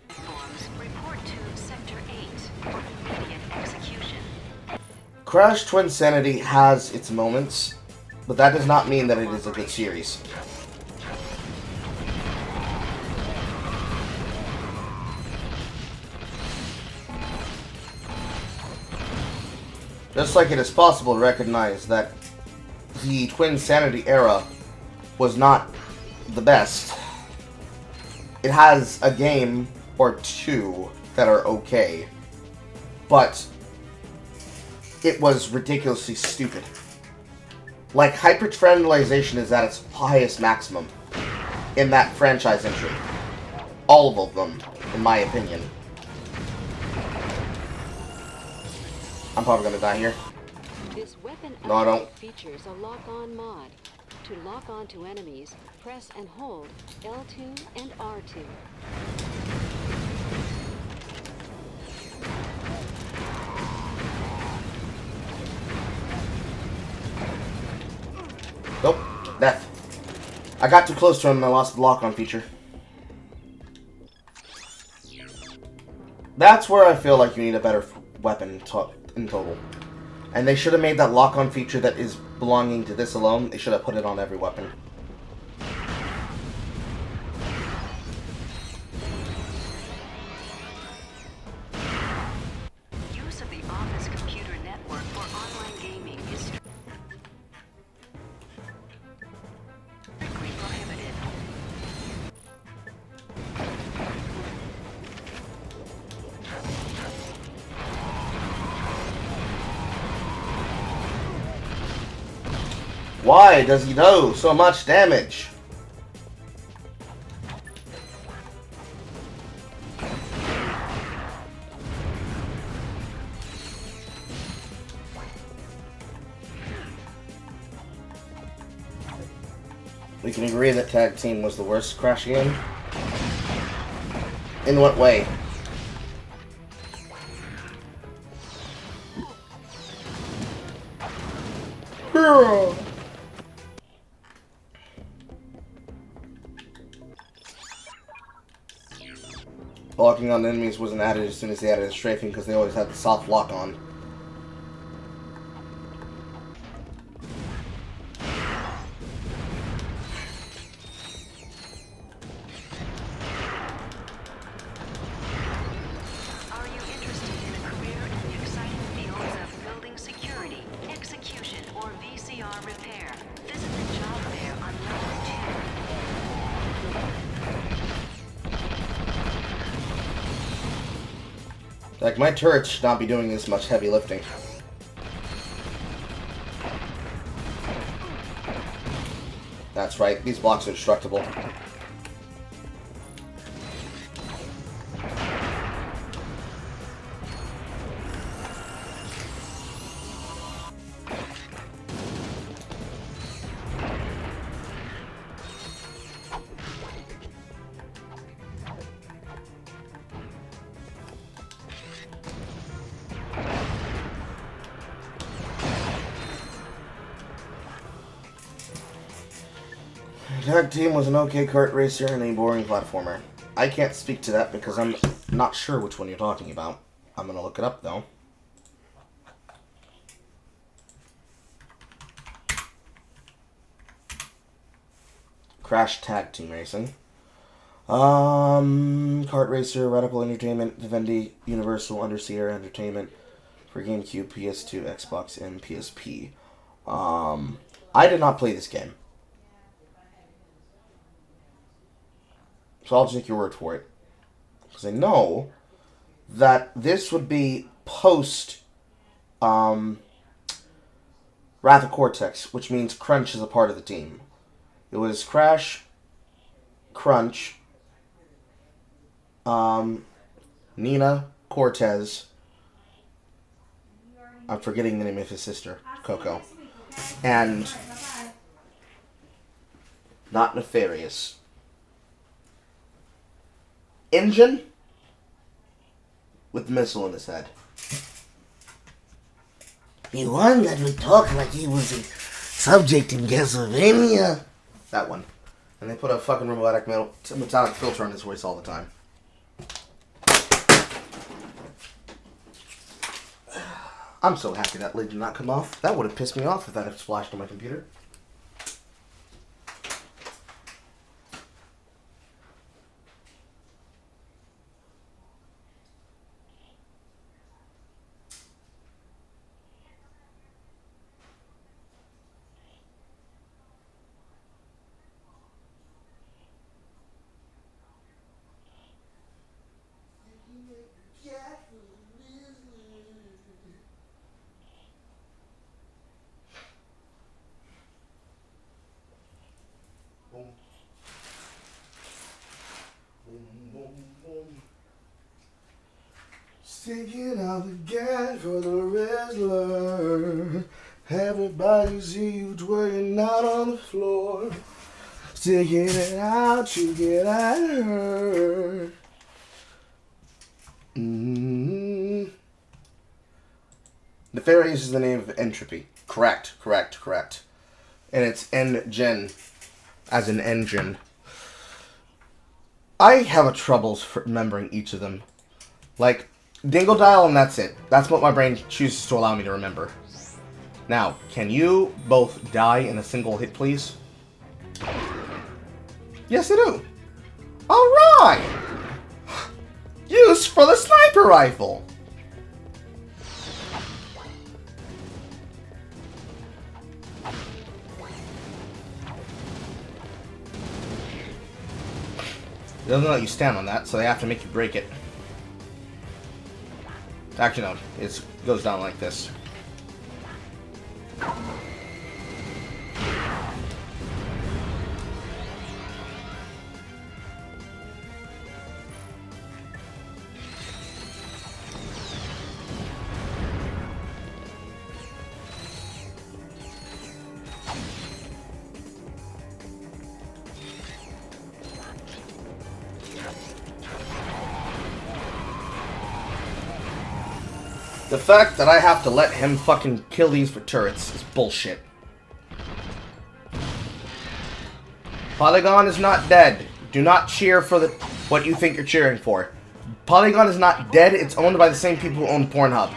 forms report to Sector 8 for immediate execution. Crash Twinsanity has its moments, but that does not mean that it is a good series. Just like it is possible to recognize that the Twinsanity era was not the best, it has a game or two that are okay, but it was ridiculously stupid. Like, hyper-triangulation is at its highest maximum in that franchise entry. All of them, in my opinion. I'm probably gonna die here. This weapon No, I don't. features a lock-on mod. To lock on to enemies, press and hold L2 and R2. Nope. Death. I got too close to him and I lost the lock-on feature. That's where I feel like you need a better weapon in total. And they should have made that lock-on feature that is belonging to this alone. They should have put it on every weapon. Use of the office computer network for online gaming is strictly prohibited. Why does he do so much damage? We can agree that Tag Team was the worst Crash game. In what way? Girl. Locking on enemies wasn't added as soon as they added strafing because they always had the soft lock on. Are you interested in a career in the exciting fields of building security, execution, or VCR repair? Visit the job fair on level 2. Like, my turrets should not be doing this much heavy lifting. That's right, these blocks are destructible. Tag Team was an okay kart racer and a boring platformer. I can't speak to that because I'm not sure which one you're talking about. I'm gonna look it up though. Crash Tag Team Racing. Kart Racer, Radical Entertainment, Vivendi, Universal, Underseer Entertainment for GameCube, PS2, Xbox, and PSP. I did not play this game. So I'll take your word for it. Because I know that this would be post Wrath of Cortex, which means Crunch is a part of the team. It was Crash, Crunch, Nina, Cortez. I'm forgetting the name of his sister, Coco. And not Nefarious. Engine with the missile in his head. The one that would talk like he was a subject in Castlevania. That one. And they put a fucking robotic metallic filter on his voice all the time. I'm so happy that lid did not come off. That would have pissed me off if that had splashed on my computer. Sticking out the gas for the wrestler. Everybody see you twerking out on the floor. Sticking it out, you get hurt. Nefarious is the name of Entropy. Correct. And it's N-Gen, as in engine. I have a troubles remembering each of them. Like, Dingle Dial and that's it. That's what my brain chooses to allow me to remember. Now, can you both die in a single hit, please? Yes, I do. Alright! Use for the sniper rifle! It doesn't let you stand on that, so they have to make you break it. Actually, no. It goes down like this. The fact that I have to let him fucking kill these for turrets is bullshit. Polygon is not dead. Do not cheer for what you think you're cheering for. Polygon is not dead. It's owned by the same people who own Pornhub.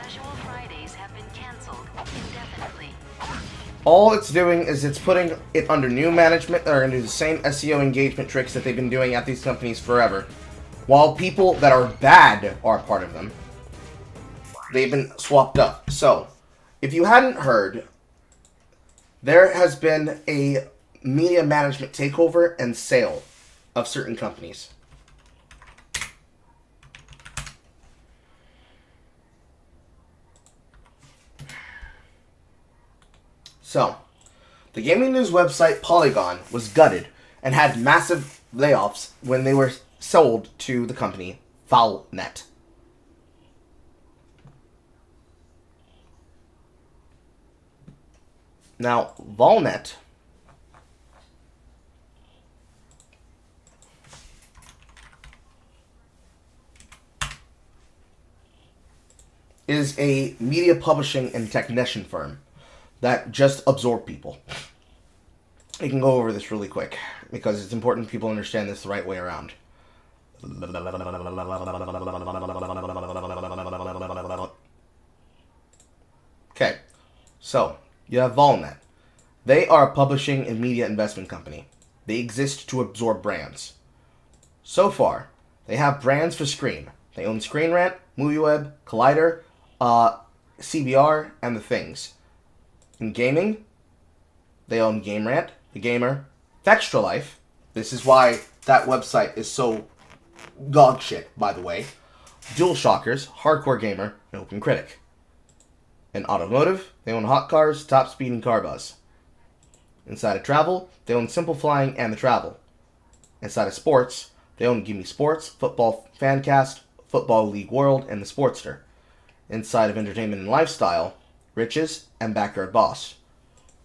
All it's doing is it's putting it under new management or under the same SEO engagement tricks that they've been doing at these companies forever. While people that are bad are a part of them, they've been swapped up. So, if you hadn't heard, there has been a media management takeover and sale of certain companies. So, the gaming news website Polygon was gutted and had massive layoffs when they were sold to the company Valnet. Now, Valnet is a media publishing and technician firm that just absorb people. I can go over this really quick because it's important people understand this the right way around. Okay, so you have Valnet. They are a publishing and media investment company. They exist to absorb brands. So far, they have brands for Scream. They own Screen Rant, MovieWeb, Collider, CBR, and The Things. In gaming, they own Game Rant, The Gamer, Extra Life. This is why that website is so dog shit, by the way. DualShockers, Hardcore Gamer, and Open Critic. In automotive, they own Hot Cars, Top Speed, and Carbuzz. Inside of travel, they own Simple Flying and The Travel. Inside of sports, they own Gimme Sports, Football Fancast, Football League World, and The Sportster. Inside of entertainment and lifestyle, Riches and Backyard Boss.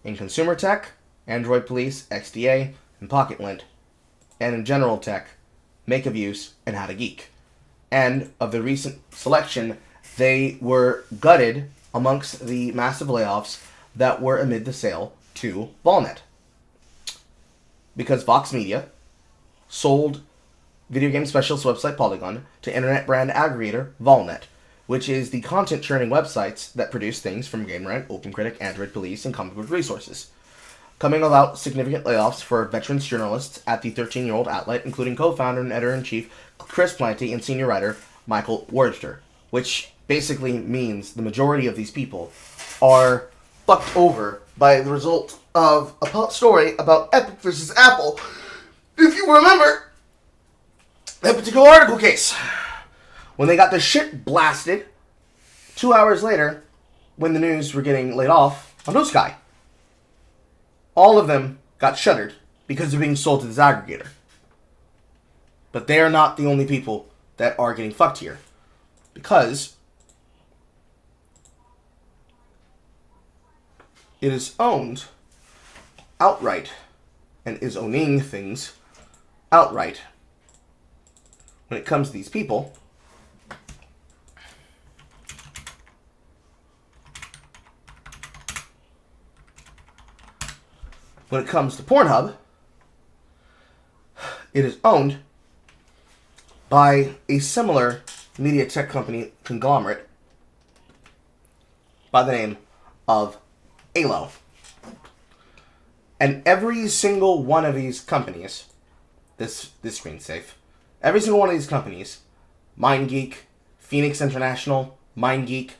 In consumer tech, Android Police, XDA, and PocketLint. And in general tech, Make of Use and How to Geek. And of the recent selection, they were gutted amongst the massive layoffs that were amid the sale to Valnet. Because Vox Media sold video game specialist website Polygon to internet brand aggregator Valnet, which is the content churning websites that produce things from Game Rant, Open Critic, Android Police, and Comic Book Resources. Coming about significant layoffs for veterans journalists at the 13-year-old outlet, including co-founder and editor-in-chief Chris Planty and senior writer Michael Wardster, which basically means the majority of these people are fucked over by the result of a story about Epic versus Apple. If you remember that particular article case, when they got the shit blasted 2 hours later when the news were getting laid off on Blue Sky. All of them got shuttered because they're being sold to this aggregator. But they are not the only people that are getting fucked here. Because it is owned outright and is owning things outright when it comes to these people. When it comes to Pornhub, it is owned by a similar media tech company conglomerate by the name of Alo. And every single one of these companies, this screen's safe, every single one of these companies, MindGeek, Phoenix International, MindGeek,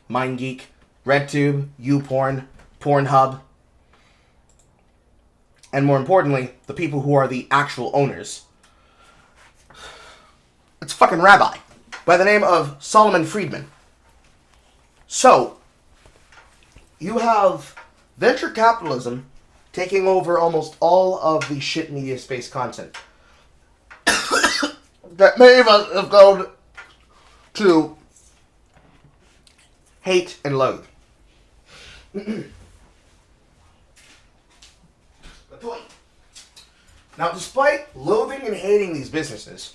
RedTube, YouPorn, Pornhub, and more importantly, the people who are the actual owners. It's a fucking rabbi by the name of Solomon Friedman. So, you have venture capitalism taking over almost all of the shit media space content that many of us have gone to hate and loathe. Now, despite loathing and hating these businesses,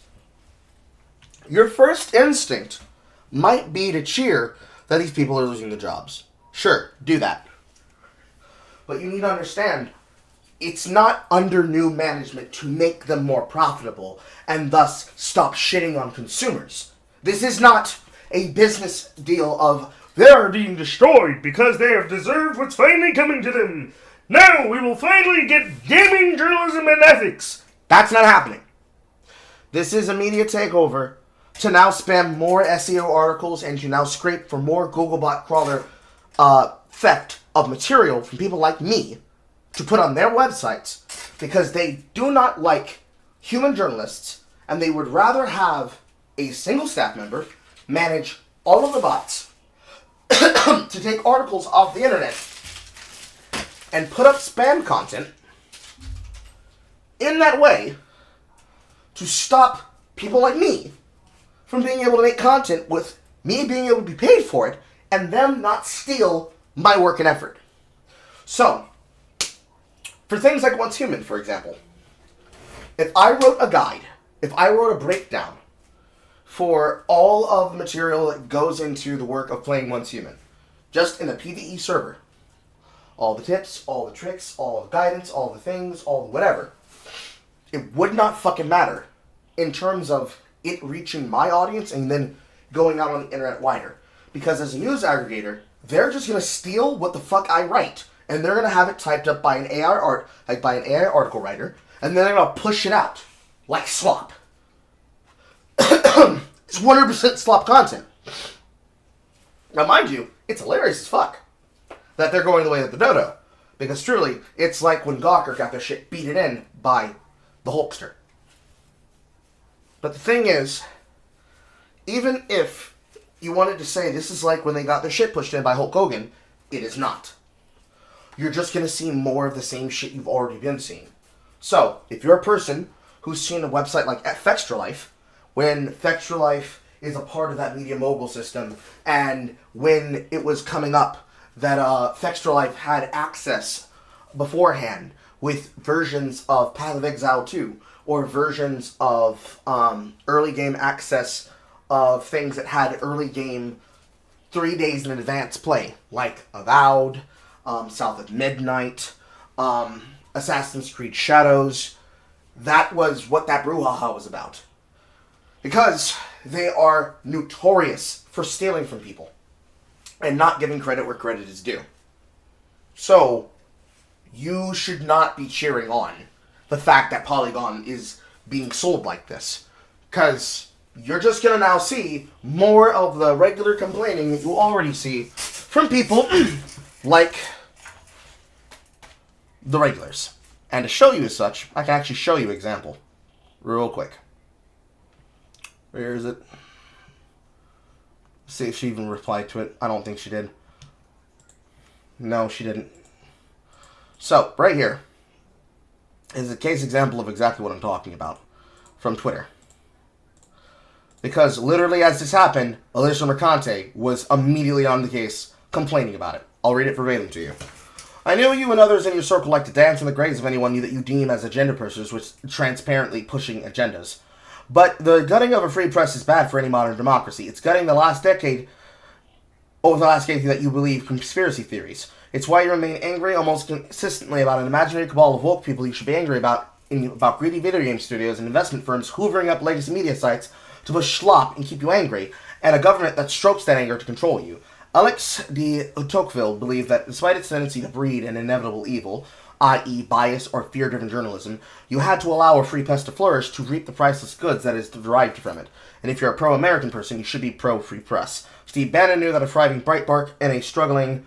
your first instinct might be to cheer that these people are losing their jobs. Sure, do that. But you need to understand, it's not under new management to make them more profitable and thus stop shitting on consumers. This is not a business deal of, they are being destroyed because they have deserved what's finally coming to them. Now we will finally get gaming journalism and ethics. That's not happening. This is a media takeover to now spam more SEO articles and to now scrape for more Googlebot crawler theft of material from people like me to put on their websites because they do not like human journalists and they would rather have a single staff member manage all of the bots to take articles off the internet and put up spam content in that way to stop people like me from being able to make content with me being able to be paid for it and them not steal my work and effort. So, for things like Once Human, for example, if I wrote a guide, if I wrote a breakdown for all of the material that goes into the work of playing Once Human, just in a PvE server, all the tips, all the tricks, all the guidance, all the things, all the whatever, it would not fucking matter in terms of it reaching my audience and then going out on the internet wider. Because as a news aggregator, they're just going to steal what the fuck I write. And they're going to have it typed up by an AI article writer. And then they're going to push it out. Like slop. It's 100% slop content. Now mind you, it's hilarious as fuck that they're going the way of the dodo. Because truly, it's like when Gawker got their shit beaten in by the Hulkster. But the thing is, even if you wanted to say this is like when they got their shit pushed in by Hulk Hogan, it is not. You're just going to see more of the same shit you've already been seeing. So, if you're a person who's seen a website like Fextralife, when Fextralife is a part of that media mogul system, and when it was coming up that Fextralife had access beforehand with versions of Path of Exile 2, or versions of early game access of things that had early game 3 days in advance play, like Avowed, South of Midnight, Assassin's Creed Shadows. That was what that brouhaha was about. Because they are notorious for stealing from people and not giving credit where credit is due. So, you should not be cheering on the fact that Polygon is being sold like this. Because you're just going to now see more of the regular complaining that you already see from people like the regulars. And to show you as such, I can actually show you an example. Real quick. Where is it? See if she even replied to it. I don't think she did. No, she didn't. So, right here is a case example of exactly what I'm talking about from Twitter. Because literally as this happened, Alicia Mercante was immediately on the case complaining about it. I'll read it verbatim to you. I know you and others in your circle like to dance in the graves of anyone that you deem as agenda pushers with transparently pushing agendas. But the gutting of a free press is bad for any modern democracy. It's gutting the last decade, over the last decade that you believe conspiracy theories. It's why you remain angry almost consistently about an imaginary cabal of woke people you should be angry about greedy video game studios and investment firms hoovering up legacy media sites to push slop and keep you angry, and a government that strokes that anger to control you. Alex de Tocqueville believed that despite its tendency to breed an inevitable evil, i.e. bias or fear-driven journalism, you had to allow a free press to flourish to reap the priceless goods that is derived from it. And if you're a pro-American person, you should be pro-free press. Steve Bannon knew that a thriving Breitbart and a struggling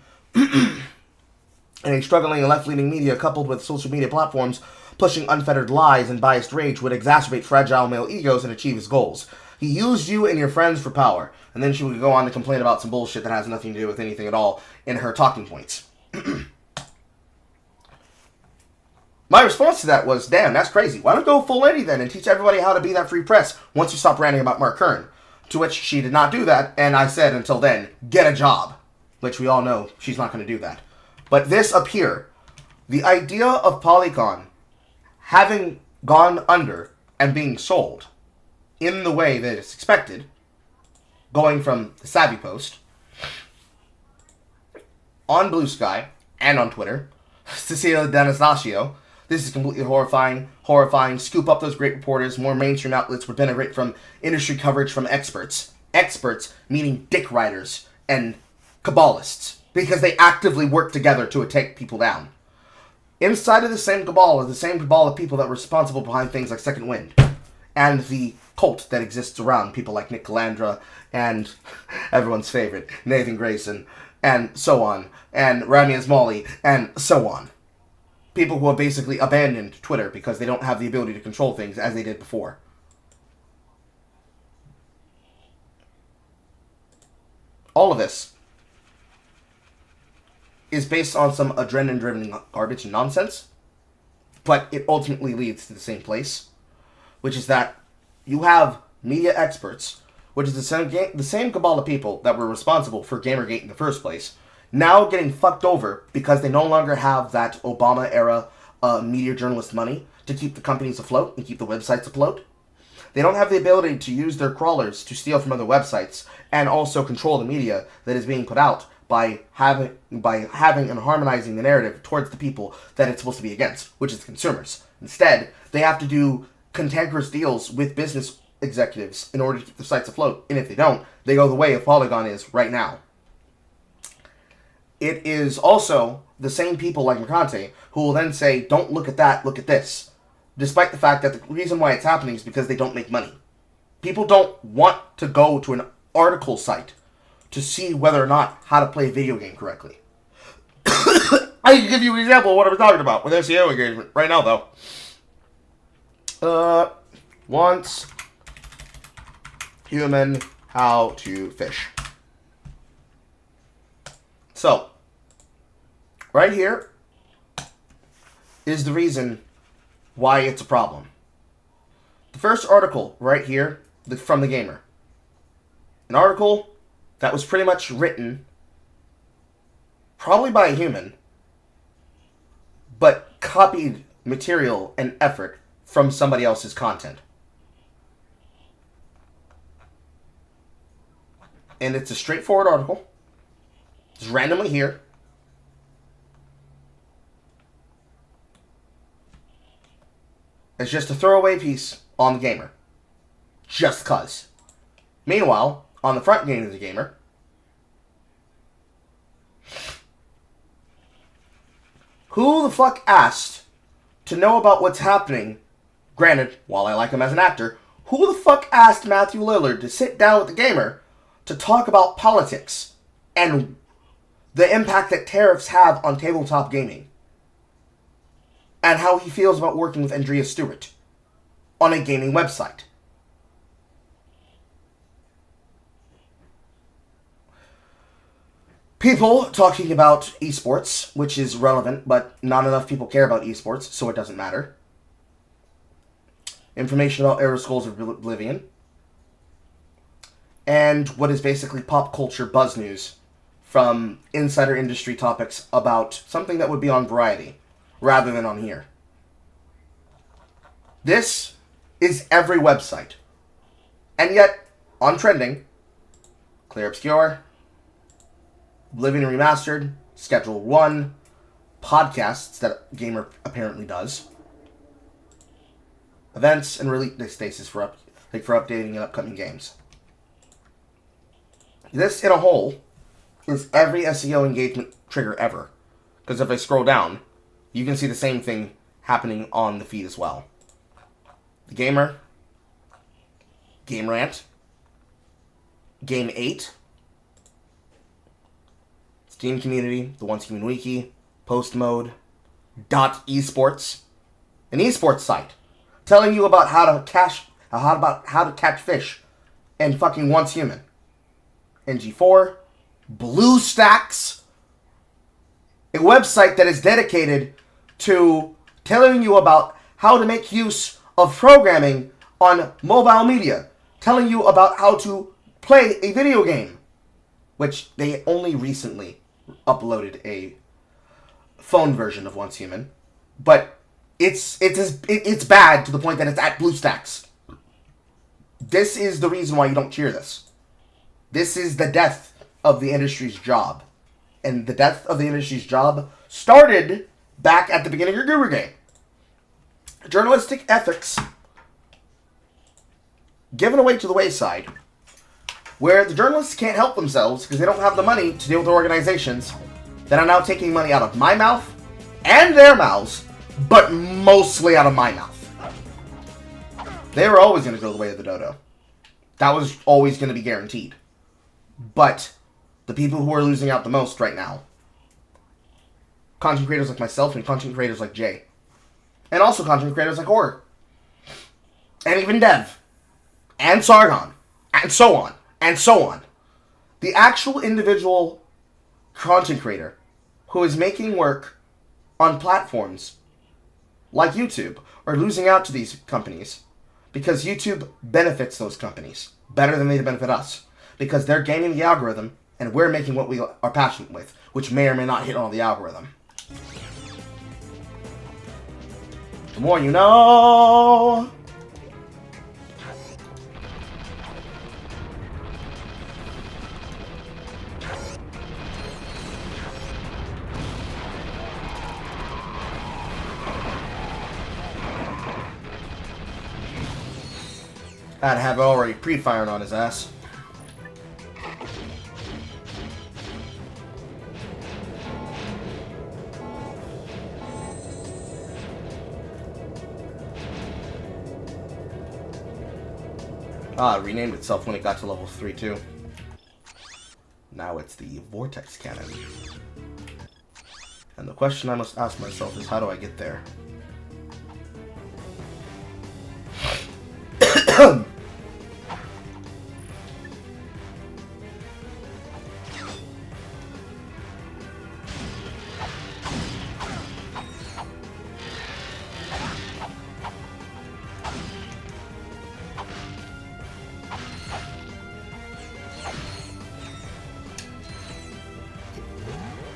left-leaning media coupled with social media platforms pushing unfettered lies and biased rage would exacerbate fragile male egos and achieve his goals. He used you and your friends for power, and then she would go on to complain about some bullshit that has nothing to do with anything at all in her talking points. My response to that was, damn, that's crazy. Why don't go full Eddie then and teach everybody how to be that free press once you stop ranting about Mark Kern? To which she did not do that, and I said until then, get a job. Which we all know she's not going to do that. But this up here, the idea of Polygon having gone under and being sold in the way that it's expected, going from the Savvy Post on Blue Sky and on Twitter. Cecilia D'Anastasio. This is completely horrifying. Scoop up those great reporters. More mainstream outlets would benefit from industry coverage from experts. Experts meaning dick riders and Kabbalists, because they actively work together to take people down. Inside of the same cabal are the same cabal of people that were responsible behind things like Second Wind, and the cult that exists around people like Nick Calandra, and everyone's favorite, Nathan Grayson, and so on, and Rami Asmali, and so on. People who have basically abandoned Twitter because they don't have the ability to control things as they did before. All of this is based on some adrenaline-driven garbage and nonsense, but it ultimately leads to the same place, which is that you have media experts, which is the same cabal of people that were responsible for Gamergate in the first place, now getting fucked over because they no longer have that Obama-era media journalist money to keep the companies afloat and keep the websites afloat. They don't have the ability to use their crawlers to steal from other websites and also control the media that is being put out by having and harmonizing the narrative towards the people that it's supposed to be against, which is the consumers. Instead, they have to do cantankerous deals with business executives in order to keep the sites afloat, and if they don't, they go the way of Polygon is right now. It is also the same people like Mercante who will then say, don't look at that, look at this. Despite the fact that the reason why it's happening is because they don't make money. People don't want to go to an article site to see whether or not how to play a video game correctly. I can give you an example of what I'm talking about with SEO engagement right now, though. Once human how to fish. So, right here is the reason why it's a problem. The first article right here from The Gamer. An article that was pretty much written probably by a human, but copied material and effort from somebody else's content. And it's a straightforward article. It's randomly here. It's just a throwaway piece on The Gamer. Just cuz. Meanwhile, on the front page of The Gamer, who the fuck asked to know about what's happening? Granted, while I like him as an actor, who the fuck asked Matthew Lillard to sit down with The Gamer to talk about politics and the impact that tariffs have on tabletop gaming? And how he feels about working with Andrea Stewart on a gaming website. People talking about esports, which is relevant, but not enough people care about esports, so it doesn't matter. Information about Era Skulls of Oblivion. And what is basically pop culture buzz news from insider industry topics about something that would be on Variety, rather than on here. This is every website. And yet, on trending, Clear Obscure, Oblivion Remastered, Schedule 1, podcasts that Gamer apparently does, events, and release status for updating and upcoming games. This, in a whole, is every SEO engagement trigger ever. Because if I scroll down, you can see the same thing happening on the feed as well. The Gamer, Game Rant, Game 8, Steam Community, the Once Human Wiki, Post Mode, .esports, an esports site telling you about how to catch fish and fucking Once Human. NG4, BlueStacks, a website that is dedicated to telling you about how to make use of programming on mobile media, telling you about how to play a video game, which they only recently uploaded a phone version of Once Human, but it's bad to the point that it's at BlueStacks. This is the reason why you don't cheer this. This is the death of the industry's job. and the death of the industry's job started back at the beginning of your Guru game. Journalistic ethics given away to the wayside, where the journalists can't help themselves because they don't have the money to deal with the organizations that are now taking money out of my mouth and their mouths, but mostly out of my mouth. They were always going to go the way of the dodo. That was always going to be guaranteed. But the people who are losing out the most right now, content creators like myself and content creators like Jay, and also content creators like Org, and even Dev, and Sargon, and so on, and so on. The actual individual content creator who is making work on platforms like YouTube are losing out to these companies because YouTube benefits those companies better than they benefit us, because they're gaming the algorithm and we're making what we are passionate with, which may or may not hit on the algorithm. The more you know. I'd have it already pre-firing on his ass. It renamed itself when it got to level 3 too. Now it's the Vortex Cannon. And the question I must ask myself is, how do I get there?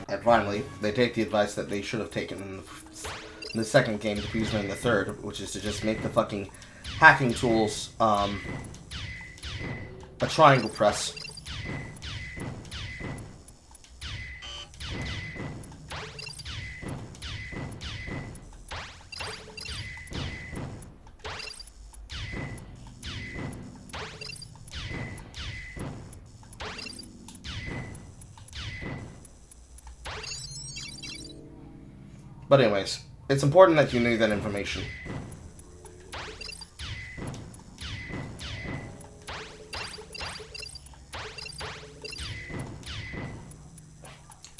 And finally, they take the advice that they should have taken in the second game to be used in the third, which is to just make the fucking hacking tools a triangle press. But anyways, it's important that you knew that information.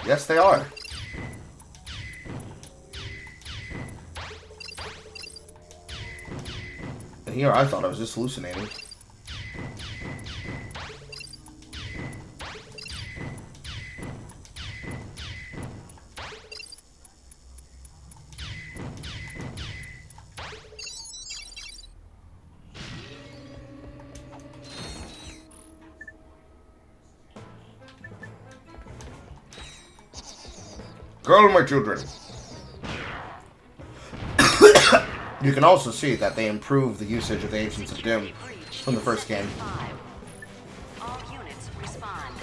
Yes, they are. And here I thought I was just hallucinating. Girl, my children. You can also see that they improved the usage of the Agents of Doom from the first game. All units respond.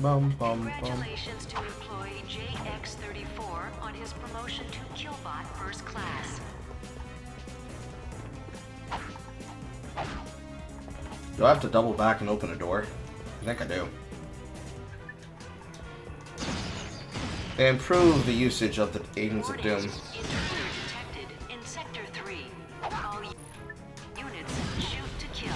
Bum, bum, Congratulations to employee JX34 on his promotion to Killbot First Class. Do I have to double back and open a door? I think I do. They improved the usage of the Agents of Doom. Intruder detected in Sector 3. All units shoot to kill.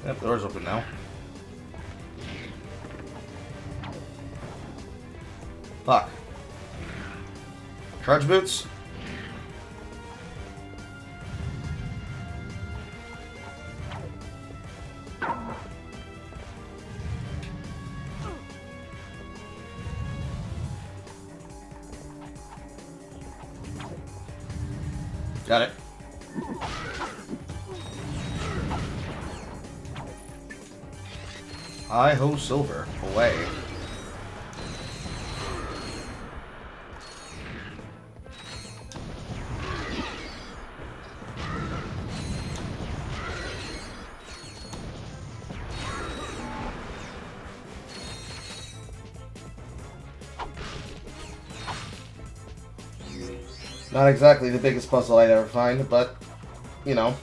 Yep, the door's open now. Fuck. Charge boots? Got it. Hi-ho, Silver. Away. Not exactly the biggest puzzle I'd ever find, but, you know,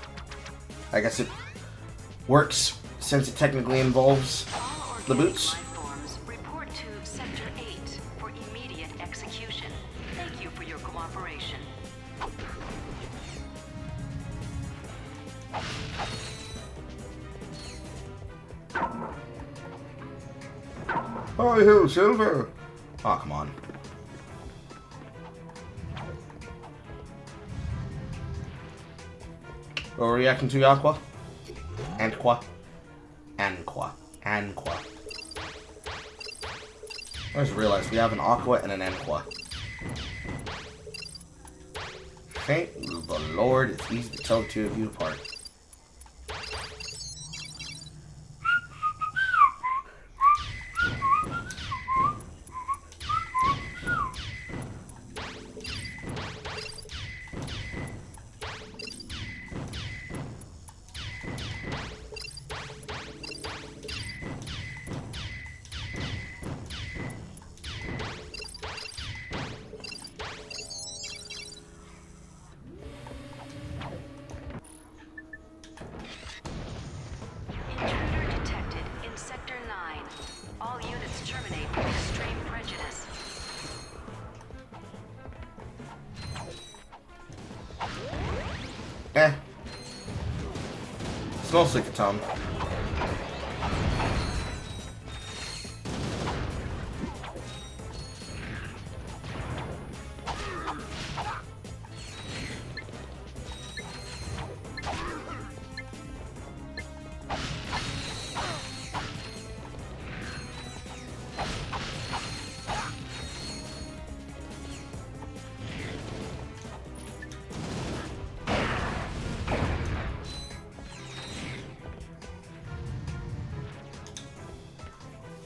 I guess it works since it technically involves the boots. Report to Sector 8 for immediate execution. Thank you for your cooperation. Hi-ho, Silver! Aw, come on. Overreacting to Aqua? Anqua? Anqua. Anqua. I just realized we have an Aqua and an Anqua. Thank the Lord, it's easy to tell the two of you apart. Smells like a Tom.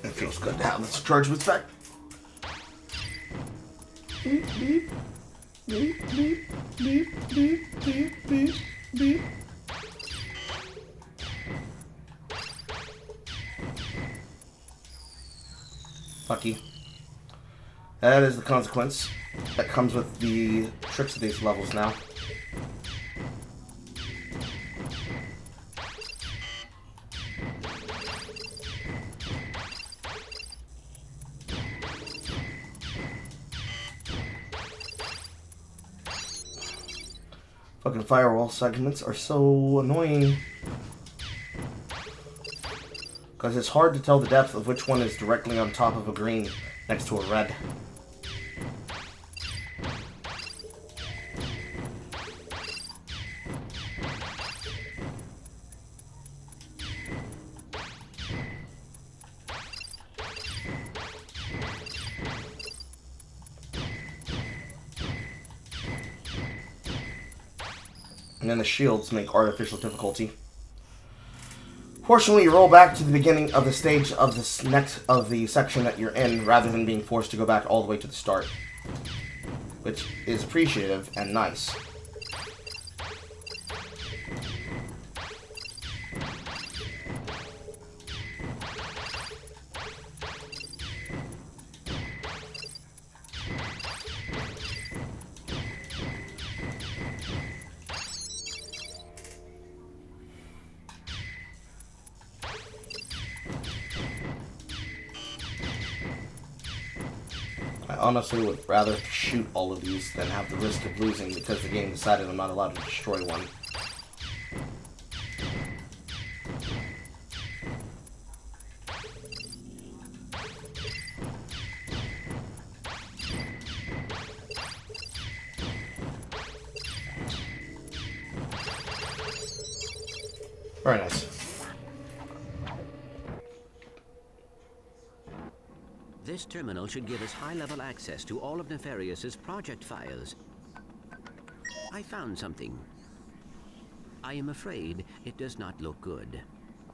It feels good to have this charge boots back. Beep, beep. Beep, beep, beep, beep, beep, beep, beep. Fuck you. That is the consequence that comes with the tricks of these levels now. Fucking firewall segments are so annoying. Because it's hard to tell the depth of which one is directly on top of a green next to a red. And then the shields make artificial difficulty. Fortunately, you roll back to the beginning of the stage of this of the section that you're in, rather than being forced to go back all the way to the start, which is appreciative and nice. I honestly would rather shoot all of these than have the risk of losing because the game decided I'm not allowed to destroy one. Very nice. This terminal should give us high-level access to all of Nefarious's project files. I found something. I am afraid it does not look good.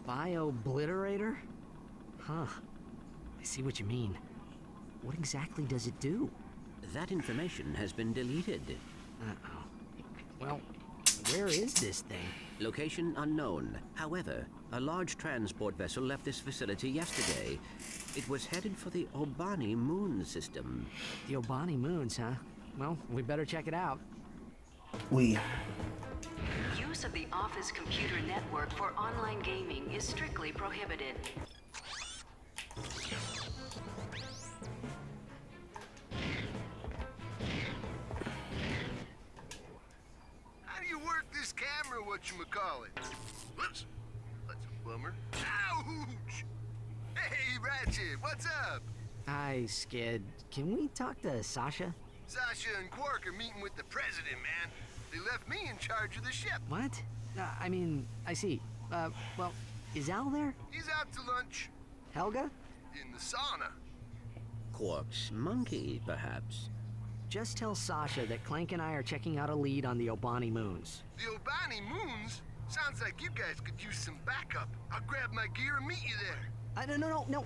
Bio-obliterator? Huh. I see what you mean. What exactly does it do? That information has been deleted. Uh-oh. Well, where is this thing? Location unknown. However, a large transport vessel left this facility yesterday. It was headed for the Obani moon system. The Obani moons, huh? Well, we better check it out. We. Use of the office computer network for online gaming is strictly prohibited. How do you work this camera, whatchamacallit? Whoops. That's a bummer. Ouch! Hey, Ratchet, what's up? Hi, Skid. Can we talk to Sasha? Sasha and Quark are meeting with the president, man. They left me in charge of the ship. What? I mean, I see. Well, is Al there? He's out to lunch. Helga? In the sauna. Quark's monkey, perhaps. Just tell Sasha that Clank and I are checking out a lead on the Obani moons. The Obani moons? Sounds like you guys could use some backup. I'll grab my gear and meet you there. No.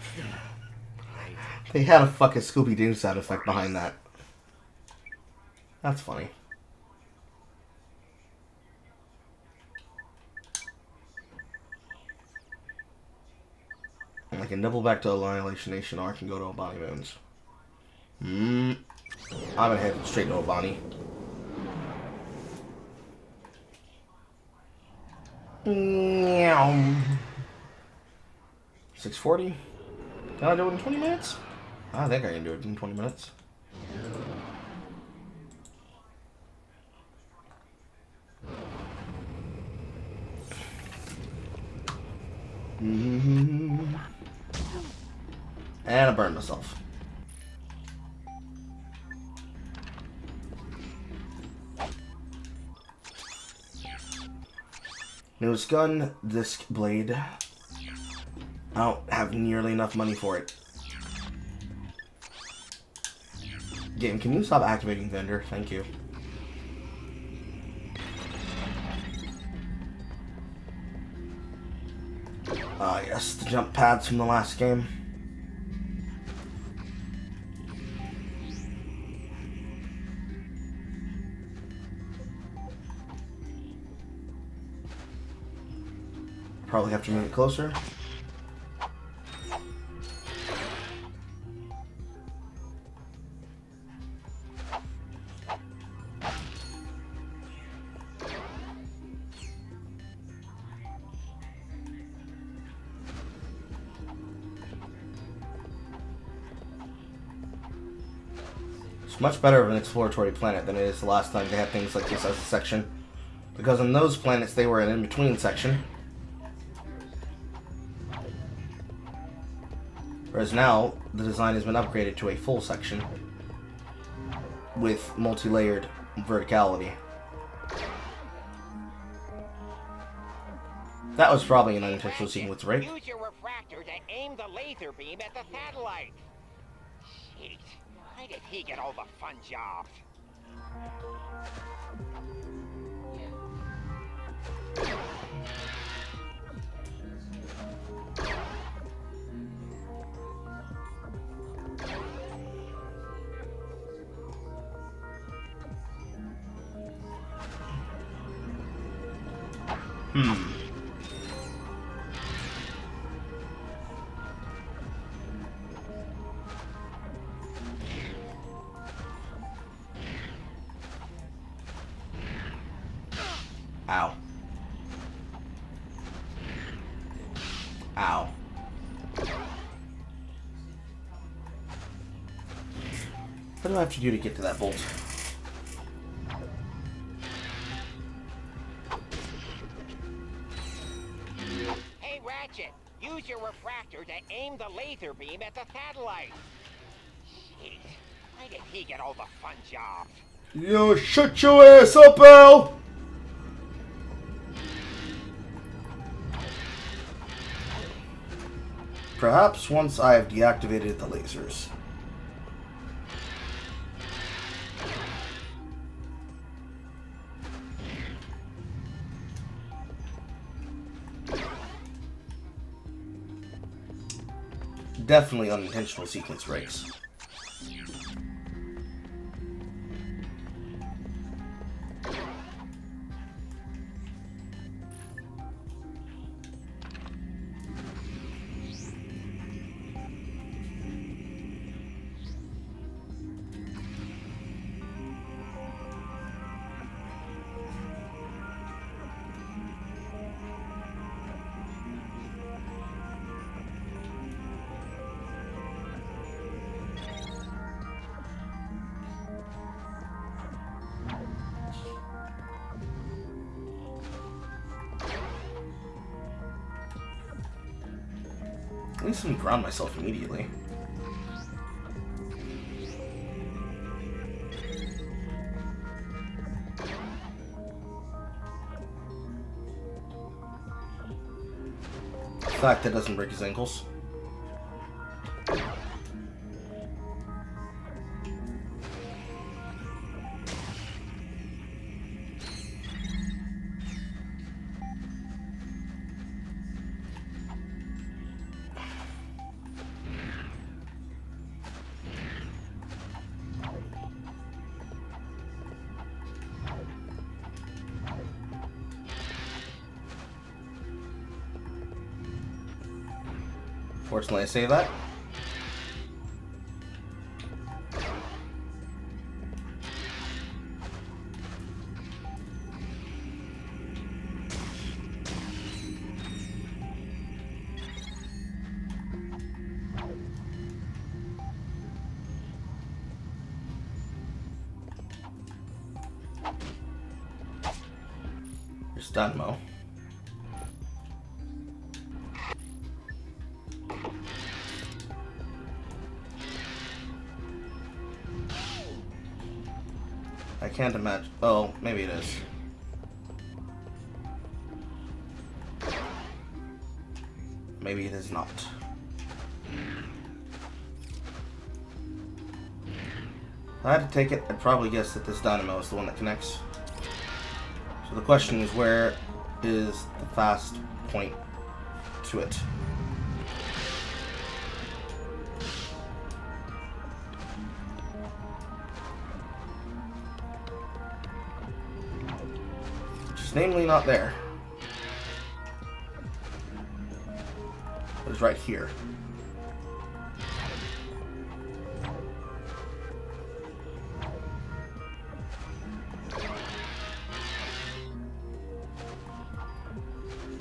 They had a fucking Scooby-Doo sound effect behind that. That's funny. And I can double back to Annihilation Nation, or I can go to Obani Moons. I'm gonna head straight to Obani. 6:40. Can I do it in 20 minutes? I think I can do it in 20 minutes. And I burned myself. Newest gun, disc blade. I don't have nearly enough money for it. Game, can you stop activating vendor? Thank you. Yes, the jump pads from the last game. Probably have to move it closer. It's much better of an exploratory planet than it is the last time they had things like this as a section. Because on those planets they were an in-between section. Whereas now, the design has been upgraded to a full section with multi-layered verticality. That was probably an unintentional sequence, right? Use your refractor to aim the laser beam at the satellite. Jeez, why did he get all the fun jobs? Ow. Ow. What do I have to do to get to that bolt? Hey, Ratchet, use your refractor to aim the laser beam at the satellite. Jeez, why did he get all the fun jobs? Yo, shut your ass up, Al! Perhaps once I have deactivated the lasers. Definitely unintentional sequence breaks. At least let me ground myself immediately. The fact that doesn't break his ankles. Fortunately, I say that. There's Dynamo. I can't imagine. Oh, maybe it is. Maybe it is not. If I had to take it, I'd probably guess that this dynamo is the one that connects. So the question is, where is the fast point to it? Namely not there. It was right here.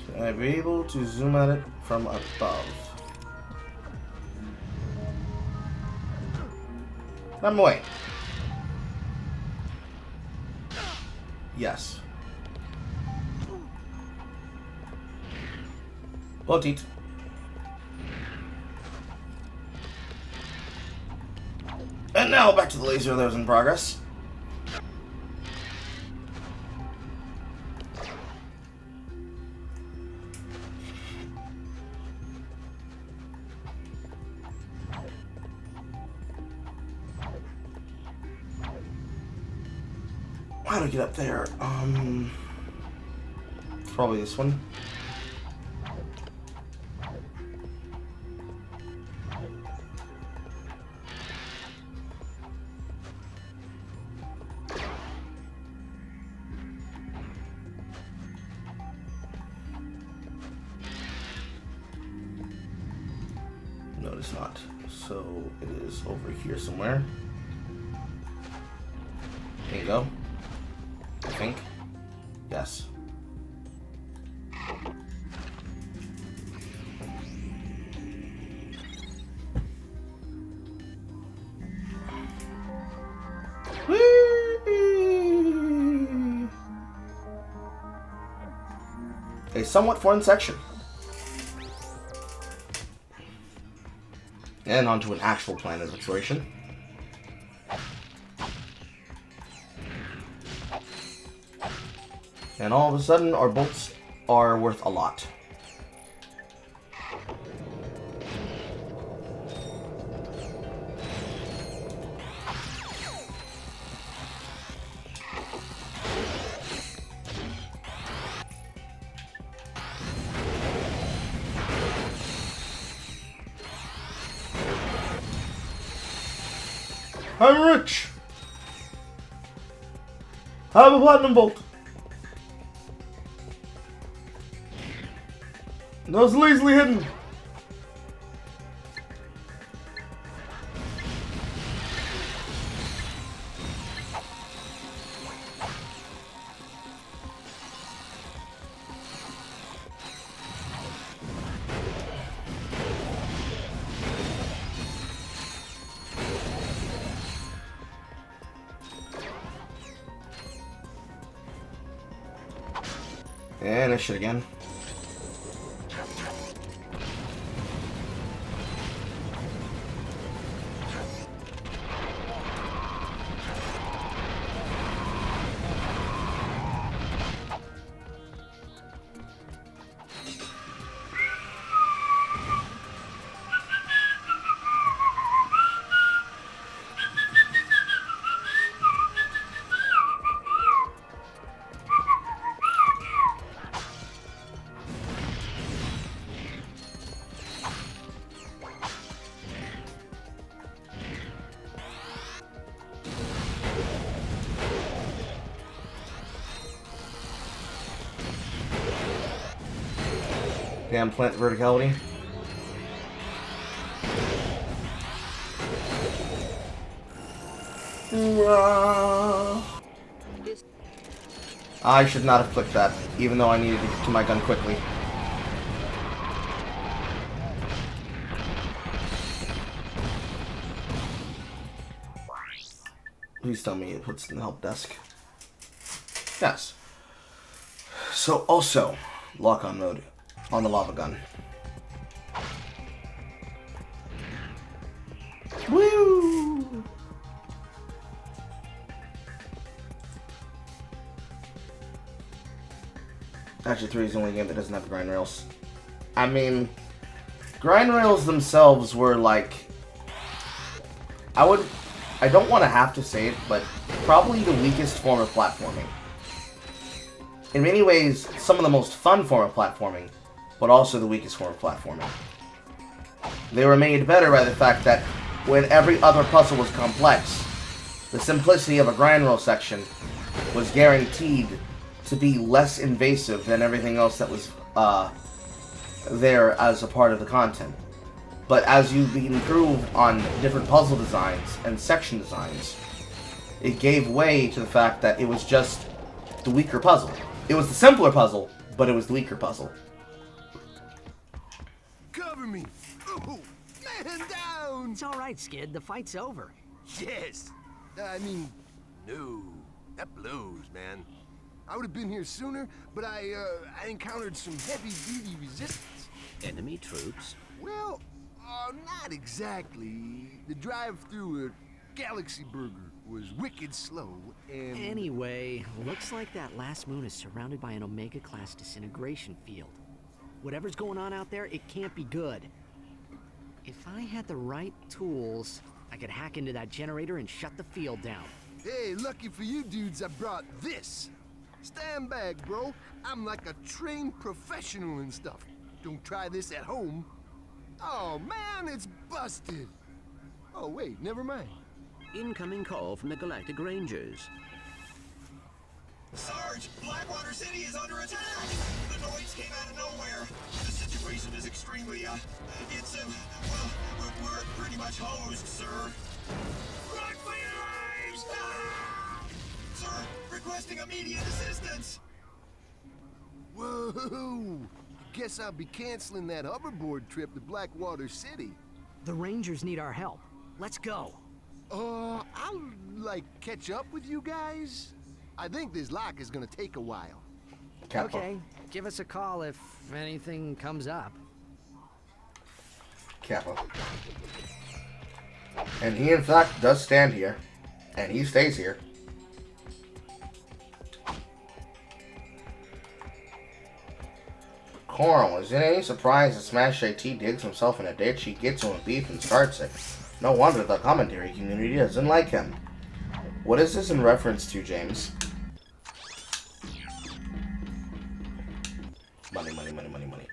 Can I be able to zoom at it from above? I'm away. Yes. Got it. And now back to the laser that was in progress. How do I get up there? Probably this one. No, it's not. So it is over here somewhere. Bingo. I think. Yes. A somewhat foreign section. And onto an actual planet of exploration. And all of a sudden, our bolts are worth a lot. I'm rich. I have a platinum bolt. No, it's lazily hidden. And I should again. Damn plant verticality. I should not have clicked that, even though I needed to get to my gun quickly. Please tell me it puts in the help desk. Yes. So also, lock-on mode on the lava gun. Woo! Actually, 3 is the only game that doesn't have grind rails. I mean, grind rails themselves were like... I don't want to have to say it, but probably the weakest form of platforming. In many ways, some of the most fun form of platforming, but also the weakest form of platforming. They were made better by the fact that when every other puzzle was complex, the simplicity of a grind roll section was guaranteed to be less invasive than everything else that was there as a part of the content. But as you improve on different puzzle designs and section designs, it gave way to the fact that it was just the weaker puzzle. It was the simpler puzzle, but it was the weaker puzzle. Cover me! Oh, man down! It's all right, Skid. The fight's over. Yes! I mean, no. That blows, man. I would have been here sooner, but I encountered some heavy-duty resistance. Enemy troops? Well, not exactly. The drive through a Galaxy Burger was wicked slow, and... Anyway, looks like that last moon is surrounded by an Omega-class disintegration field. Whatever's going on out there, it can't be good. If I had the right tools, I could hack into that generator and shut the field down. Hey, lucky for you dudes, I brought this. Stand back, bro. I'm like a trained professional and stuff. Don't try this at home. Oh, man, it's busted. Oh, wait, never mind. Incoming call from the Galactic Rangers. Sarge, Blackwater City is under attack! The Noids came out of nowhere. The situation is extremely, it's, well, we're pretty much hosed, sir. Run for your lives! Ah! Sir, requesting immediate assistance! Whoa! Guess I'll be canceling that hoverboard trip to Blackwater City. The Rangers need our help. Let's go. I'll, like, catch up with you guys? I think this lock is gonna take a while. Kappa. Okay, give us a call if anything comes up. Kappa. And he, in fact, does stand here. And he stays here. Coral, is it any surprise that Smash AT digs himself in a ditch? He gets him a beef and starts it. No wonder the commentary community doesn't like him. What is this in reference to, James? Money, money, money, money, money.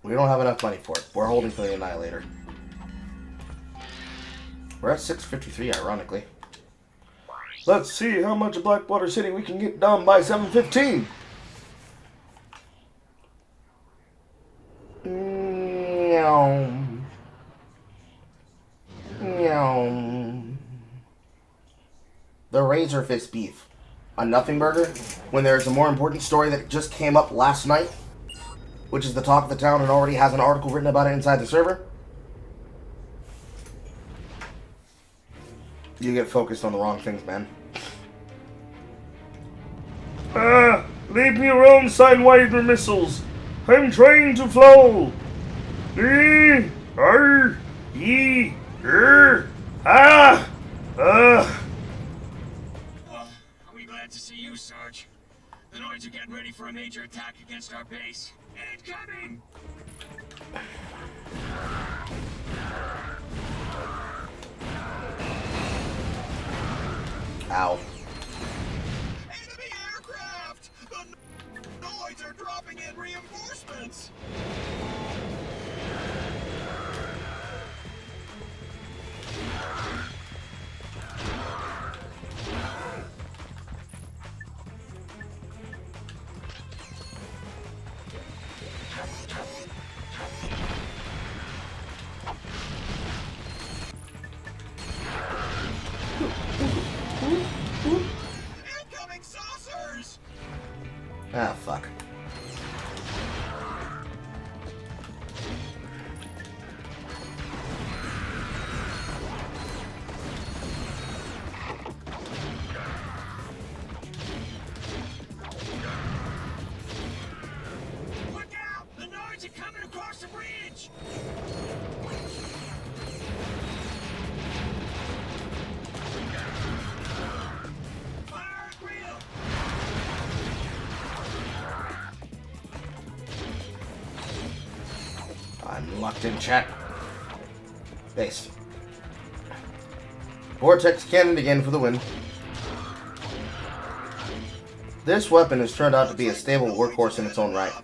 We don't have enough money for it. We're holding for the Annihilator. We're at 6:53, ironically. Let's see how much of Blackwater City we can get done by 7:15. The Razor Fist beef. A nothing burger? When there's a more important story that just came up last night, which is the talk of the town and already has an article written about it inside the server? You get focused on the wrong things, man. Leave me alone, Sidewinder missiles. I'm trying to flow. Are we glad to see you, Sarge? The Noids are getting ready for a major attack against our base. Incoming! Ow. Enemy aircraft! The Noids are dropping in reinforcements! Incoming saucers! Ah, fuck. Look out! The Noids are coming across the bridge! Fire at will! I'm locked in, chat. Base. Vortex cannon again for the win. This weapon has turned out to be a stable workhorse in its own right.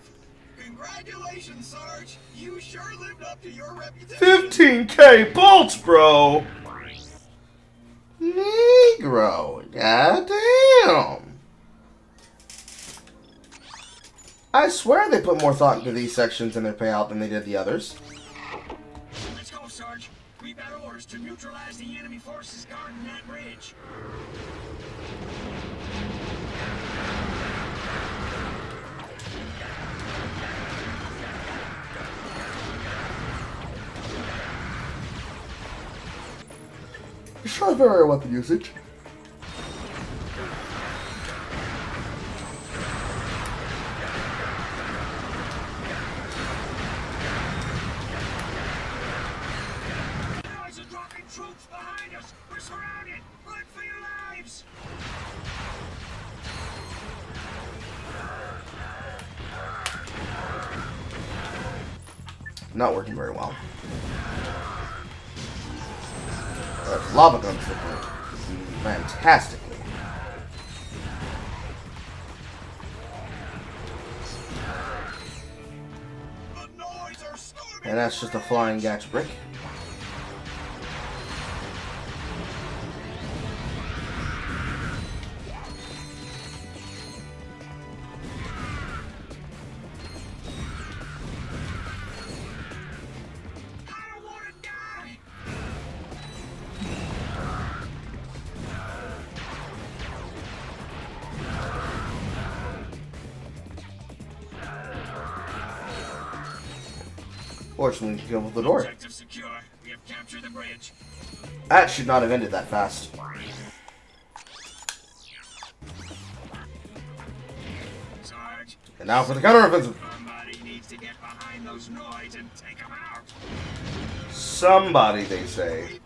Congratulations, Sarge! You sure lived up to your reputation! 15k bolts, bro! Negro, goddamn! I swear they put more thought into these sections in their payout than they did the others. Let's go, Sarge. We've got orders to neutralize the enemy forces guarding that bridge. Sure, very weapon usage. Noids are dropping troops behind us. We're surrounded. Run for your lives. Not working very well. Lava guns working fantastically. And that's just a flying gatch brick. Fortunately, you can open the door. Objective secure. We have captured the bridge. That should not have ended that fast. Sarge. And now for the counteroffensive. Somebody needs to get behind those Noids and take them out. Somebody, they say.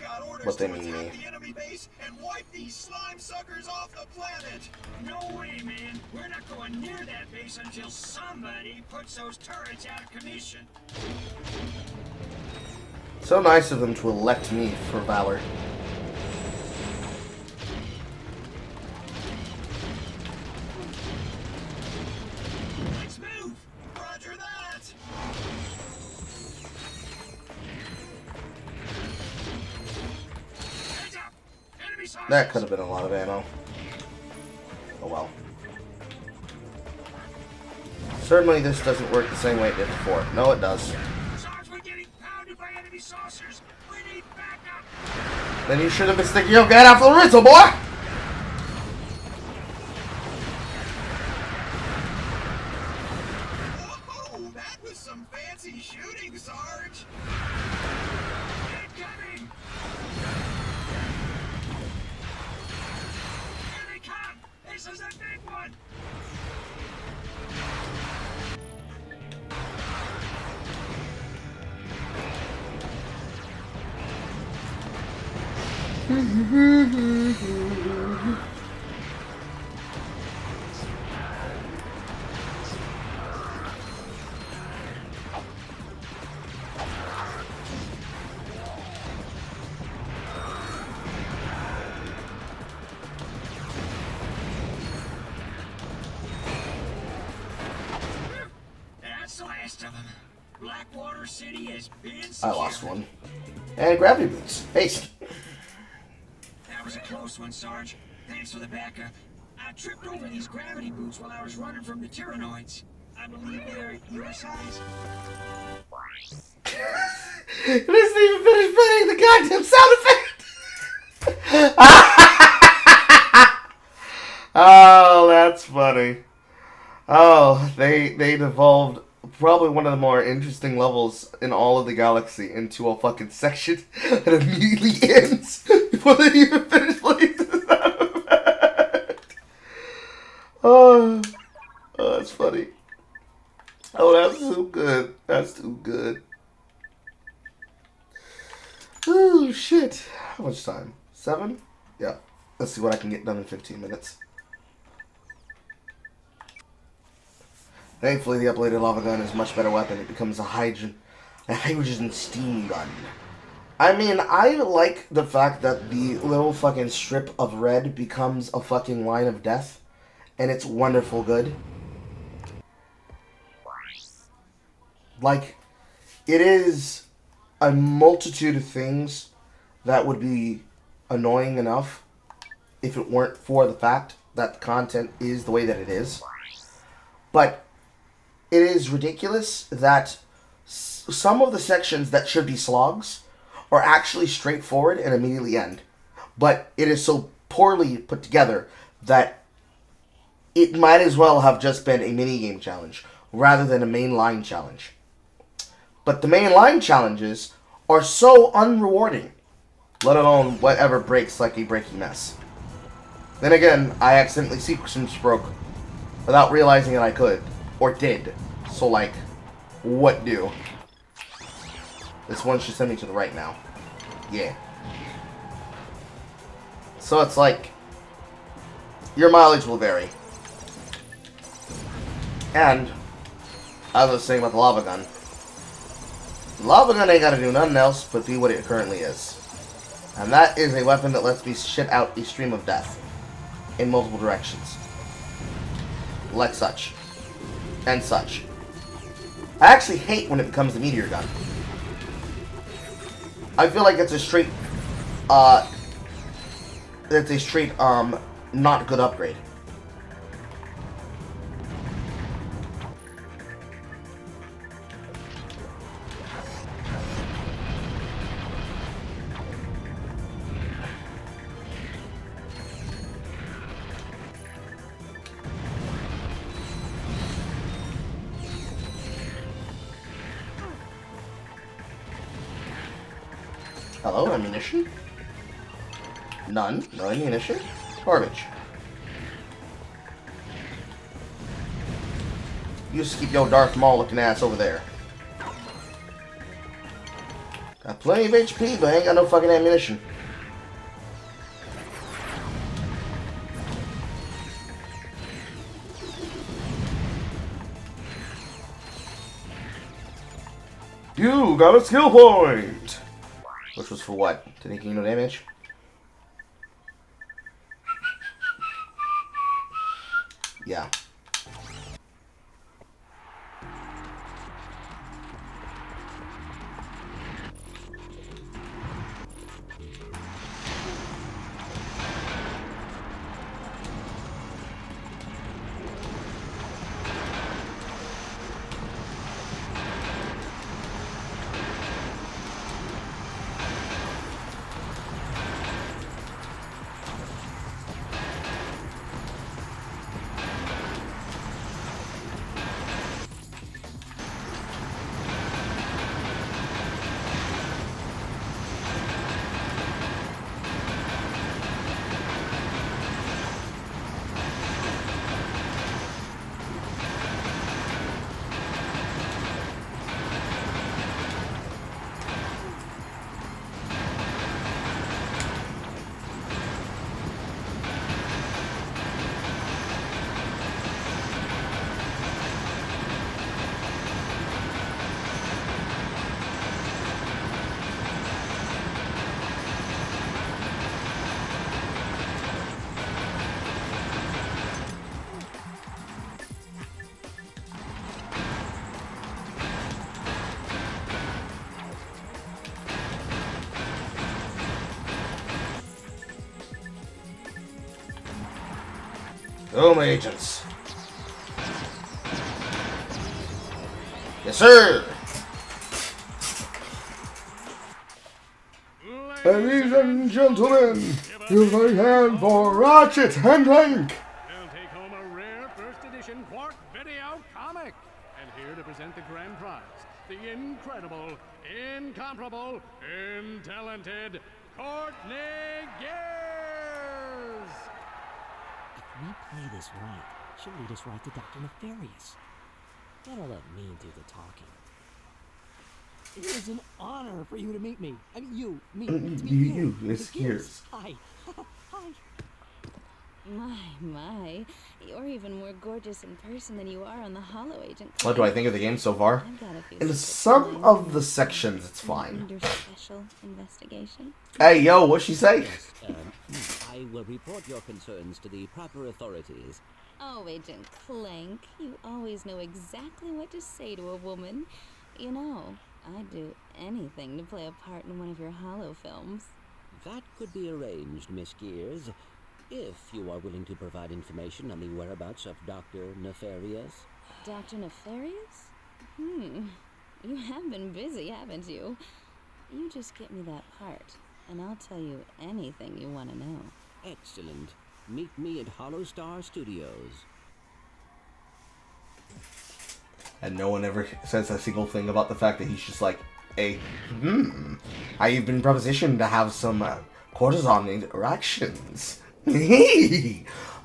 But they mean me. The enemy base and wipe these slime suckers off the planet. No way, man. We're not going near that base until somebody puts those turrets out of commission. So nice of them to elect me for valor. Let's move. Roger that. sources. That could have been a lot of ammo. Oh well. Certainly this doesn't work the same way it did before. No, it does. Sarge, we're getting pounded by enemy saucers. We need backup. Then you should have been sticking your gun after the Rizzo, boy! Oh, that was some fancy shooting, Sarge. Incoming. Here they come. This is a big one. That's the last of them. Blackwater City has been I lost one. And gravity boots. Haste. That was a close one, Sarge. Thanks for the backup. I tripped over these gravity boots while I was running from the Tyrannoids. I believe they're your size. It doesn't even finish playing the goddamn sound effect! Oh, that's funny. Oh, they devolved probably one of the more interesting levels in all of the galaxy into a fucking section that immediately ends before they even finish playing the sound effect. Oh, that's funny. Oh, that's too good. That's too good. Oh, shit. How much time? 7? Yeah. Let's see what I can get done in 15 minutes. Thankfully, the upgraded lava gun is a much better weapon. It becomes a hydrogen steam gun. I mean, I like the fact that the little fucking strip of red becomes a fucking line of death. And it's wonderful good. Like, it is a multitude of things that would be annoying enough if it weren't for the fact that the content is the way that it is. But it is ridiculous that some of the sections that should be slogs are actually straightforward and immediately end. But it is so poorly put together that it might as well have just been a minigame challenge rather than a mainline challenge. But the mainline challenges are so unrewarding, let alone whatever breaks like a breaking mess. Then again, I accidentally sequence broke without realizing that I could, or did. So like, what do? This one should send me to the right now. Yeah. So it's like, your mileage will vary. And, as I was saying about the lava gun, the lava gun ain't gotta do nothing else but be what it currently is. And that is a weapon that lets me shit out a stream of death in multiple directions. Like such. And such. I actually hate when it becomes the meteor gun. I feel like it's a straight, not good upgrade. Hello, ammunition? None. No ammunition? Garbage. You just keep your Darth Maul looking ass over there. Got plenty of HP, but I ain't got no fucking ammunition. You got a skill point! Which was for what? Taking no damage? Yeah. Oh, my agents. Yes, sir. Ladies and gentlemen, give a hand for Ratchet and Clank. They'll take home a rare first edition Quark video comic. And here to present the grand prize, the incredible, incomparable, talented Courtney Gears. If we play this right, she'll lead us right to Dr. Nefarious. Better let me do the talking. It is an honor for you to meet me. I mean, me. To meet you. It's Gears. Hi. Hi. My. You're even more gorgeous in person than you are on the Holo Agent. What do I think of the game so far? I've got a few In secrets some mine. of the sections, it's fine. Under special investigation. Hey, yo, what'd she say? I will report your concerns to the proper authorities. Oh, Agent Clank, you always know exactly what to say to a woman. You know, I'd do anything to play a part in one of your Holo films. That could be arranged, Miss Gears, if you are willing to provide information on the whereabouts of Dr. Nefarious. Dr. Nefarious? You have been busy, haven't you? You just get me that part, and I'll tell you anything you want to know. Excellent. Meet me at Holostar Studios. And no one ever says a single thing about the fact that he's just like, hey, I've been propositioned to have some cortisone interactions.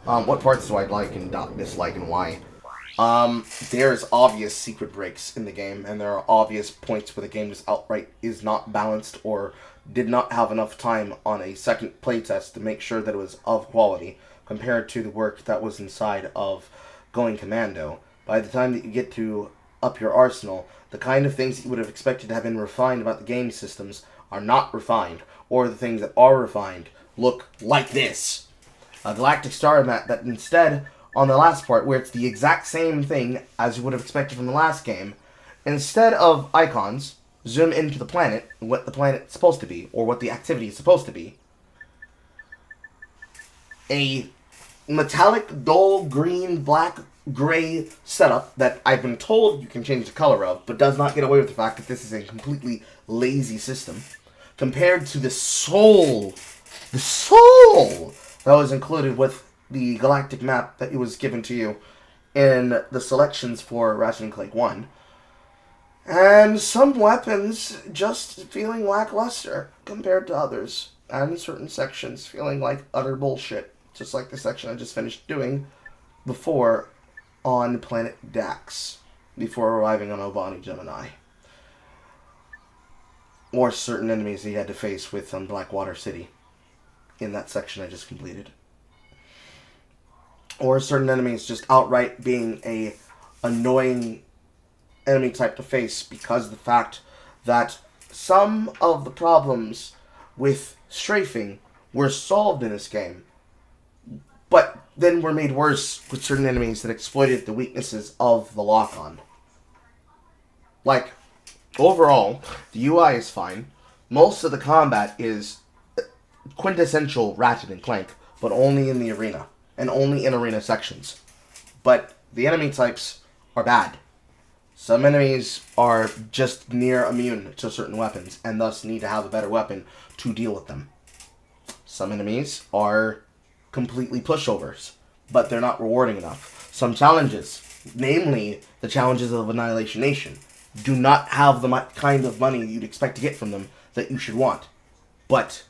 What parts do I like and dislike and why? There's obvious secret breaks in the game, and there are obvious points where the game just outright is not balanced or did not have enough time on a second playtest to make sure that it was of quality compared to the work that was inside of Going Commando. By the time that you get to up your arsenal, the kind of things that you would have expected to have been refined about the game systems are not refined, or the things that are refined look like this. A Galactic Star Map that instead, on the last part, where it's the exact same thing as you would have expected from the last game, instead of icons, zoom into the planet, what the planet's supposed to be, or what the activity is supposed to be. A metallic, dull, green, black, gray setup that I've been told you can change the color of, but does not get away with the fact that this is a completely lazy system, compared to the soul that was included with the galactic map that was given to you in the selections for Ratchet & Clank 1. And some weapons just feeling lackluster compared to others, and certain sections feeling like utter bullshit, just like the section I just finished doing before on planet Dax, before arriving on Obani Gemini. Or certain enemies that you had to face with on Blackwater City, in that section I just completed. Or certain enemies just outright being a annoying enemy type to face because of the fact that some of the problems with strafing were solved in this game, but then were made worse with certain enemies that exploited the weaknesses of the lock-on. Like, overall, the UI is fine. Most of the combat is quintessential Ratchet & Clank, but only in the arena, and only in arena sections. But the enemy types are bad. Some enemies are just near immune to certain weapons, and thus need to have a better weapon to deal with them. Some enemies are completely pushovers, but they're not rewarding enough. Some challenges, namely the challenges of Annihilation Nation, do not have the kind of money you'd expect to get from them that you should want. But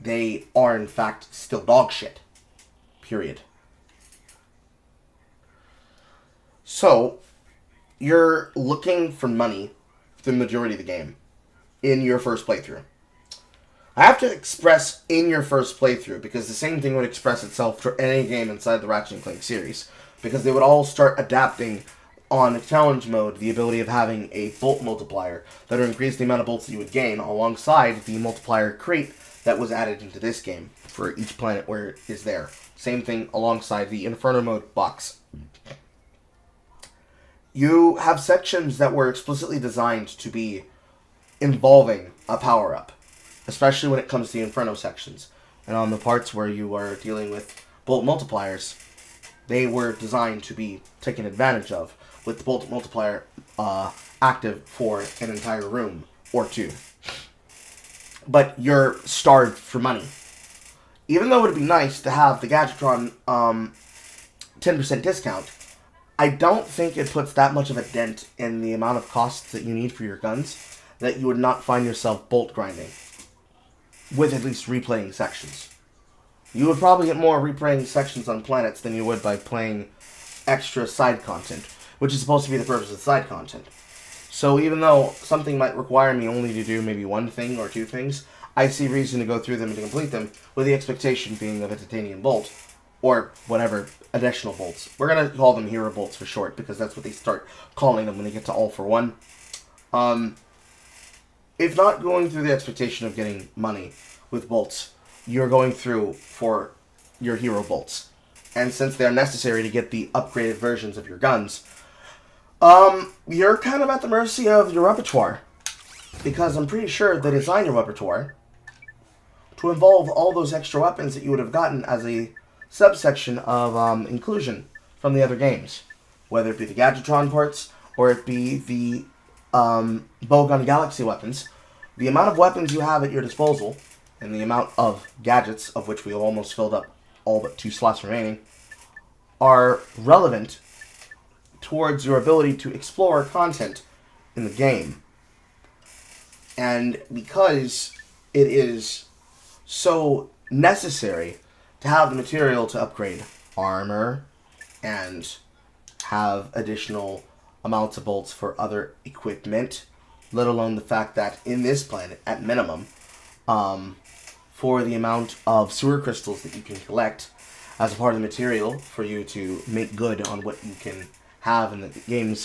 they are, in fact, still dog shit. Period. So, you're looking for money for the majority of the game in your first playthrough. I have to express in your first playthrough because the same thing would express itself for any game inside the Ratchet & Clank series, because they would all start adapting on challenge mode the ability of having a bolt multiplier that would increase the amount of bolts that you would gain alongside the multiplier crate that was added into this game for each planet where it is there. Same thing alongside the Inferno mode box. You have sections that were explicitly designed to be involving a power-up, especially when it comes to the Inferno sections. And on the parts where you are dealing with bolt multipliers, They were designed to be taken advantage of, with the bolt multiplier active for an entire room or two. But you're starved for money. Even though it would be nice to have the Gadgetron 10% discount, I don't think it puts that much of a dent in the amount of costs that you need for your guns that you would not find yourself bolt grinding with at least replaying sections. You would probably get more replaying sections on planets than you would by playing extra side content, which is supposed to be the purpose of the side content. So even though something might require me only to do maybe one thing or two things, I see reason to go through them and to complete them, with the expectation being of a titanium bolt, or whatever additional bolts. We're going to call them hero bolts for short, because that's what they start calling them when they get to all for one. If not going through the expectation of getting money with bolts, you're going through for your hero bolts. And since they're necessary to get the upgraded versions of your guns, you're kind of at the mercy of your repertoire. Because I'm pretty sure they designed your repertoire to involve all those extra weapons that you would have gotten as a subsection of inclusion from the other games. Whether it be the Gadgetron parts, or it be the Bowgun Galaxy weapons. The amount of weapons you have at your disposal, and the amount of gadgets, of which we have almost filled up all but 2 slots remaining, are relevant towards your ability to explore content in the game. And because it is so necessary to have the material to upgrade armor and have additional amounts of bolts for other equipment, let alone the fact that in this planet, at minimum, for the amount of sewer crystals that you can collect as a part of the material for you to make good on what you can have in the game's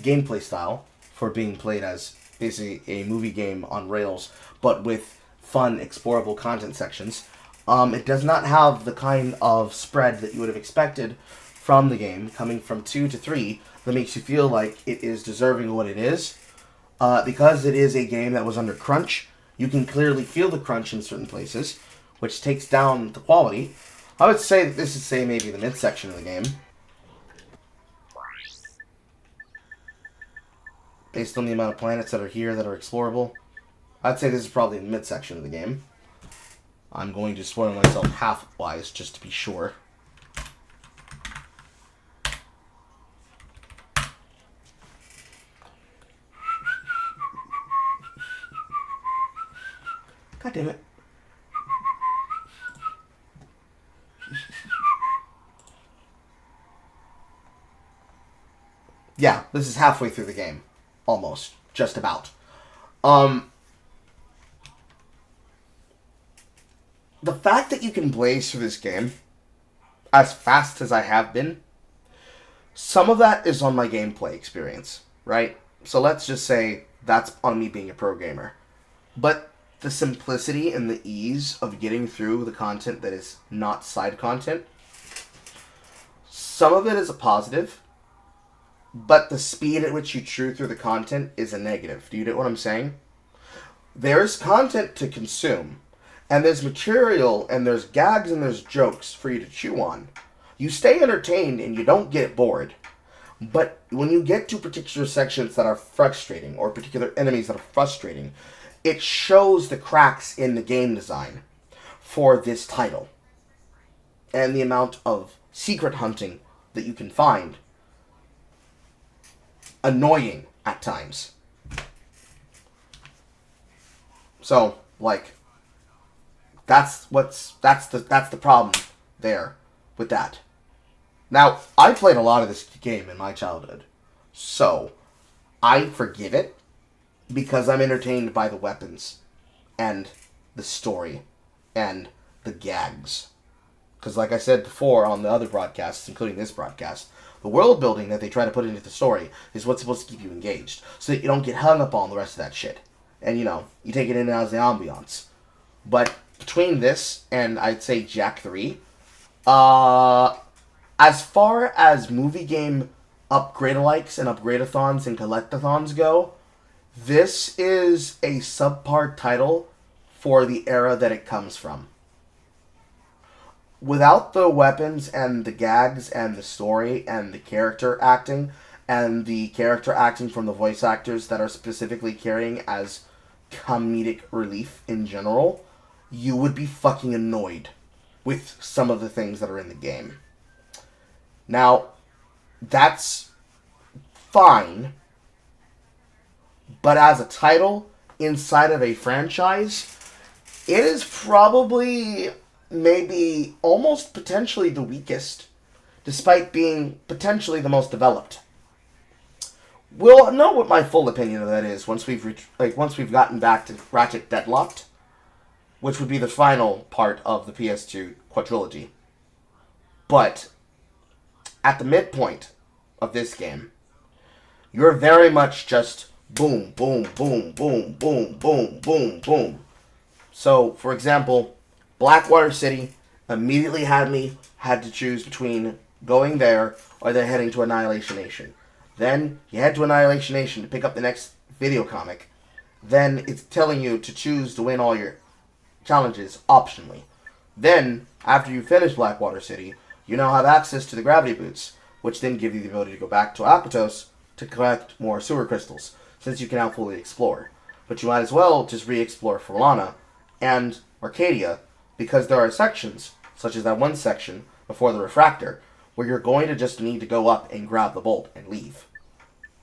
gameplay style for being played as basically a movie game on rails, but with fun, explorable content sections. It does not have the kind of spread that you would have expected from the game, coming from 2 to 3, that makes you feel like it is deserving of what it is. Because it is a game that was under crunch, you can clearly feel the crunch in certain places, which takes down the quality. I would say that this is, say, maybe the midsection of the game. Based on the amount of planets that are here that are explorable, I'd say this is probably the midsection of the game. I'm going to spoil myself half-wise, just to be sure. God damn it. Yeah, this is halfway through the game. Almost. Just about. The fact that you can blaze through this game as fast as I have been, some of that is on my gameplay experience, right? So let's just say that's on me being a pro gamer. But the simplicity and the ease of getting through the content that is not side content, some of it is a positive, but the speed at which you chew through the content is a negative. Do you get what I'm saying? There's content to consume, and there's material, and there's gags, and there's jokes for you to chew on. You stay entertained, and you don't get bored. But when you get to particular sections that are frustrating, or particular enemies that are frustrating, it shows the cracks in the game design for this title. And the amount of secret hunting that you can find. Annoying at times. So, like, that's the problem there with that. Now, I played a lot of this game in my childhood, so I forgive it because I'm entertained by the weapons and the story and the gags. Because like I said before on the other broadcasts, including this broadcast, the world building that they try to put into the story is what's supposed to keep you engaged, so that you don't get hung up on the rest of that shit. And, you know, you take it in as the ambiance. But between this and, I'd say, Jak 3, as far as movie game upgrade-alikes and upgrade-a-thons and collect-a-thons go, this is a subpar title for the era that it comes from. without the weapons and the gags and the story and the character acting and the character acting from the voice actors that are specifically carrying as comedic relief in general, you would be fucking annoyed with some of the things that are in the game. Now, that's fine, but as a title inside of a franchise, it is probably maybe almost potentially the weakest, despite being potentially the most developed. We'll know what my full opinion of that is once we've gotten back to Ratchet Deadlocked, which would be the final part of the PS2 quadrilogy. But at the midpoint of this game, you're very much just boom, boom, boom, boom, boom, boom, boom, boom. So, for example, Blackwater City immediately had to choose between going there or then heading to Annihilation Nation. Then you head to Annihilation Nation to pick up the next video comic. Then it's telling you to choose to win all your challenges optionally. Then, after you finish Blackwater City, you now have access to the gravity boots, which then give you the ability to go back to Aquatos to collect more sewer crystals, since you can now fully explore. But you might as well just re-explore Falana and Arcadia, because there are sections, such as that one section before the refractor, where you're going to just need to go up and grab the bolt and leave.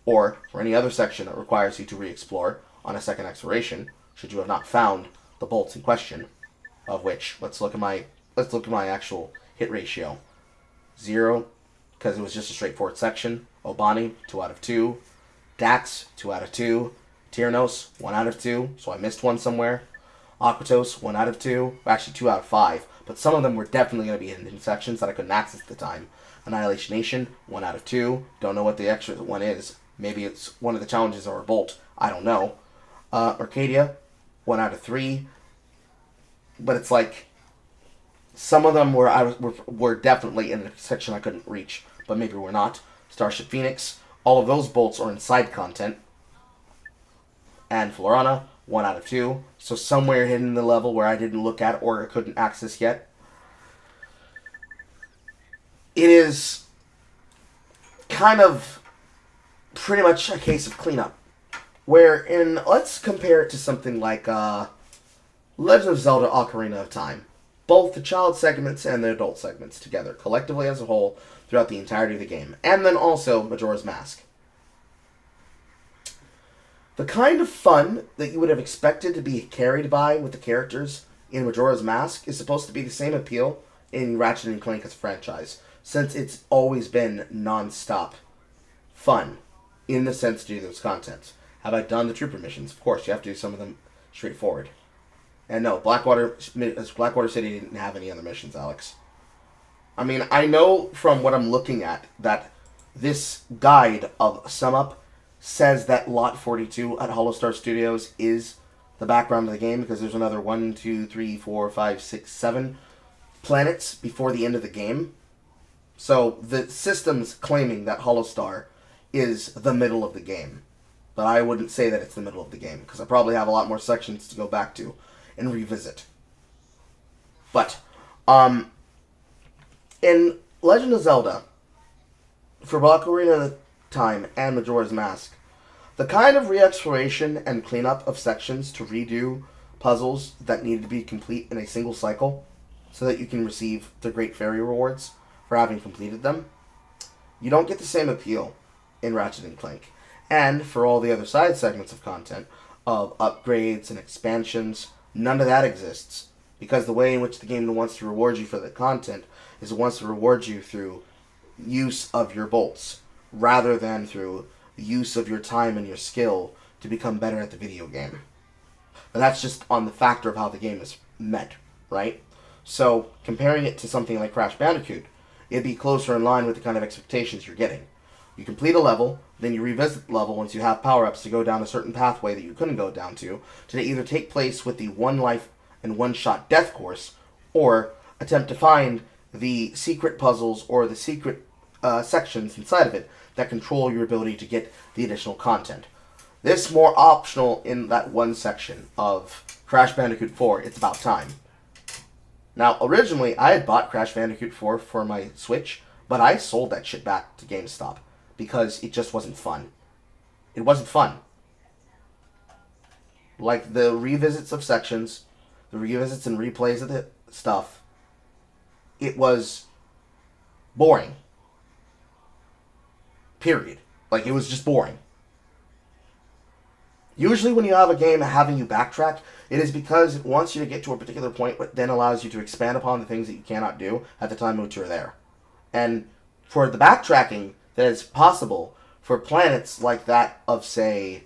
Or for any other section that requires you to re-explore on a second exploration, should you have not found the bolts in question, of which, let's look at my actual hit ratio. 0, because it was just a straightforward section. Obani, 2 out of 2. Dax, 2 out of 2. Tyrannos, 1 out of 2, so I missed one somewhere. Aquatos, 1 out of 2. Actually, 2 out of 5. But some of them were definitely going to be in sections that I couldn't access at the time. Annihilation Nation, 1 out of 2. Don't know what the extra one is. Maybe it's one of the challenges or a bolt. I don't know. Arcadia, 1 out of 3. But it's like, some of them were definitely in a section I couldn't reach, but maybe we're not. Starship Phoenix, all of those bolts are in side content. And Florana, 1 out of 2. So somewhere hidden in the level where I didn't look at or couldn't access yet. It is kind of pretty much a case of cleanup. Let's compare it to something like Legend of Zelda Ocarina of Time. Both the child segments and the adult segments together, collectively as a whole, throughout the entirety of the game. And then also Majora's Mask. The kind of fun that you would have expected to be carried by with the characters in Majora's Mask is supposed to be the same appeal in Ratchet & Clank as a franchise, since it's always been non-stop fun in the sense to do those contents. Have I done the trooper missions? Of course, you have to do some of them straightforward. And no, Blackwater City didn't have any other missions, Alex. I mean, I know from what I'm looking at that this guide of SumUp says that Lot 42 at Hollow-Star Studios is the background of the game, because there's another 1, 2, 3, 4, 5, 6, 7 planets before the end of the game. So the system's claiming that Hollow-Star is the middle of the game. But I wouldn't say that it's the middle of the game, because I probably have a lot more sections to go back to and revisit. But, in Legend of Zelda, for Ocarina of Time and Majora's Mask, the kind of re-exploration and cleanup of sections to redo puzzles that needed to be complete in a single cycle so that you can receive the Great Fairy rewards for having completed them, you don't get the same appeal in Ratchet & Clank. And for all the other side segments of content, of upgrades and expansions, none of that exists. Because the way in which the game wants to reward you for the content is it wants to reward you through use of your bolts, rather than through the use of your time and your skill to become better at the video game. And that's just on the factor of how the game is met, right? So, comparing it to something like Crash Bandicoot, it'd be closer in line with the kind of expectations you're getting. You complete a level, then you revisit the level once you have power-ups to go down a certain pathway that you couldn't go down to either take place with the one life and one-shot death course, or attempt to find the secret puzzles or the secret sections inside of it that control your ability to get the additional content. This more optional in that one section of Crash Bandicoot 4, It's About Time. Now, originally, I had bought Crash Bandicoot 4 for my Switch, but I sold that shit back to GameStop because it just wasn't fun. It wasn't fun. Like, the revisits of sections, the revisits and replays of the stuff, it was boring. Period. Like, it was just boring. Usually when you have a game having you backtrack, it is because it wants you to get to a particular point, but then allows you to expand upon the things that you cannot do at the time which you're there. And for the backtracking that is possible for planets like that of, say,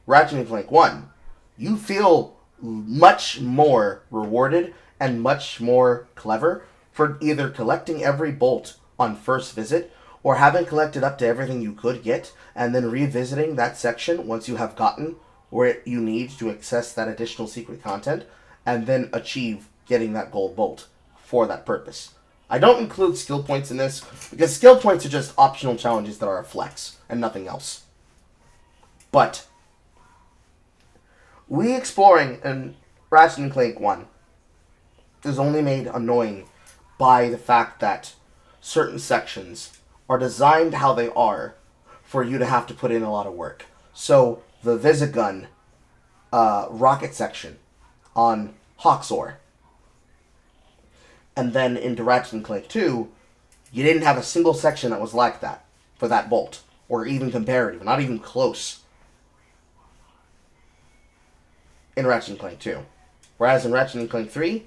Ratchet & Clank 1, you feel much more rewarded and much more clever for either collecting every bolt on first visit or having collected up to everything you could get and then revisiting that section once you have gotten where you need to access that additional secret content and then achieve getting that gold bolt for that purpose. I don't include skill points in this because skill points are just optional challenges that are a flex and nothing else. But re-exploring in Ratchet & Clank 1 is only made annoying by the fact that certain sections are designed how they are for you to have to put in a lot of work. So, the Visigun rocket section on Hawksor. And then into Ratchet & Clank 2, you didn't have a single section that was like that for that bolt. Or even comparative, not even close. In Ratchet & Clank 2. Whereas in Ratchet & Clank 3,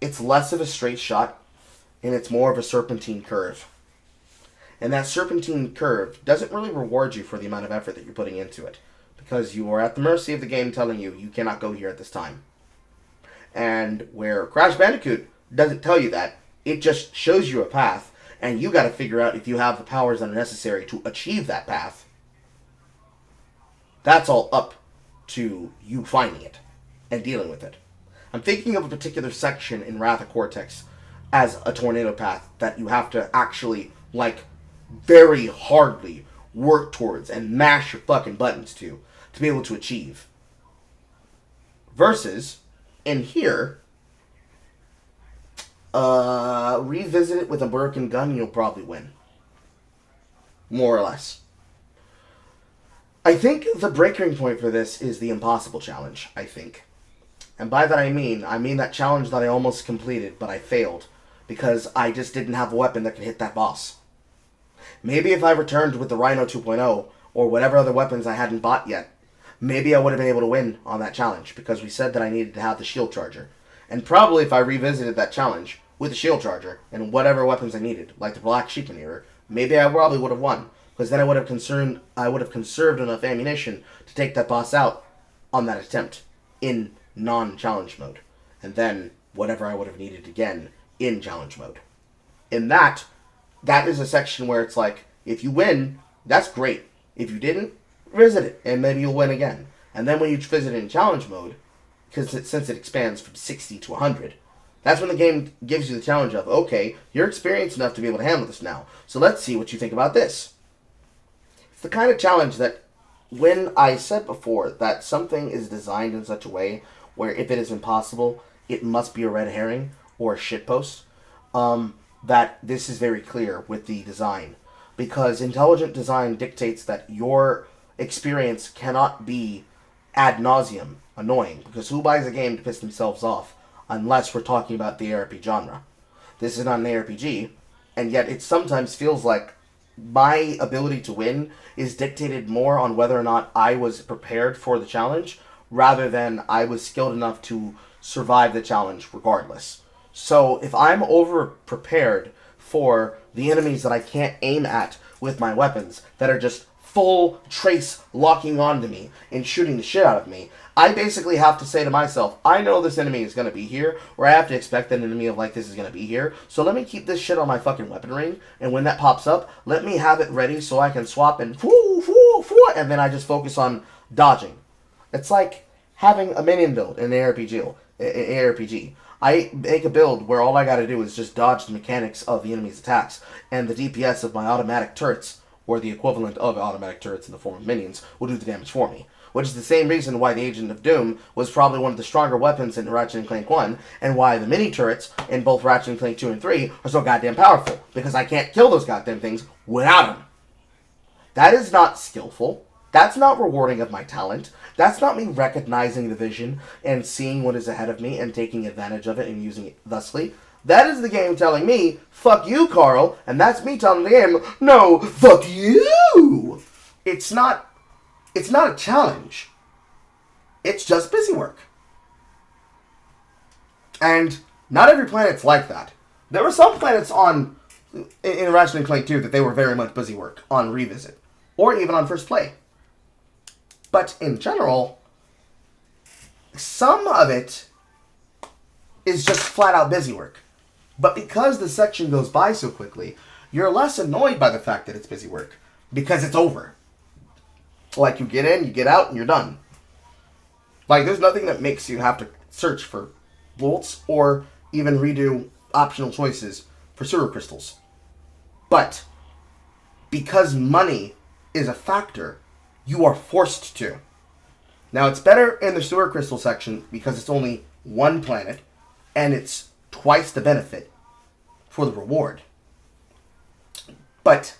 it's less of a straight shot, and it's more of a serpentine curve. And that serpentine curve doesn't really reward you for the amount of effort that you're putting into it, because you are at the mercy of the game telling you, you cannot go here at this time. And where Crash Bandicoot doesn't tell you that, it just shows you a path, and you gotta figure out if you have the powers that are necessary to achieve that path. That's all up to you finding it and dealing with it. I'm thinking of a particular section in Wrath of Cortex as a tornado path that you have to actually, like, very hardly work towards and mash your fucking buttons to be able to achieve. Versus, in here, revisit it with a broken gun, you'll probably win. More or less. I think the breaking point for this is the impossible challenge, I think. And by that I mean that challenge that I almost completed, but I failed, because I just didn't have a weapon that could hit that boss. Maybe if I returned with the Rhino 2.0, or whatever other weapons I hadn't bought yet, maybe I would have been able to win on that challenge, because we said that I needed to have the shield charger. And probably if I revisited that challenge with the shield charger, and whatever weapons I needed, like the Black Sheep Maneuver, maybe I probably would have won, because then I would have conserved enough ammunition to take that boss out on that attempt, in non-challenge mode. And then, whatever I would have needed again, in challenge mode. In that is a section where it's like, if you win, that's great. If you didn't, visit it, and maybe you'll win again. And then when you visit it in challenge mode, since it expands from 60 to 100, that's when the game gives you the challenge of, okay, you're experienced enough to be able to handle this now, so let's see what you think about this. It's the kind of challenge that, when I said before that something is designed in such a way where if it is impossible, it must be a red herring or a shitpost, that this is very clear with the design. Because intelligent design dictates that your experience cannot be ad nauseum annoying. Because who buys a game to piss themselves off unless we're talking about the ARPG genre? This is not an ARPG, and yet it sometimes feels like my ability to win is dictated more on whether or not I was prepared for the challenge rather than I was skilled enough to survive the challenge regardless. So if I'm over prepared for the enemies that I can't aim at with my weapons, that are just full trace locking onto me and shooting the shit out of me, I basically have to say to myself, I know this enemy is going to be here, or I have to expect that an enemy of like this is going to be here, so let me keep this shit on my fucking weapon ring, and when that pops up, let me have it ready so I can swap and and then I just focus on dodging. It's like having a minion build in an ARPG. I make a build where all I gotta do is just dodge the mechanics of the enemy's attacks, and the DPS of my automatic turrets, or the equivalent of automatic turrets in the form of minions, will do the damage for me. which is the same reason why the Agent of Doom was probably one of the stronger weapons in Ratchet & Clank 1, and why the mini turrets in both Ratchet & Clank 2 and 3 are so goddamn powerful, because I can't kill those goddamn things without them. That is not skillful. That's not rewarding of my talent. That's not me recognizing the vision and seeing what is ahead of me and taking advantage of it and using it thusly. That is the game telling me, fuck you, Carl, and that's me telling the game, no, fuck you! It's not a challenge. It's just busy work. And not every planet's like that. There were some planets in Ratchet & Clank 2 that they were very much busy work on Revisit, or even on First Play. But in general, some of it is just flat out busy work. But because the section goes by so quickly, you're less annoyed by the fact that it's busy work, because it's over. Like, you get in, you get out, and you're done. Like, there's nothing that makes you have to search for bolts or even redo optional choices for sewer crystals. But because money is a factor, you are forced to. Now, it's better in the sewer crystal section because it's only one planet, and it's twice the benefit for the reward. But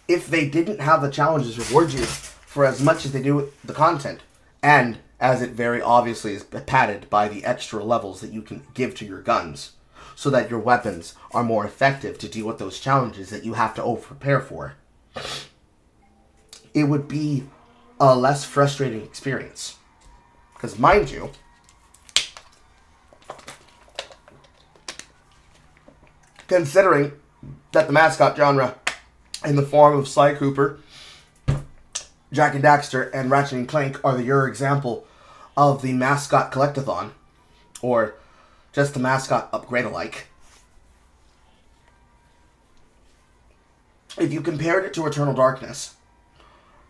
if they didn't have the challenges reward you for as much as they do with the content, and as it very obviously is padded by the extra levels that you can give to your guns, so that your weapons are more effective to deal with those challenges that you have to over-prepare for, it would be a less frustrating experience. Because mind you, considering that the mascot genre in the form of Sly Cooper, Jak and Daxter, and Ratchet & Clank are your example of the mascot collectathon, or just the mascot upgrade-alike. If you compared it to Eternal Darkness,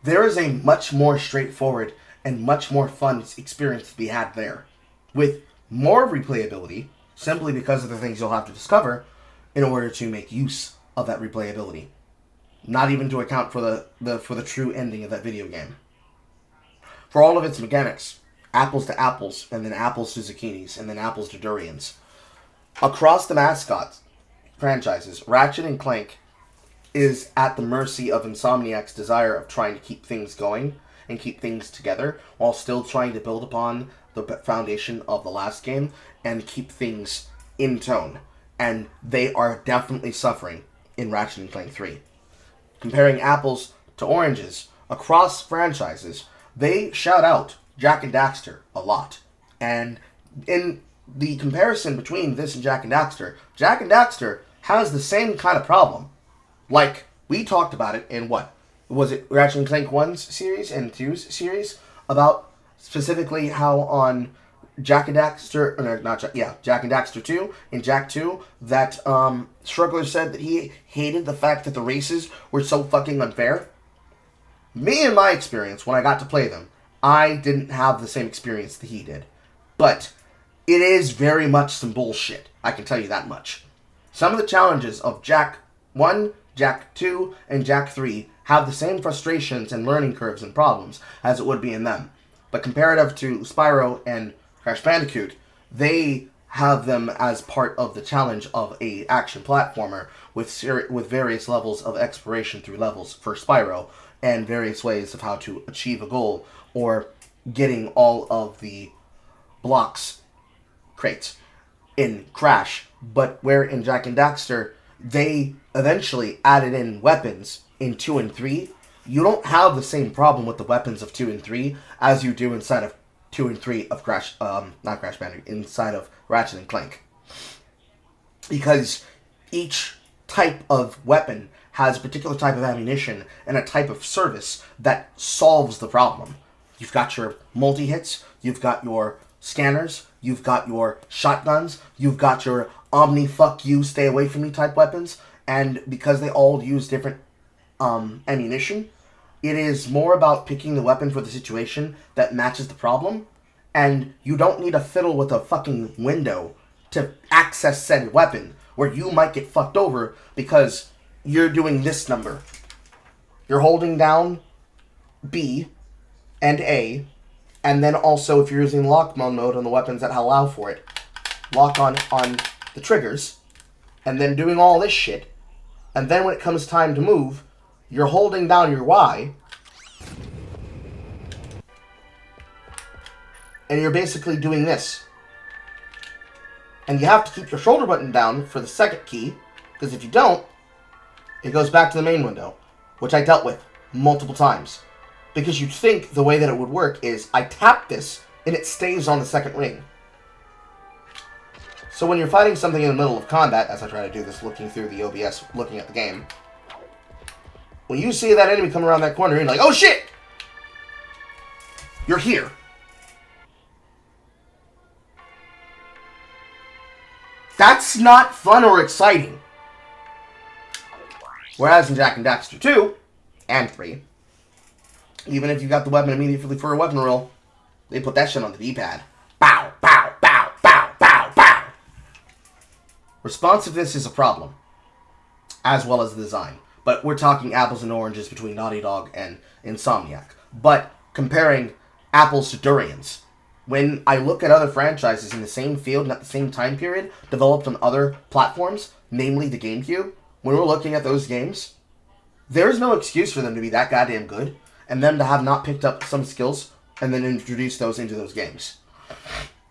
there is a much more straightforward and much more fun experience to be had there, with more replayability, simply because of the things you'll have to discover in order to make use of that replayability. Not even to account for the true ending of that video game. For all of its mechanics, apples to apples, and then apples to zucchinis, and then apples to durians. Across the mascot franchises, Ratchet & Clank is at the mercy of Insomniac's desire of trying to keep things going and keep things together, while still trying to build upon the foundation of the last game and keep things in tone. And they are definitely suffering in Ratchet & Clank 3. Comparing apples to oranges, across franchises, they shout out Jak and Daxter a lot. And in the comparison between this and Jak and Daxter has the same kind of problem. Like, we talked about it in what? Was it Ratchet & Clank 1's series and 2's series? About specifically how on Jak and Daxter, Jak and Daxter 2, in Jak 2, that Struggler said that he hated the fact that the races were so fucking unfair. Me, in my experience, when I got to play them, I didn't have the same experience that he did. But it is very much some bullshit, I can tell you that much. Some of the challenges of Jak 1, Jak 2, and Jak 3 have the same frustrations and learning curves and problems as it would be in them. But comparative to Spyro and Crash Bandicoot, they have them as part of the challenge of a action platformer with various levels of exploration through levels for Spyro, and various ways of how to achieve a goal, or getting all of the blocks crates in Crash. But where in Jak and Daxter, they eventually added in weapons in 2 and 3, you don't have the same problem with the weapons of 2 and 3 as you do inside of 2 and 3 of not Crash Bandicoot, inside of Ratchet and Clank. Because each type of weapon has a particular type of ammunition and a type of service that solves the problem. You've got your multi-hits, you've got your scanners, you've got your shotguns, you've got your omni fuck you, stay away from me type weapons, and because they all use different ammunition, it is more about picking the weapon for the situation that matches the problem, and you don't need to fiddle with a fucking window to access said weapon, where you might get fucked over because you're doing this number. You're holding down B, and A, and then also if you're using lock mode on the weapons that allow for it, lock on the triggers, and then doing all this shit, and then when it comes time to move, you're holding down your Y, and you're basically doing this. And you have to keep your shoulder button down for the second key, because if you don't, it goes back to the main window, which I dealt with multiple times. Because you'd think the way that it would work is I tap this, and it stays on the second ring. So when you're fighting something in the middle of combat, as I try to do this looking through the OBS, looking at the game, when you see that enemy come around that corner, you're like, oh shit! You're here. That's not fun or exciting. Whereas in Jak and Daxter 2 and 3, even if you got the weapon immediately for a weapon roll, they put that shit on the D-pad. Bow, bow, bow, bow, bow, bow. Responsiveness is a problem, as well as the design. But we're talking apples and oranges between Naughty Dog and Insomniac. But comparing apples to durians, when I look at other franchises in the same field and at the same time period, developed on other platforms, namely the GameCube, when we're looking at those games, there's no excuse for them to be that goddamn good, and them to have not picked up some skills, and then introduce those into those games.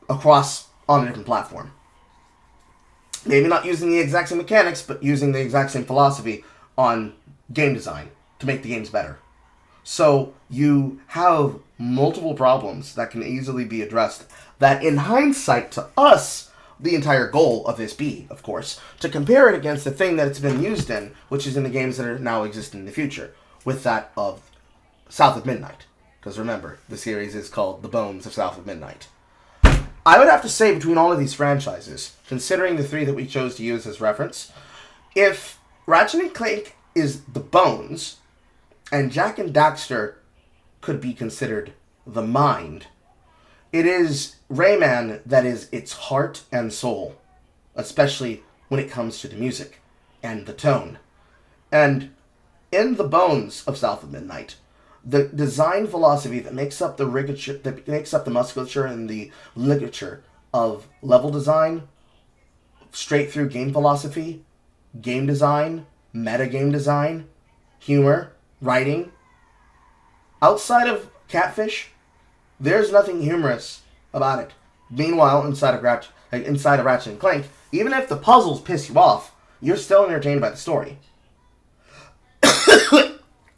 Across, on a different platform. Maybe not using the exact same mechanics, but using the exact same philosophy on game design to make the games better. So, you have multiple problems that can easily be addressed, that in hindsight to us, the entire goal of this be, of course, to compare it against the thing that it's been used in, which is in the games that are now exist in the future, with that of South of Midnight. Because remember, the series is called The Bones of South of Midnight. I would have to say, between all of these franchises, considering the three that we chose to use as reference, if Ratchet & Clank is the bones, and Jak and Daxter could be considered the mind, it is Rayman that is its heart and soul, especially when it comes to the music and the tone. And in the bones of South of Midnight, the design philosophy that makes up the rigature, that makes up the musculature and the ligature of level design, straight through game philosophy, game design, metagame design, humor, writing. Outside of Catfish, there's nothing humorous about it. Meanwhile, inside of Ratchet & Clank, even if the puzzles piss you off, you're still entertained by the story.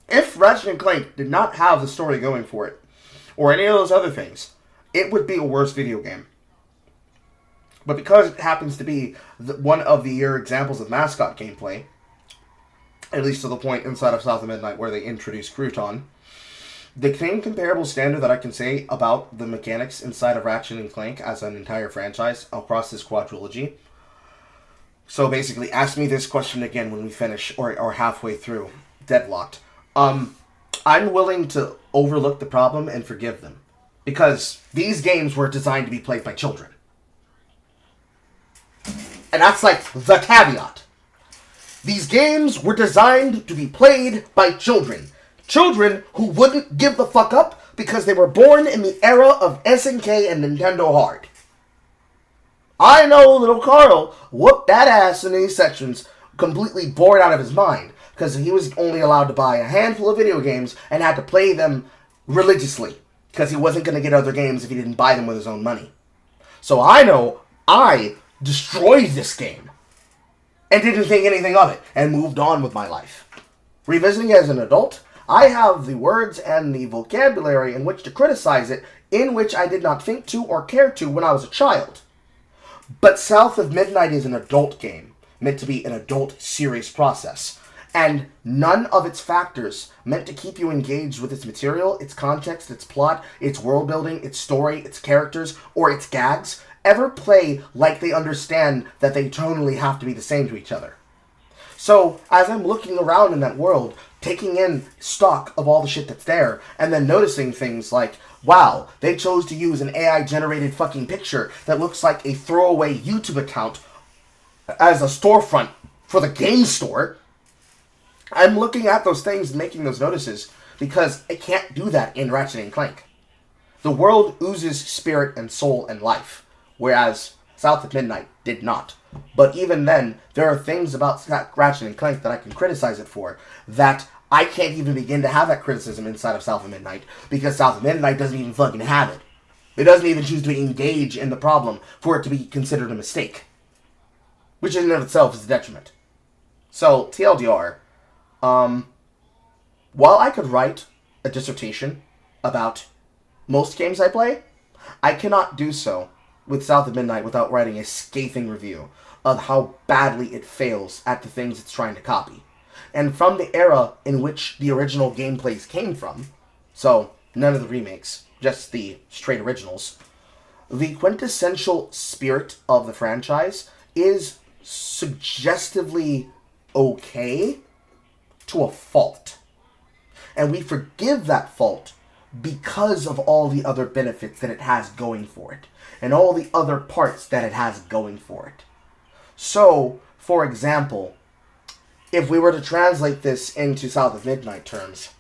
If Ratchet & Clank did not have the story going for it, or any of those other things, it would be a worse video game. But because it happens to be one of the examples of mascot gameplay, at least to the point inside of South of Midnight where they introduced Crouton, the same comparable standard that I can say about the mechanics inside of Ratchet & Clank as an entire franchise across this quadrilogy. So basically, ask me this question again when we finish, or halfway through, Deadlocked. I'm willing to overlook the problem and forgive them. Because these games were designed to be played by children. And that's like the caveat. These games were designed to be played by children. Children who wouldn't give the fuck up because they were born in the era of SNK and Nintendo Hard. I know little Carl whooped that ass in these sections, completely bored out of his mind, because he was only allowed to buy a handful of video games and had to play them religiously, because he wasn't going to get other games if he didn't buy them with his own money. So I know I destroyed this game and didn't think anything of it and moved on with my life. Revisiting it as an adult, I have the words and the vocabulary in which to criticize it in which I did not think to or care to when I was a child. But South of Midnight is an adult game, meant to be an adult, serious process. And none of its factors meant to keep you engaged with its material, its context, its plot, its world building, its story, its characters, or its gags ever play like they understand that they tonally have to be the same to each other. So, as I'm looking around in that world, taking in stock of all the shit that's there, and then noticing things like, wow, they chose to use an AI-generated fucking picture that looks like a throwaway YouTube account as a storefront for the game store, I'm looking at those things and making those notices because it can't do that in Ratchet & Clank. The world oozes spirit and soul and life, whereas South of Midnight did not. But even then, there are things about Ratchet & Clank that I can criticize it for that I can't even begin to have that criticism inside of South of Midnight, because South of Midnight doesn't even fucking have it. It doesn't even choose to engage in the problem for it to be considered a mistake, which in and of itself is a detriment. So, TLDR, while I could write a dissertation about most games I play, I cannot do so with South of Midnight without writing a scathing review of how badly it fails at the things it's trying to copy. And from the era in which the original gameplays came from, so none of the remakes, just the straight originals, the quintessential spirit of the franchise is suggestively okay to a fault. And we forgive that fault because of all the other benefits that it has going for it, and all the other parts that it has going for it. So, for example, if we were to translate this into South of Midnight terms,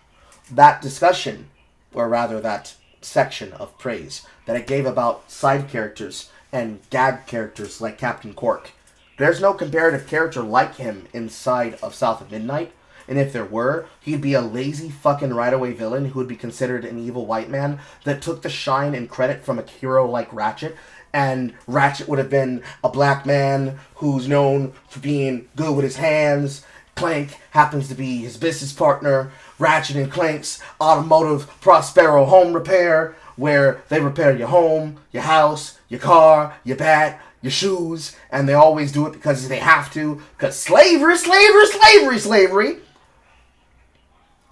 that discussion, or rather that section of praise that it gave about side characters and gag characters like Captain Cork, there's no comparative character like him inside of South of Midnight, and if there were, he'd be a lazy fucking right-away villain who would be considered an evil white man that took the shine and credit from a hero like Ratchet, and Ratchet would have been a black man who's known for being good with his hands. Clank happens to be his business partner. Ratchet and Clank's Automotive Prospero Home Repair, where they repair your home, your house, your car, your bat, your shoes, and they always do it because they have to, because slavery, slavery, slavery, slavery.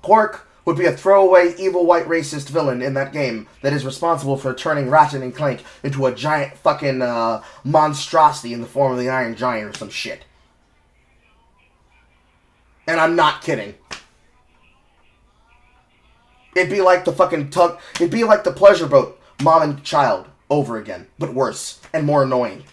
Cork would be a throwaway evil white racist villain in that game that is responsible for turning Ratchet and Clank into a giant fucking monstrosity in the form of the Iron Giant or some shit. And I'm not kidding. It'd be like the fucking it'd be like the Pleasure Boat, Mom and Child, over again, but worse and more annoying.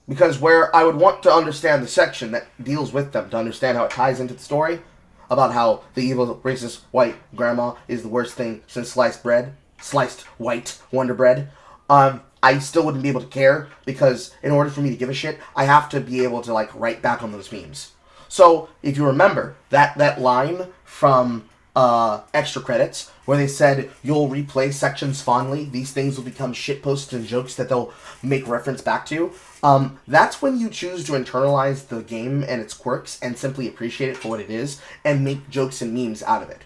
Because where I would want to understand the section that deals with them to understand how it ties into the story, about how the evil, racist, white grandma is the worst thing since sliced bread, sliced white Wonder Bread, I still wouldn't be able to care, because in order for me to give a shit, I have to be able to, like, write back on those memes. So, if you remember, that line from Extra Credits, where they said, you'll replay sections fondly, these things will become shitposts and jokes that they'll make reference back to, that's when you choose to internalize the game and its quirks and simply appreciate it for what it is and make jokes and memes out of it.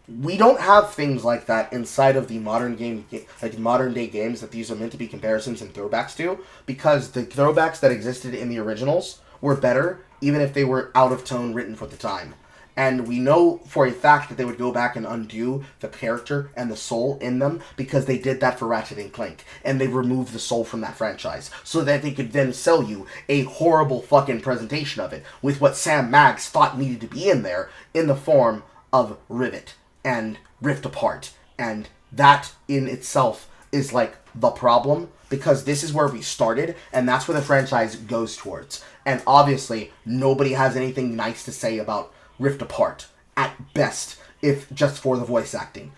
We don't have things like that inside of the modern day games that these are meant to be comparisons and throwbacks to, because the throwbacks that existed in the originals were better, even if they were out of tone written for the time. And we know for a fact that they would go back and undo the character and the soul in them, because they did that for Ratchet & Clank. And they removed the soul from that franchise, so that they could then sell you a horrible fucking presentation of it, with what Sam Maggs thought needed to be in there, in the form of Rivet and Rift Apart. And that in itself is like the problem, because this is where we started, and that's where the franchise goes towards. And obviously, nobody has anything nice to say about Rift Apart, at best, if just for the voice acting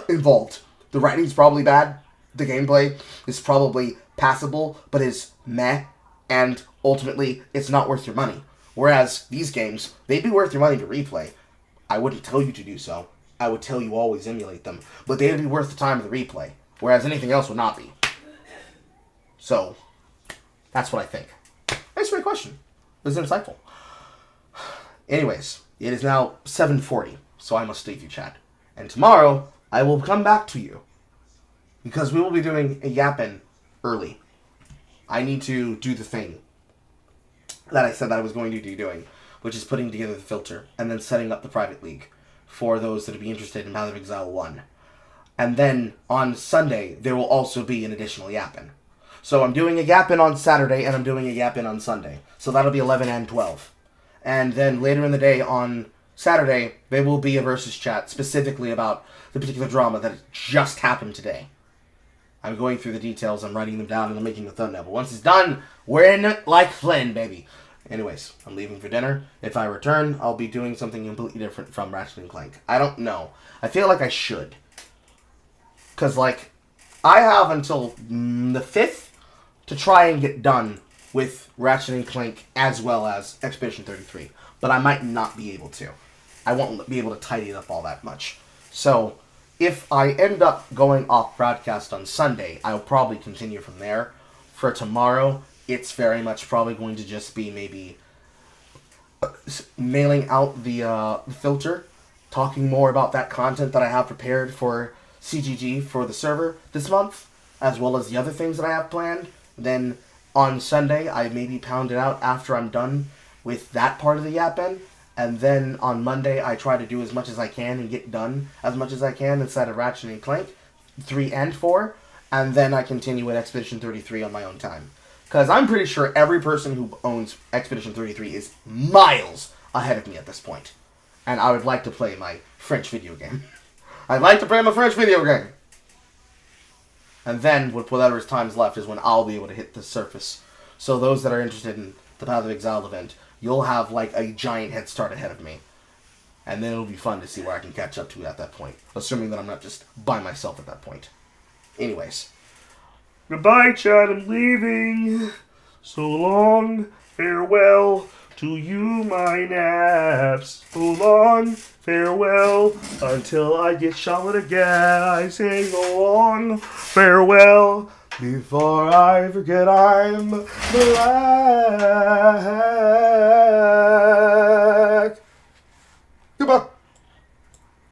involved. The writing's probably bad, the gameplay is probably passable, but is meh, and ultimately, it's not worth your money. Whereas, these games, they'd be worth your money to replay. I wouldn't tell you to do so. I would tell you always emulate them, but they'd be worth the time of the replay, whereas anything else would not be. So, that's what I think. Thanks for your question. It was insightful. Anyways, it is now 7:40, so I must leave you, chat. And tomorrow, I will come back to you, because we will be doing a yappin' early. I need to do the thing that I said that I was going to be doing, which is putting together the filter, and then setting up the private league for those that would be interested in Path of Exile 1. And then, on Sunday, there will also be an additional yappin'. So I'm doing a yappin' on Saturday, and I'm doing a yappin' on Sunday. So that'll be 11 and 12. And then later in the day on Saturday, there will be a versus chat specifically about the particular drama that just happened today. I'm going through the details, I'm writing them down, and I'm making the thumbnail. But once it's done, we're in it like Flynn, baby. Anyways, I'm leaving for dinner. If I return, I'll be doing something completely different from Ratchet & Clank. I don't know. I feel like I should. Because, like, I have until the 5th to try and get done with Ratchet & Clank as well as Expedition 33. But I might not be able to. I won't be able to tidy it up all that much. So, if I end up going off broadcast on Sunday, I'll probably continue from there. For tomorrow, it's very much probably going to just be maybe mailing out the filter, talking more about that content that I have prepared for CGG for the server this month, as well as the other things that I have planned. Then on Sunday, I maybe pound it out after I'm done with that part of the Yappin'. And then on Monday, I try to do as much as I can and get done as much as I can inside of Ratchet & Clank 3 and 4. And then I continue with Expedition 33 on my own time. Because I'm pretty sure every person who owns Expedition 33 is miles ahead of me at this point. And I would like to play my French video game. I'd like to play my French video game. And then, with whatever time's left, is when I'll be able to hit the surface. So those that are interested in the Path of Exile event, you'll have like a giant head start ahead of me. And then it'll be fun to see where I can catch up to at that point. Assuming that I'm not just by myself at that point. Anyways. Goodbye, Chad. I'm leaving. So long. Farewell to you, my naps. So long. Farewell. Until I get shot again. I say so long. Farewell. Before I forget I'm the last.